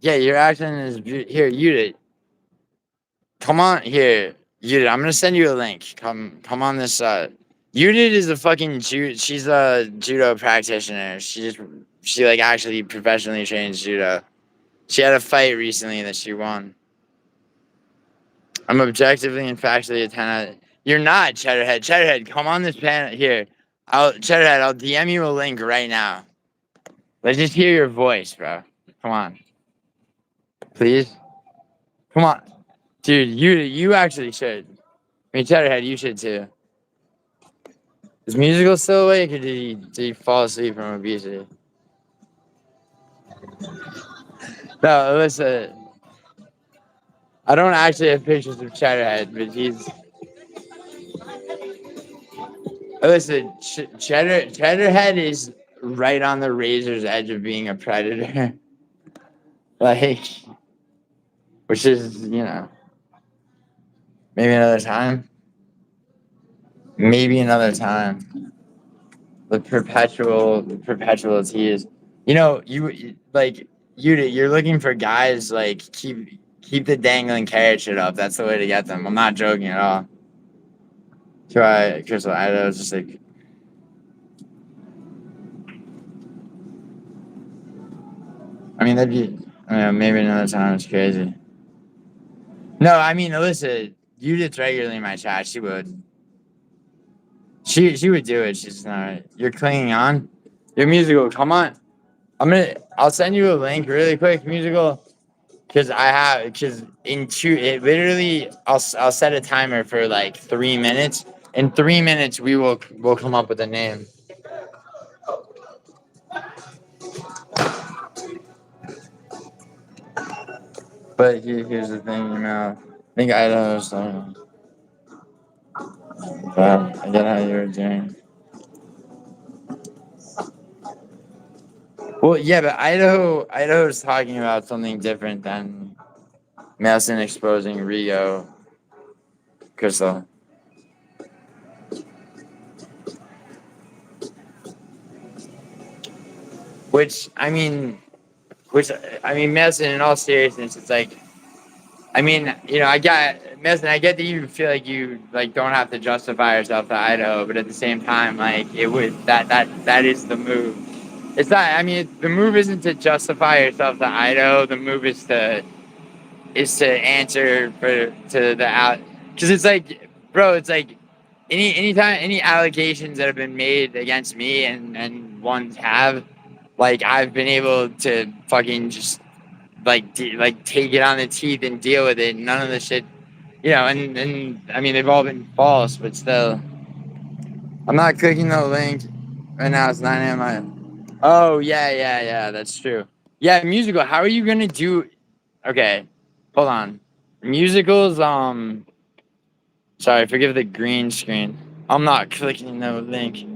S1: yeah, your accent is here. You did. Come on here. Yudit, I'm gonna send you a link. Come on this. Yudit is a fucking she's a judo practitioner. She like actually professionally trains judo. She had a fight recently that she won. I'm objectively and factually a 10 out. You're not, Cheddarhead. Cheddarhead, come on this panel here. Cheddarhead, I'll DM you a link right now. Let's just hear your voice, bro. Come on. Please? Come on. Dude, you actually should. I mean, Cheddarhead, you should too. Is Musical still awake or did he fall asleep from obesity? No, listen. I don't actually have pictures of Cheddarhead, but he's. Listen, Cheddarhead is right on the razor's edge of being a predator. Like, which is, maybe another time. Maybe another time. The perpetual tease. You're looking for guys like keep the dangling carrot shit up. That's the way to get them. I'm not joking at all. Try Crystal. I was just like. I mean, maybe another time. It's crazy. No, I mean, Alyssa, Judith's regularly in my chat. She would. She would do it. She's not. You're clinging on. Your musical. Come on. I'll send you a link really quick. Musical. Because it literally, I'll set a timer for like 3 minutes. In 3 minutes, we'll come up with a name. But here's the thing, I think Idaho's. Wow, I get how you're doing. Well, yeah, but Idaho's talking about something different than Melson exposing Rio, Crystal. Melson, in all seriousness, it's like, I get Melson. I get that you feel like you like don't have to justify yourself to Idaho, but at the same time, like that is the move. It's not. I mean, the move isn't to justify yourself to Idaho. The move is to answer to the out, because it's like, bro, it's like anytime any allegations that have been made against me and ones have, like, I've been able to fucking just like take it on the teeth and deal with it. None of the shit, and I mean they've all been false, but still, I'm not clicking the link right now. It's 9 a.m. Oh yeah, that's true. Yeah, musical. How are you gonna do? Okay, hold on. Musicals. Sorry, forgive the green screen. I'm not clicking no link.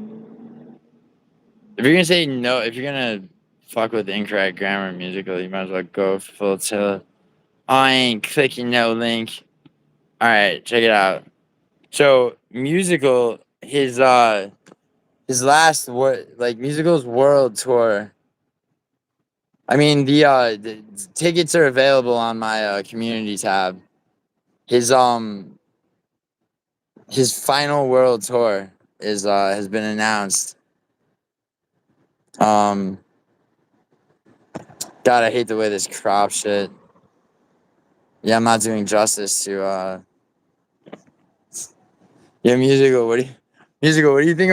S1: If you're gonna say no, if you're gonna fuck with incorrect grammar musical, you might as well go full tilt. I ain't clicking no link. All right, check it out. So musical, his last musical's world tour. I mean the tickets are available on my community tab. His final world tour has been announced. God, I hate the way this crop shit. Yeah, I'm not doing justice to yeah, musical. What do you think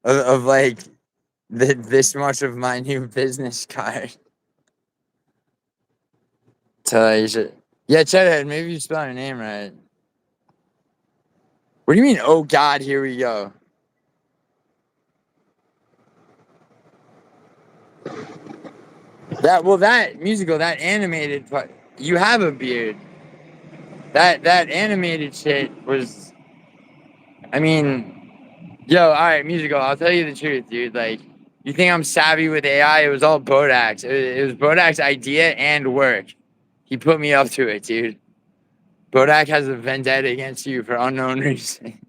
S1: of like this much of my new business card? You should. Yeah, Chedhead, maybe you spell your name right. What do you mean? Oh God, here we go. That musical, that animated part. You have a beard. That animated shit was. I mean, yo, all right, musical. I'll tell you the truth, dude. Like, you think I'm savvy with AI? It was all Bodak's. It was Bodak's idea and work. He put me up to it, dude. Bodak has a vendetta against you for unknown reason.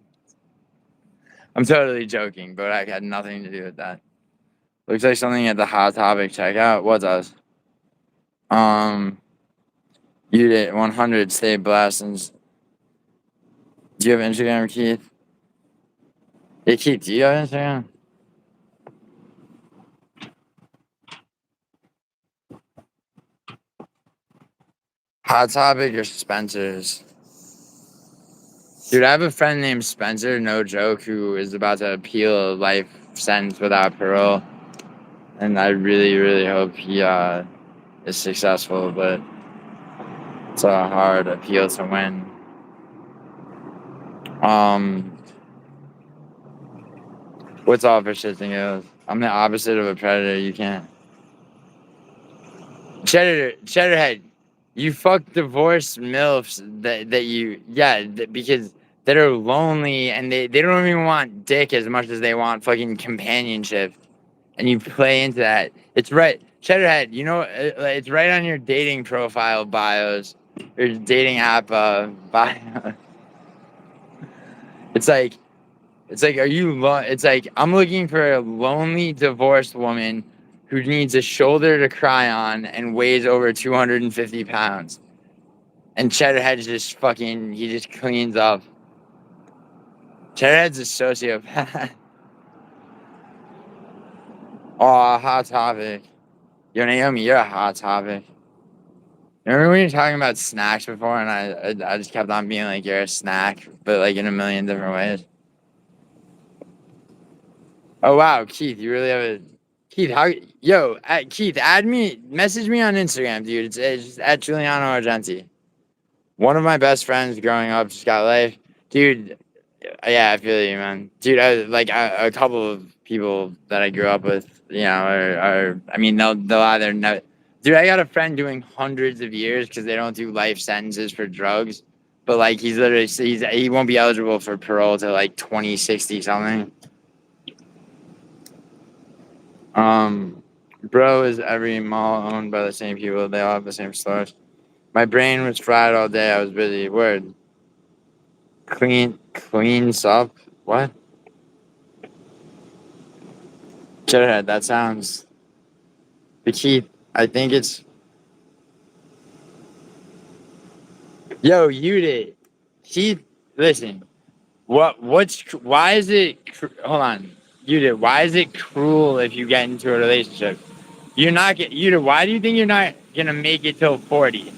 S1: I'm totally joking. Bodak had nothing to do with that. Looks like something at the Hot Topic checkout. What does? You did 100. Stay blessed. Do you have Instagram, Keith? Hey, Keith, do you have Instagram? Hot Topic or Spencer's? Dude, I have a friend named Spencer, no joke, who is about to appeal a life sentence without parole. And I really, really hope he is successful, but it's a hard appeal to win. What's all for shits and giggles? I'm the opposite of a predator. You can't. Cheddarhead, you fuck divorced milfs that you because that are lonely and they don't even want dick as much as they want fucking companionship, and you play into that. It's right, Cheddarhead. You know, it's right on your dating profile bios, or dating app bio. It's like, it's like, I'm looking for a lonely divorced woman who needs a shoulder to cry on and weighs over 250 pounds. And Cheddarhead's just fucking, he just cleans up. Cheddarhead's a sociopath. Oh, hot topic. Yo, Naomi, you're a hot topic. Remember when you were talking about snacks before, and I just kept on being like, you're a snack, but like in a million different ways. Oh wow, Keith, you really have a Keith. Keith, message me on Instagram, dude. It's just at GiulianoArgenti. One of my best friends growing up just got life, dude. Yeah, I feel you, man, dude. A couple of people that I grew up with, you know, I mean, they'll either know. Dude, I got a friend doing hundreds of years because they don't do life sentences for drugs, but like he won't be eligible for parole till like 2060 something. Bro, is every mall owned by the same people? They all have the same stores. My brain was fried all day. I was busy. Word. Cleans up. What? Cheddarhead, that sounds. The key. I think it's. Yo, you did. Keith, listen. Why is it. Hold on. You did. Why is it cruel if you get into a relationship? You're not get. You did. Why do you think you're not gonna make it till 40?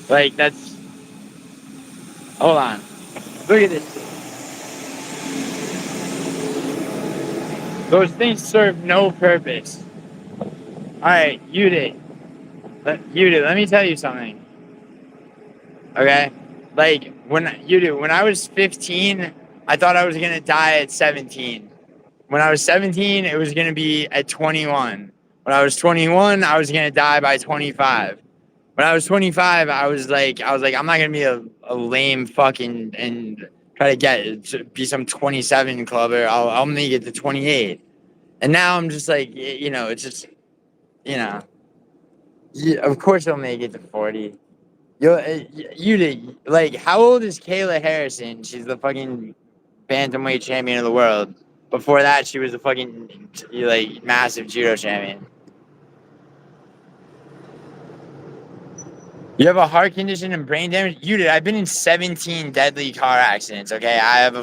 S1: Like, that's. Hold on. Look at this. Those things serve no purpose. Alright, let me tell you something. Okay? Like, when I was 15, I thought I was gonna die at 17. When I was 17, it was gonna be at 21. When I was 21, I was gonna die by 25. When I was 25, I was like, I'm not gonna be a lame fucking and try to be some 27 clubber. I'll make it to 28. And now I'm just like, you know, it's just, you know, of course I'll make it to 40. You did, like, how old is Kayla Harrison? She's the fucking bantamweight champion of the world. Before that, she was a fucking, like, massive judo champion. You have a heart condition and brain damage? You did. I've been in 17 deadly car accidents, okay? I have an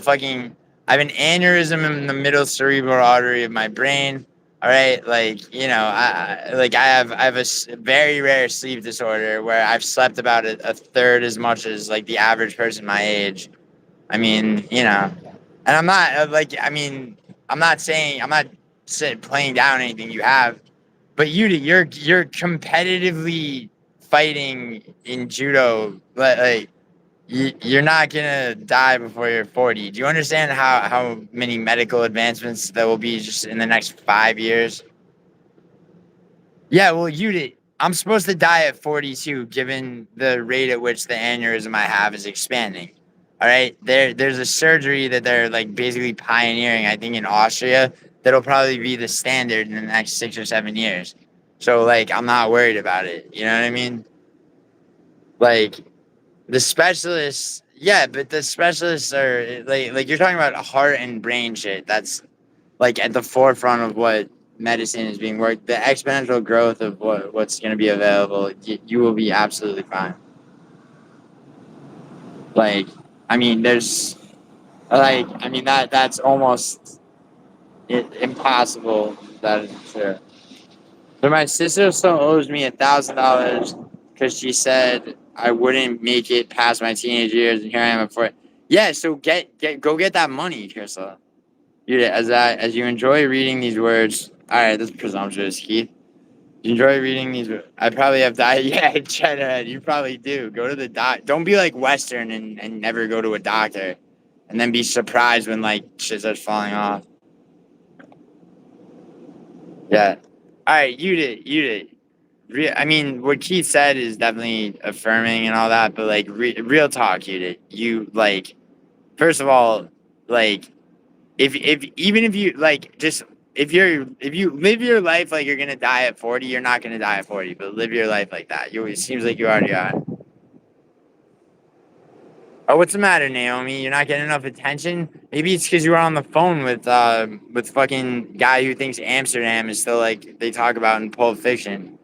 S1: aneurysm in the middle cerebral artery of my brain. All right, like, you know, I have a very rare sleep disorder where I've slept about a third as much as like the average person my age. I mean, you know, and I'm not I'm not playing down anything you have, but you're competitively fighting in judo, but like you're not gonna die before you're 40. Do you understand how many medical advancements there will be just in the next 5 years? Yeah, well, I'm supposed to die at 42, given the rate at which the aneurysm I have is expanding. All right, there's a surgery that they're like basically pioneering, I think, in Austria, that'll probably be the standard in the next 6 or 7 years. So like, I'm not worried about it. You know what I mean? Like the specialists, yeah, but the specialists are like you're talking about heart and brain shit. That's like at the forefront of what medicine is being worked. The exponential growth of what's going to be available, you will be absolutely fine. Like, I mean, there's like, I mean that's almost impossible that it's true. But my sister still owes me $1,000 because she said I wouldn't make it past my teenage years, and here I am at 4. Yeah, so go get that money, Crystal. As you enjoy reading these words. All right, this is presumptuous, Keith. You enjoy reading these. I probably have died. Yeah, Cheddar, you probably do. Go to the doc. Don't be like Western and never go to a doctor, and then be surprised when like shit starts falling off. Yeah. All right, you did. I mean, what Keith said is definitely affirming and all that, but like real talk, you did. You like, first of all, like if even if you like just if you live your life like you're gonna die at 40, you're not gonna die at 40, but live your life like that. It seems like you already are. Oh, what's the matter, Naomi? You're not getting enough attention? Maybe it's because you were on the phone with fucking guy who thinks Amsterdam is still like they talk about in Pulp Fiction.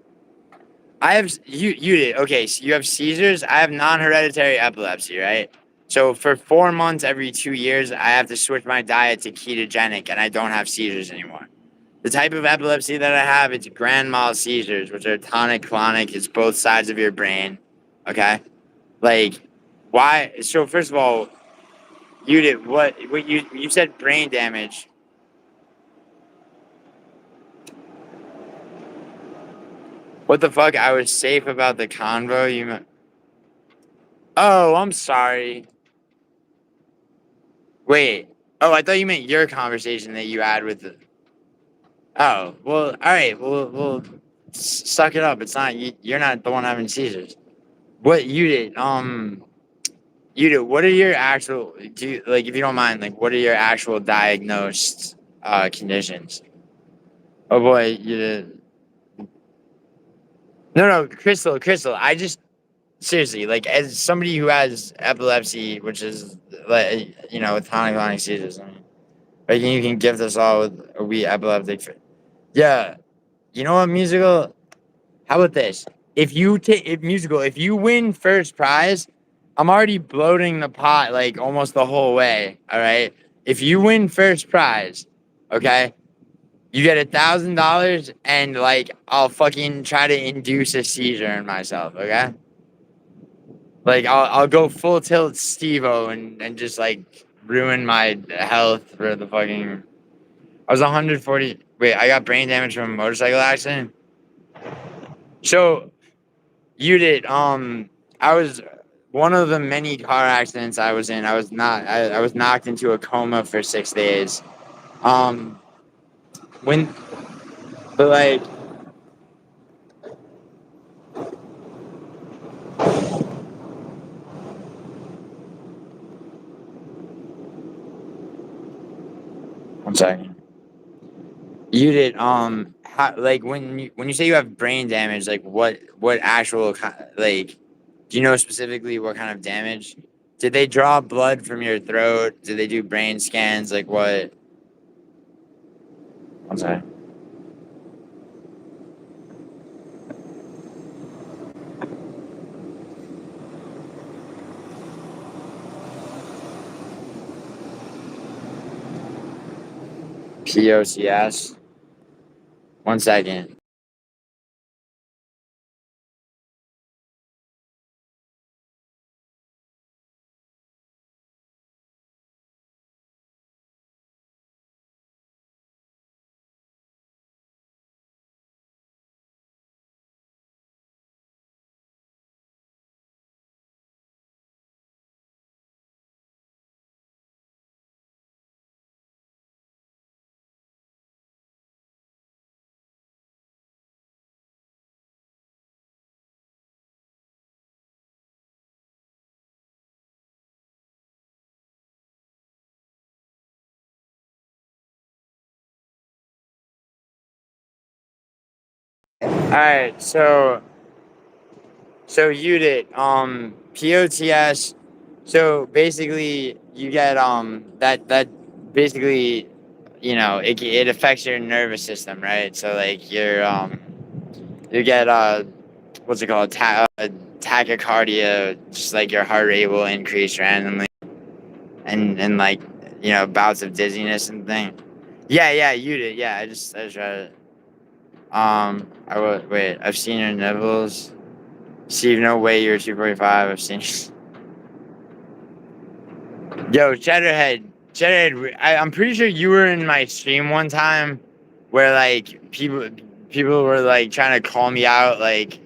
S1: I have you did okay. So you have seizures. I have non-hereditary epilepsy, right? So for 4 months every 2 years, I have to switch my diet to ketogenic, and I don't have seizures anymore. The type of epilepsy that I have, it's grand mal seizures, which are tonic-clonic. It's both sides of your brain. Okay, like why? So first of all, you did what you said brain damage. What the fuck? I was safe about the convo. Oh, I'm sorry. Wait. Oh, I thought you meant your conversation that you had with the. Oh, well, all right. Well, suck it up. It's not you're not the one having seizures. What you did? You do. What are your actual? Do you, like, if you don't mind, like, what are your actual diagnosed conditions? Oh boy, you did. No, Crystal. I just seriously, like, as somebody who has epilepsy, which is like, with tonic-clonic seizures. I mean, like, you can gift us all with a wee epileptic. Yeah, you know what, musical? How about this? If you win first prize, I'm already bloating the pot like almost the whole way. All right. If you win first prize, okay, you get $1,000, and like I'll fucking try to induce a seizure in myself. Okay. Like I'll go full tilt Steve-O and just like ruin my health for the fucking. I was 140. Wait, I got brain damage from a motorcycle accident. So you did. I was one of the many car accidents I was in. I was not. I was knocked into a coma for 6 days. Um, when, but like, one second. You did. How, like when you say you have brain damage, like what actual like, do you know specifically what kind of damage? Did they draw blood from your throat? Did they do brain scans? Like what? I'm sorry. POCS. One second. All right, so you did POTS. So basically, you get that basically, it affects your nervous system, right? So like you get what's it called, tachycardia, just like your heart rate will increase randomly. and like, you know, bouts of dizziness and thing. Yeah, you did. Yeah, I just read it. Wait. I've seen your nibbles. Steve, no way you're 245. I've seen. Yo, Cheddarhead. I'm pretty sure you were in my stream one time, where like people were like trying to call me out, like,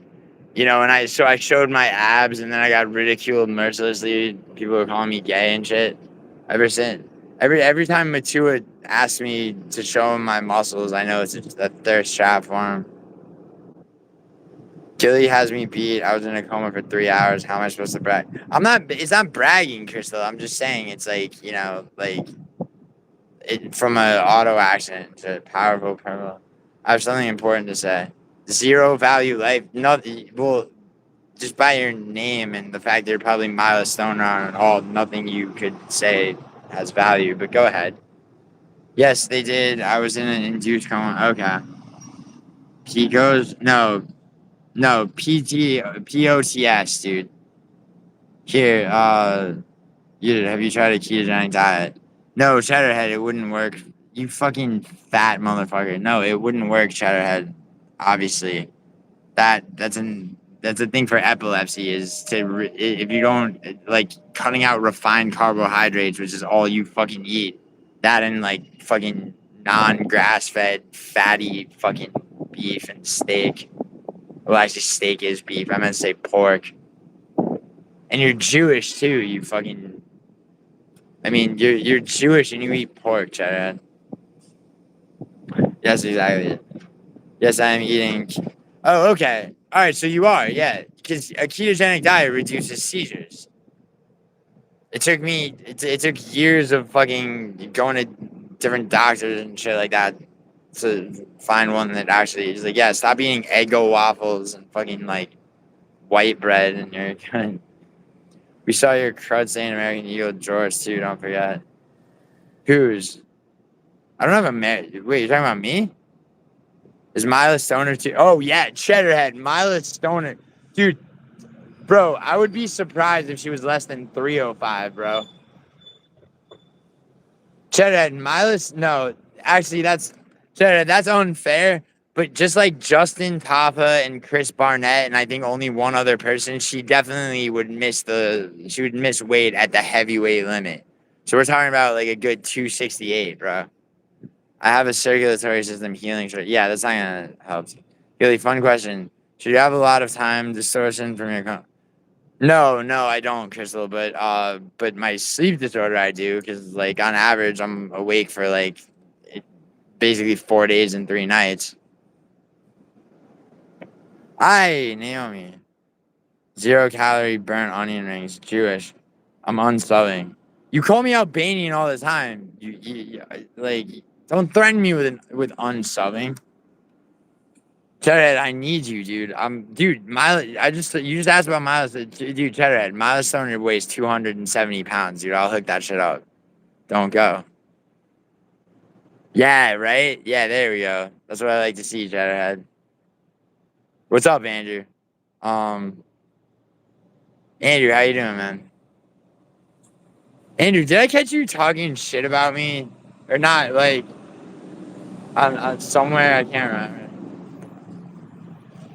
S1: you know, and I showed my abs, and then I got ridiculed mercilessly. People were calling me gay and shit. Ever since, every time Matua asks me to show him my muscles, I know it's a thirst trap for him. Gilly has me beat. I was in a coma for 3 hours. How am I supposed to brag? I'm not. It's not bragging, Crystal. I'm just saying it's like, you know, like from an auto accident to a powerful criminal. I have something important to say. Zero value life. Nothing. Well, just by your name and the fact that you're probably milestone on all, nothing you could say has value. But go ahead. Yes, they did. I was in an induced coma. Okay. Pico's no, POTS, dude. Here, have you tried a ketogenic diet? No, Cheddarhead, it wouldn't work. You fucking fat motherfucker. No, it wouldn't work, Cheddarhead. Obviously, that's a thing for epilepsy. Is if you don't like cutting out refined carbohydrates, which is all you fucking eat. That and like fucking non-grass fed fatty fucking beef and steak. Well, actually, steak is beef. I meant to say pork. And you're Jewish too. You fucking. I mean, you're Jewish and you eat pork, Chad. Yes, exactly. Yes, I am eating. Oh, okay. All right, so you are, yeah. Because a ketogenic diet reduces seizures. It took me. It took years of fucking going to different doctors and shit like that to find one that actually is like, yeah, stop eating Eggo waffles and fucking like white bread and you're good. We saw your crud saying American Eagle George too. Don't forget. Whose? I don't have a wait. You're talking about me? Is Mila Stoner too? Oh yeah, Cheddarhead. Mila Stoner, dude, bro. I would be surprised if she was less than 305, bro. Cheddarhead, Mila's no. Actually, that's Cheddarhead. That's unfair. But just like Justin Taffa and Chris Barnett, and I think only one other person, she definitely would miss weight at the heavyweight limit. So we're talking about like a good 268, bro. I have a circulatory system healing. Yeah, that's not gonna help. Really fun question. Should you have a lot of time distortion from your No, I don't, Crystal. But my sleep disorder I do because like on average I'm awake for like basically 4 days and 3 nights. Hi, Naomi. 0 calorie burnt onion rings. Jewish. I'm unsubbing. You call me Albanian all the time. You like don't threaten me with unsubbing. Cheddarhead, I need you, dude. Dude, you just asked about Miles. Dude, Cheddarhead, Miles Stoner weighs 270 pounds, dude. I'll hook that shit up. Don't go. Yeah, right? Yeah, there we go. That's what I like to see, Cheddarhead. What's up, Andrew? Andrew, how you doing, man? Andrew, did I catch you talking shit about me? Or not, like, on somewhere? I can't remember.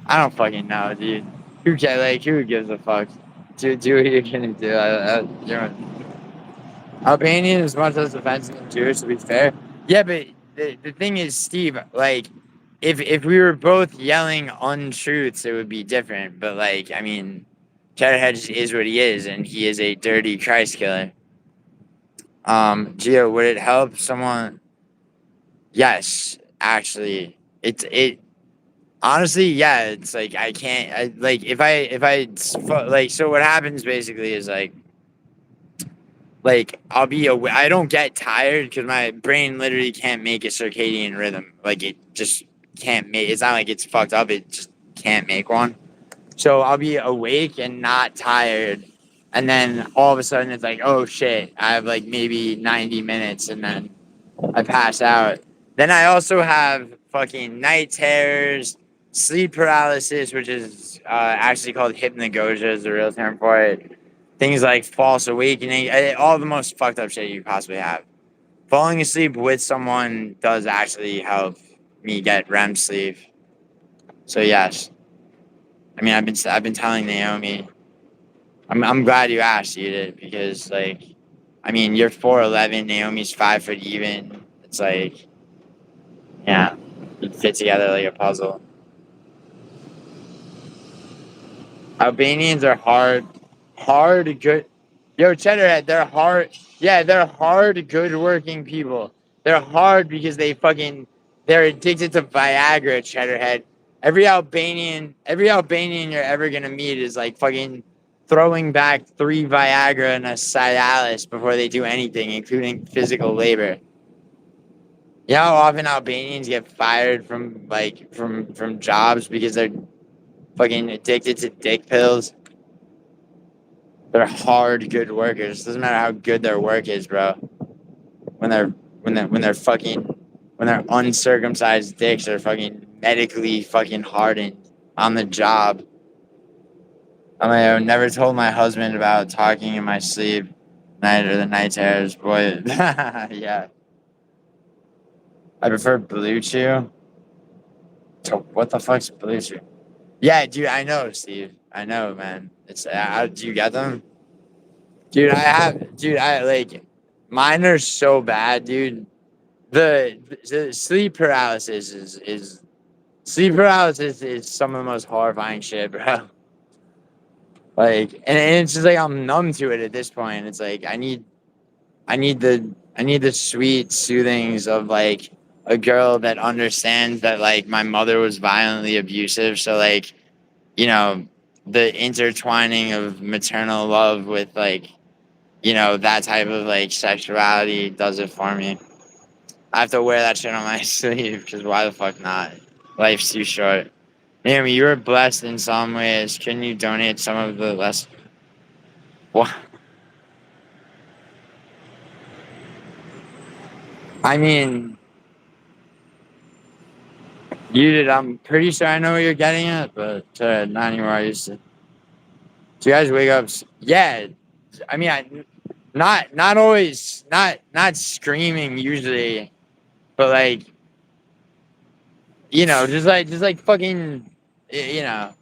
S1: I don't fucking know, dude. Who gives a fuck? Do what you're gonna do. You're Albanian is much less offensive than Jewish, to be fair. Yeah, but the thing is, Steve, like, if we were both yelling untruths, it would be different. But, like, I mean, Cheddarhead just is what he is, and he is a dirty Christ killer. Gio, would it help someone? Yes, actually. It honestly, yeah, it's like I can't like if I like so what happens basically is like I'll be away. I don't get tired because my brain literally can't make a circadian rhythm. Like it just can't make. It's not like it's fucked up. It just can't make one. So I'll be awake and not tired, and then all of a sudden it's like, oh shit, I have like maybe 90 minutes, and then I pass out. Then I also have fucking night terrors, sleep paralysis, which is actually called hypnagogia is the real term for it. things like false awakening, all the most fucked up shit you possibly have. Falling asleep with someone does actually help me get REM sleep. So yes, I mean I've been telling Naomi. I'm glad you asked, Edith, because like, I mean you're 4'11", Naomi's 5 foot even. It's like, yeah, you fit together like a puzzle. Albanians are hard, good. Yo, Cheddarhead, they're hard. Yeah, they're hard, good-working people. They're hard because they're addicted to Viagra, Cheddarhead. Every Albanian you're ever gonna meet is like fucking throwing back 3 Viagra and a Cialis before they do anything, including physical labor. You know how often Albanians get fired from jobs because they're fucking addicted to dick pills? They're hard, good workers. Doesn't matter how good their work is, bro. When their uncircumcised dicks are fucking medically fucking hardened on the job. I never told my husband about talking in my sleep night or the night terrors, boy. Yeah. I prefer Blue Chew. What the fuck's Blue Chew? Yeah, dude, I know, Steve. I know, man. It's do you get them? Dude, I like mine are so bad, dude. The sleep paralysis is sleep paralysis is some of the most horrifying shit, bro. Like, and it's just like I'm numb to it at this point. It's like I need the sweet soothings of like a girl that understands that like my mother was violently abusive. So like, you know, the intertwining of maternal love with like, you know, that type of like sexuality does it for me. I have to wear that shit on my sleeve because why the fuck not? Life's too short. Naomi, you were blessed in some ways. Can you donate some of the less? What? I mean, you did. I'm pretty sure I know where you're getting at, but not anymore. I used to. Do you guys wake up? Yeah. I mean, not always, not screaming usually, but like, you know, just like fucking, you know,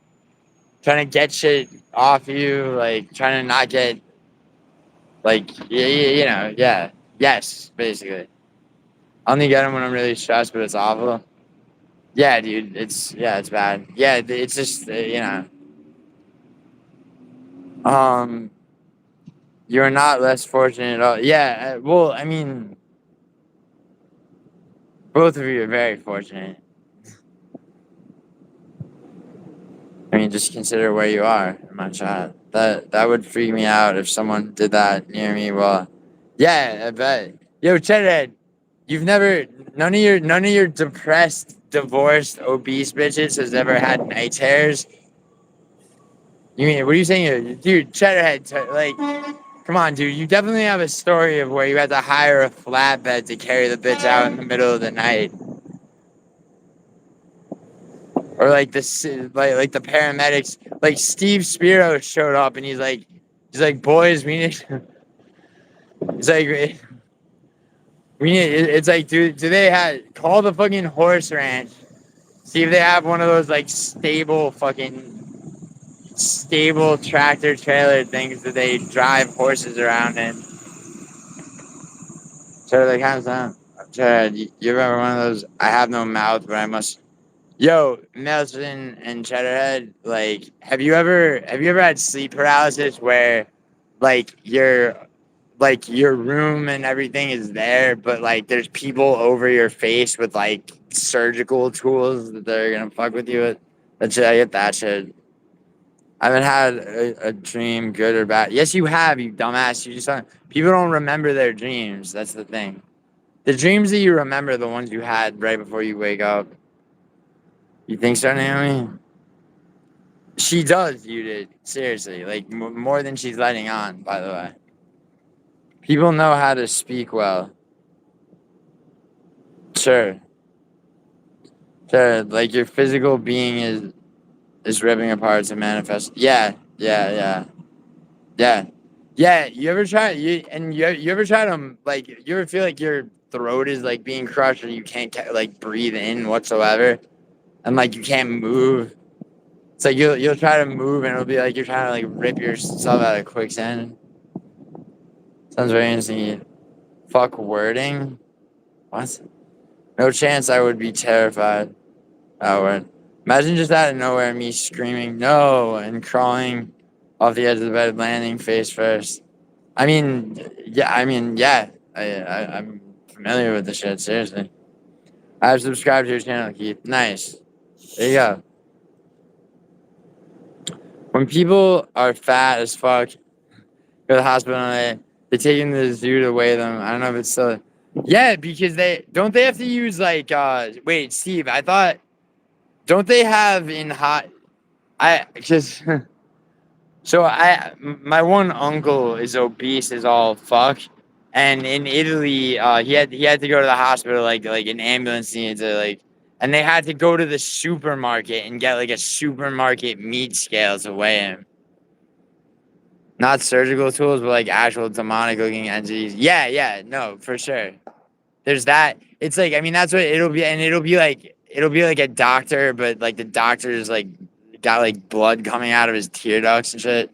S1: trying to get shit off you, like trying to not get, like, you know, yeah, yes, basically. I only get them when I'm really stressed, but it's awful. Yeah, dude, it's bad. Yeah, it's just, you know, um, you're not less fortunate at all. Yeah, well, I mean, both of you are very fortunate. I mean, just consider where you are in my chat. That would freak me out if someone did that near me. Well, yeah, I bet. Yo, Chedhead, you've never none of your depressed, divorced, obese bitches has ever had night terrors. You mean what are you saying here, dude? Chedhead, like, come on, dude. You definitely have a story of where you had to hire a flatbed to carry the bitch out in the middle of the night. Or like like the paramedics, like Steve Spiro showed up and he's like, boys, we need. It's like we need. It's like, do they have call the fucking horse ranch? See if they have one of those like stable tractor trailer things that they drive horses around in. So they kind of sound. You remember one of those? I have no mouth, but I must. Yo, Melson and Cheddarhead, like, have you ever had sleep paralysis where, like, your room and everything is there, but like, there's people over your face with like surgical tools that they're gonna fuck with you with? That shit, I get that shit. I haven't had a dream, good or bad. Yes, you have, you dumbass. You just don't, people don't remember their dreams. That's the thing. The dreams that you remember, are the ones you had right before you wake up. You think so, Naomi? She does, you did. Seriously. Like, more than she's letting on, by the way. People know how to speak well. Sure. Sure. Like, your physical being is ripping apart to manifest. Yeah. Yeah. Yeah. Yeah. Yeah, you ever try you ever try to like you ever feel like your throat is like being crushed or you can't like breathe in whatsoever and like you can't move. It's like you'll try to move and it'll be like you're trying to like rip yourself out of quicksand. Sounds very interesting. Fuck wording. What? No chance I would be terrified. Oh, word. Imagine just out of nowhere me screaming no and crawling off the edge of the bed, landing face first. Yeah. I'm familiar with the shit. Seriously, I've subscribed to your channel, Keith. Nice. There you go. When people are fat as fuck, go to the hospital and they take them to the zoo to weigh them. I don't know if it's still. Yeah, because they have to use like wait, Steve, I thought don't they have in hot I because so my one uncle is obese as all fuck, and in Italy, he had to go to the hospital like an ambulance needed to like, and they had to go to the supermarket and get like a supermarket meat scale to weigh him. Not surgical tools, but like actual demonic looking entities. Yeah, no, for sure. There's that. It's like that's what it'll be, and it'll be like a doctor, but like the doctor's like got like blood coming out of his tear ducts and shit.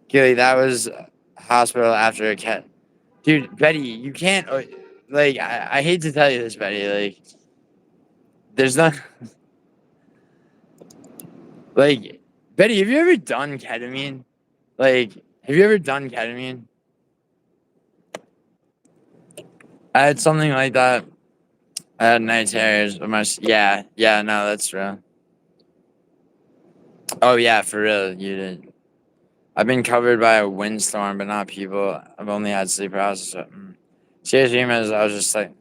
S1: Gilly, that was hospital after a cat. Dude, Betty, you can't. Like, I hate to tell you this, Betty. Like, there's not. Like, Betty, have you ever done ketamine? Like, have you ever done ketamine? I had something like that. I had night terrors. Yeah, no, that's true. Oh, yeah, for real, you did. I've been covered by a windstorm, but not people. I've only had sleep paralysis. Seriously, I was just like,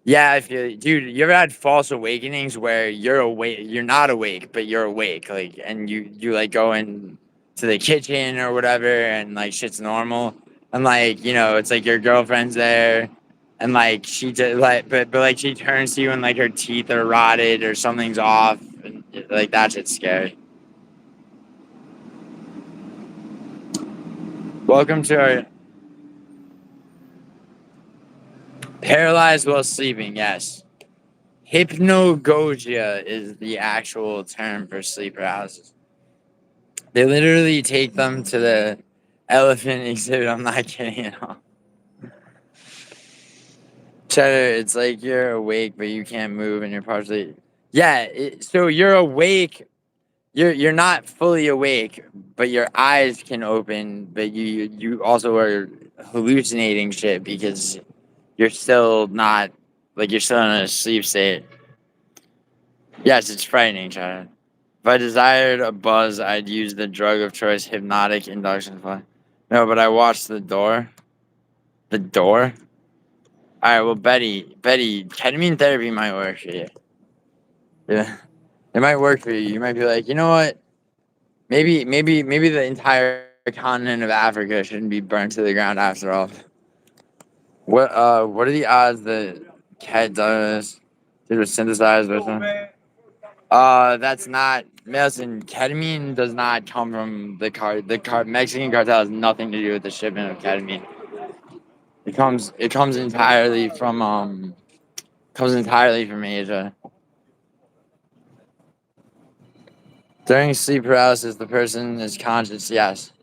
S1: yeah, I feel it. Dude, you ever had false awakenings where you're awake, you're not awake, but you're awake, like, and you like go in to the kitchen or whatever, and like shit's normal, and like it's like your girlfriend's there, and like she did like, but like she turns to you and like her teeth are rotted or something's off, and like that shit's scary. Welcome to our paralyzed while sleeping. Yes. Hypnagogia is the actual term for sleep paralysis. They literally take them to the elephant exhibit. I'm not kidding at all. Cheddar, it's like you're awake, but you can't move and you're partially. Yeah, so you're awake. You're not fully awake, but your eyes can open, but you also are hallucinating shit because you're still not like you're still in a sleep state. Yes, it's frightening, Cheddar. If I desired a buzz, I'd use the drug of choice, hypnotic induction fly. No, but I watched The Door. The Door? Alright, well, Betty, ketamine therapy might work for you. Yeah. It might work for you. You might be like, you know what? Maybe the entire continent of Africa shouldn't be burnt to the ground after all. What are the odds that Ket does it was synthesized or something? That's not Melson. Ketamine does not come from the Mexican cartel has nothing to do with the shipment of ketamine. It comes entirely from Asia. During sleep paralysis, the person is conscious, yes,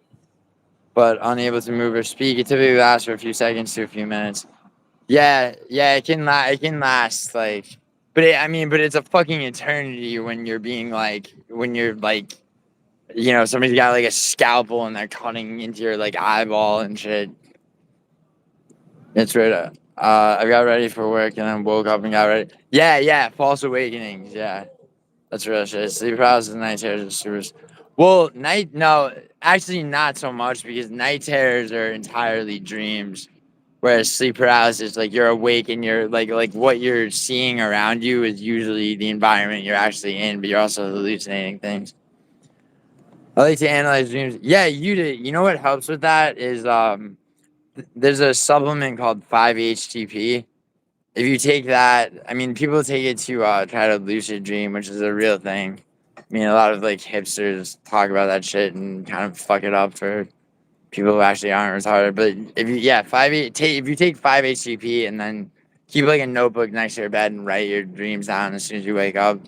S1: but unable to move or speak. It typically lasts for a few seconds to a few minutes. Yeah, it can last like, but it's a fucking eternity when you're like somebody's got like a scalpel and they're cutting into your like eyeball and shit. It's right. I got ready for work and then woke up and got ready. Yeah. False awakenings. Yeah, that's real shit. Sleep paralysis and night terrors are super. Well, no, actually not so much because night terrors are entirely dreams. Whereas sleep paralysis, like you're awake and you're like what you're seeing around you is usually the environment you're actually in, but you're also hallucinating things. I like to analyze dreams. Yeah, you do. You know what helps with that is there's a supplement called 5-HTP. If you take that, people take it to try to lucid dream, which is a real thing. A lot of like hipsters talk about that shit and kind of fuck it up for people who actually aren't retarded. But if you, yeah, if you take 5-HTP and then keep like a notebook next to your bed and write your dreams down as soon as you wake up.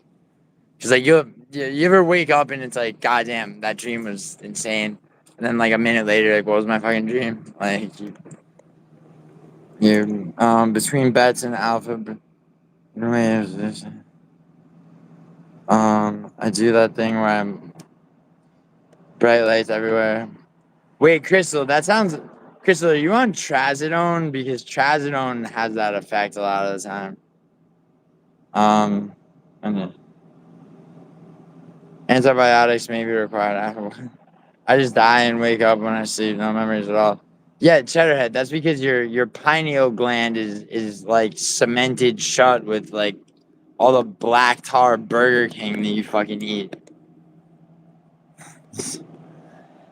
S1: Cause like you ever wake up and it's like, goddamn, that dream was insane. And then like a minute later, like, what was my fucking dream? Like you between bets and alpha. I do that thing where I'm bright lights everywhere. Wait, Crystal, Crystal, are you on trazodone? Because trazodone has that effect a lot of the time. And antibiotics may be required after. I just die and wake up when I sleep, no memories at all. Yeah, Cheddarhead, that's because your pineal gland is like cemented shut with like all the black tar Burger King that you fucking eat.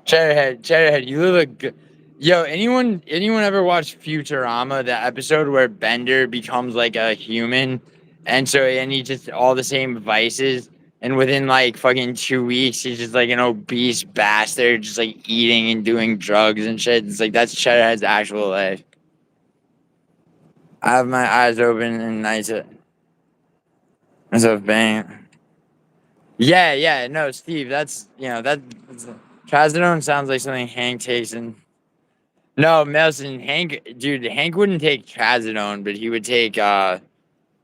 S1: Cheddarhead, you live a good. Yo, anyone ever watch Futurama? The episode where Bender becomes like a human, and he just all the same vices, and within like fucking 2 weeks, he's just like an obese bastard, just like eating and doing drugs and shit. It's like that's Cheddarhead's actual life. I have my eyes open and nights it. So bang. Yeah, no, Steve, that's trazodone sounds like something Hank takes and. No, Melson, Hank wouldn't take trazodone, but he would take,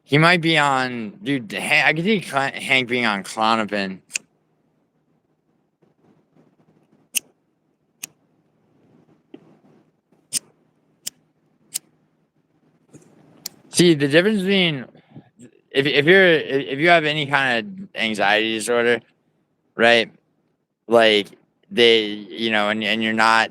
S1: he might be on, dude, I could see Hank being on Klonopin. See, the difference between, if you have any kind of anxiety disorder, right, like, and you're not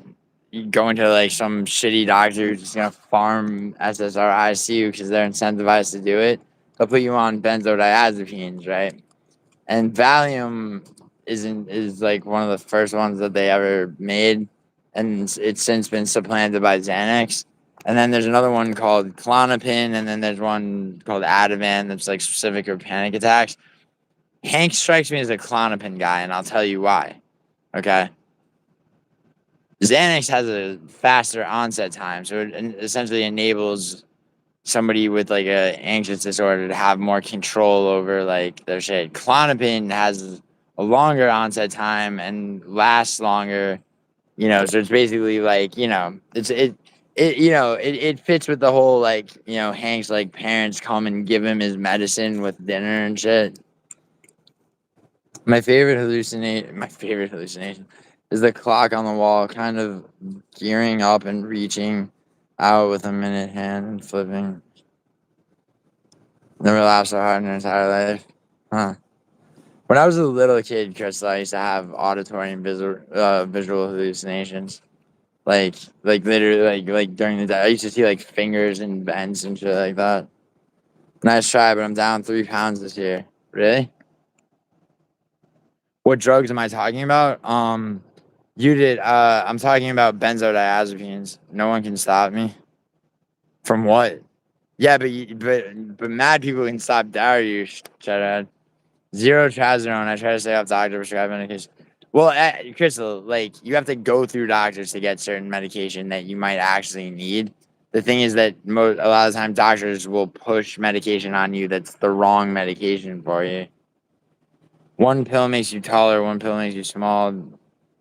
S1: going to, like, some shitty doctor who's just gonna farm SSRIs to you because they're incentivized to do it, they'll put you on benzodiazepines, right? And Valium is like one of the first ones that they ever made, and it's since been supplanted by Xanax. And then there's another one called Klonopin, and then there's one called Ativan that's like specific for panic attacks. Hank strikes me as a Klonopin guy, and I'll tell you why. Okay. Xanax has a faster onset time, so it essentially enables somebody with like a anxious disorder to have more control over like their shit. Klonopin has a longer onset time and lasts longer, so it's basically like, it fits with the whole like, Hank's like parents come and give him his medicine with dinner and shit. My favorite hallucination is the clock on the wall kind of gearing up and reaching out with a minute hand and flipping. Never laughed so hard in her entire life. Huh. When I was a little kid, Crystal, I used to have auditory and visual hallucinations. Like literally, like during the day, I used to see like fingers and bends and shit like that. Nice try, but I'm down 3 pounds this year. Really? What drugs am I talking about? You did. I'm talking about benzodiazepines. No one can stop me. From what? Yeah, but mad people can stop Dariush. Shut. Zero trazodone. I try to stay off doctor prescribed medication. Well, Crystal, like you have to go through doctors to get certain medication that you might actually need. The thing is that a lot of the time doctors will push medication on you that's the wrong medication for you. One pill makes you taller. One pill makes you small.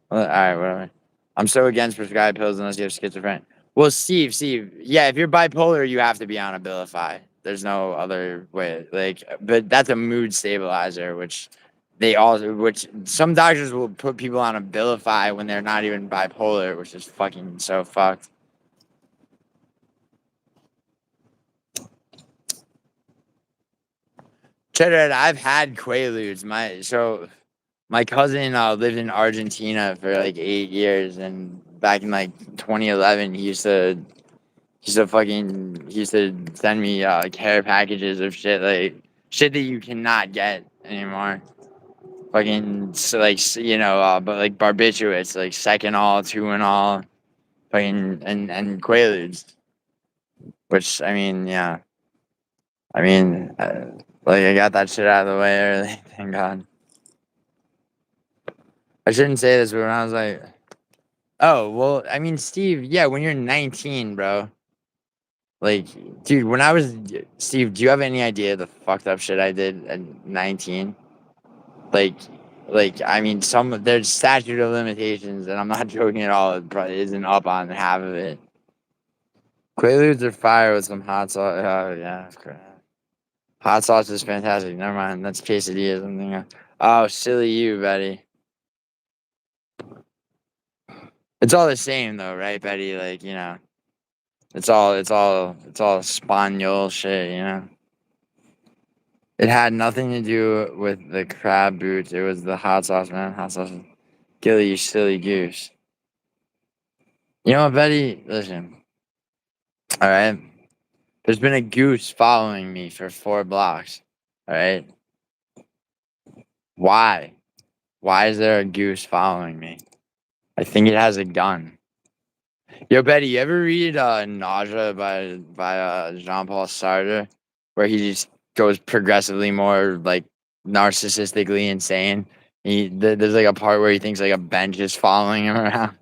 S1: All right, whatever. I'm so against prescribed pills unless you have schizophrenia. Well, Steve, yeah, if you're bipolar, you have to be on Abilify. There's no other way. Like, but that's a mood stabilizer, which some doctors will put people on Abilify when they're not even bipolar, which is fucking so fucked. Cheddar, I've had Quaaludes. My cousin lived in Argentina for like 8 years, and back in like 2011, he used to send me care packages of shit that you cannot get anymore. Fucking but like barbiturates, like Seconal, Tuinal, fucking and Quaaludes. Which I mean, yeah, like I got that shit out of the way early. Thank God. I shouldn't say this, but when I was like Oh, well, I mean, Steve, yeah, when you're 19, bro. Like, dude, when I was Steve, do you have any idea the fucked up shit I did at 19? Like, I mean, there's statute of limitations, and I'm not joking at all. It probably isn't up on half of it. Quaaludes are fire with some hot sauce. Oh yeah, crap. Hot sauce is fantastic. Never mind, that's quesadilla. Something. Oh, silly you, Betty. It's all the same though, right, Betty? Like, it's all Spaniel shit. It had nothing to do with the crab boots. It was the hot sauce, man. Hot sauce. Gilly, you silly goose. You know what, Betty? Listen. All right. There's been a goose following me for 4 blocks. All right. Why? Why is there a goose following me? I think it has a gun. Yo, Betty, you ever read Nausea by Jean-Paul Sartre, where he just goes progressively more like narcissistically insane? There's like a part where he thinks like a bench is following him around.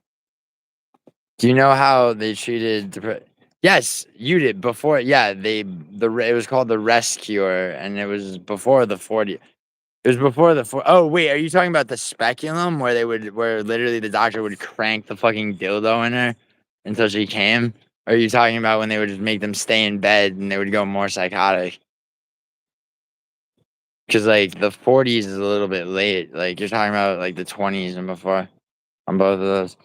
S1: Do you know how they treated? Yes, you did before. Yeah, it was called the Rescuer, and it was before the 40. It was before the four. Oh wait, are you talking about the speculum where literally the doctor would crank the fucking dildo in her until she came? Or are you talking about when they would just make them stay in bed and they would go more psychotic? Because like the 40s is a little bit late. Like you're talking about like the 20s and before on both of those.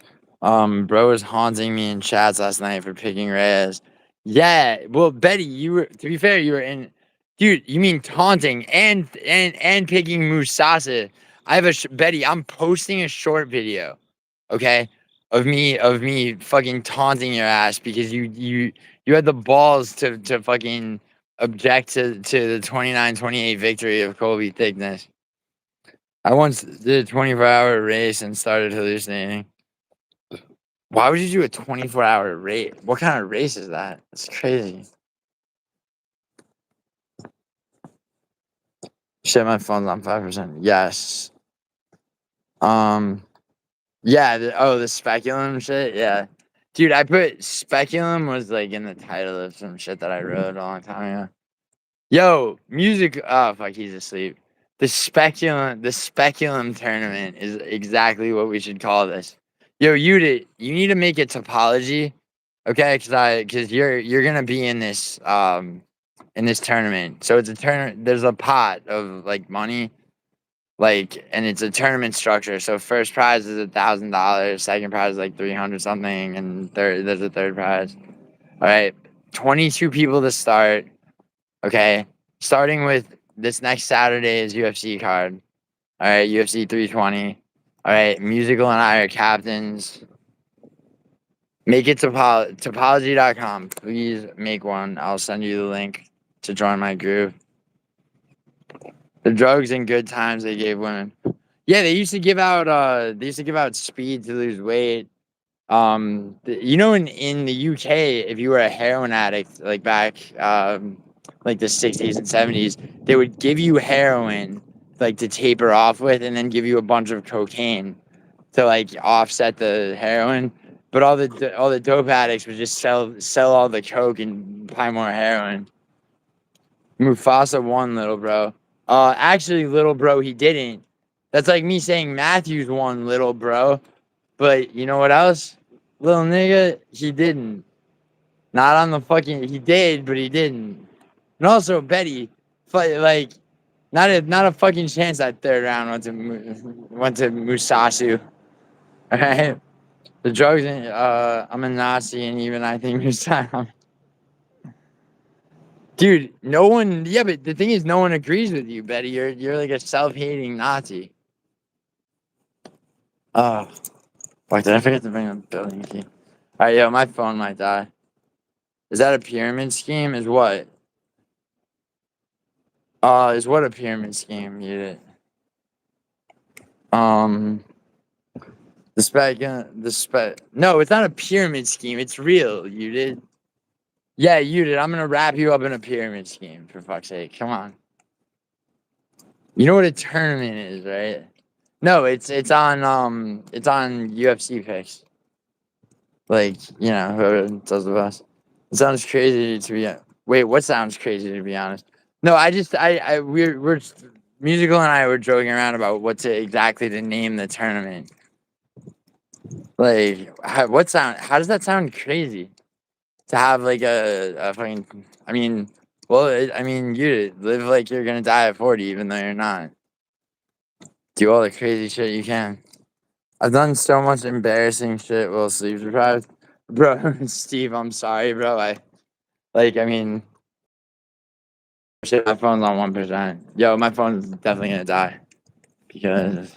S1: Bro was haunting me in chats last night for picking Reyes. Yeah, well, Betty, you were, to be fair, you were in, dude. You mean taunting and picking Musasa? I have Betty. I'm posting a short video, okay, of me fucking taunting your ass because you had the balls to fucking object to the 29-28 victory of Colby Thickness. I once did a 24-hour race and started hallucinating. Why would you do a 24-hour race? What kind of race is that? That's crazy. Shit, my phone's on 5%. Yes. Yeah. The speculum shit. Yeah, dude. I put speculum was like in the title of some shit that I wrote a long time ago. Yo, music. Oh fuck, he's asleep. The speculum tournament is exactly what we should call this. Yo, you need to make a topology, okay? Because you're gonna be in this tournament. So it's a tournament. There's a pot of like money, like, and it's a tournament structure. So first prize is $1,000, second prize is like 300 something, and there's a third prize. All right, 22 people to start. Okay, starting with this next Saturday is UFC card. All right, UFC 320. All right, Musical and I are captains. Make it topology.com. Please make one. I'll send you the link to join my group. The drugs and good times they gave women. Yeah, they used to give out speed to lose weight. In the UK, if you were a heroin addict, like back like the 60s and 70s, they would give you heroin like to taper off with, and then give you a bunch of cocaine to like offset the heroin. But all the dope addicts would just sell all the coke and buy more heroin. Mufasa won, little bro. Actually, little bro, he didn't. That's like me saying Matthews won, little bro. But you know what else? Little nigga, he didn't. Not on the fucking. He did, but he didn't. And also, Betty, like, not a fucking chance that third round went to Musasu. All right, the drugs. I'm a Nazi, and even I think Musashi. Dude, no one. Yeah, but the thing is, no one agrees with you, Betty. You're like a self-hating Nazi. Oh, fuck! Did I forget to bring a building key? All right, yo, my phone might die. Is that a pyramid scheme? Is what? Is what a pyramid scheme? You did. No, it's not a pyramid scheme. It's real. You did. Yeah, you did. I'm gonna wrap you up in a pyramid scheme, for fuck's sake. Come on. You know what a tournament is, right? No, it's on UFC picks. Like, you know, whoever does the best. It sounds crazy to be. Wait, what sounds crazy to be honest? No, we're musical and I were joking around about exactly to name the tournament. Like, how does that sound crazy? To have like a fucking, I mean, well, I mean, you live like you're gonna die at 40, even though you're not. Do all the crazy shit you can. I've done so much embarrassing shit while sleep deprived. Bro, Steve, I'm sorry, bro. I mean, shit, my phone's on 1%. Yo, my phone's definitely gonna die because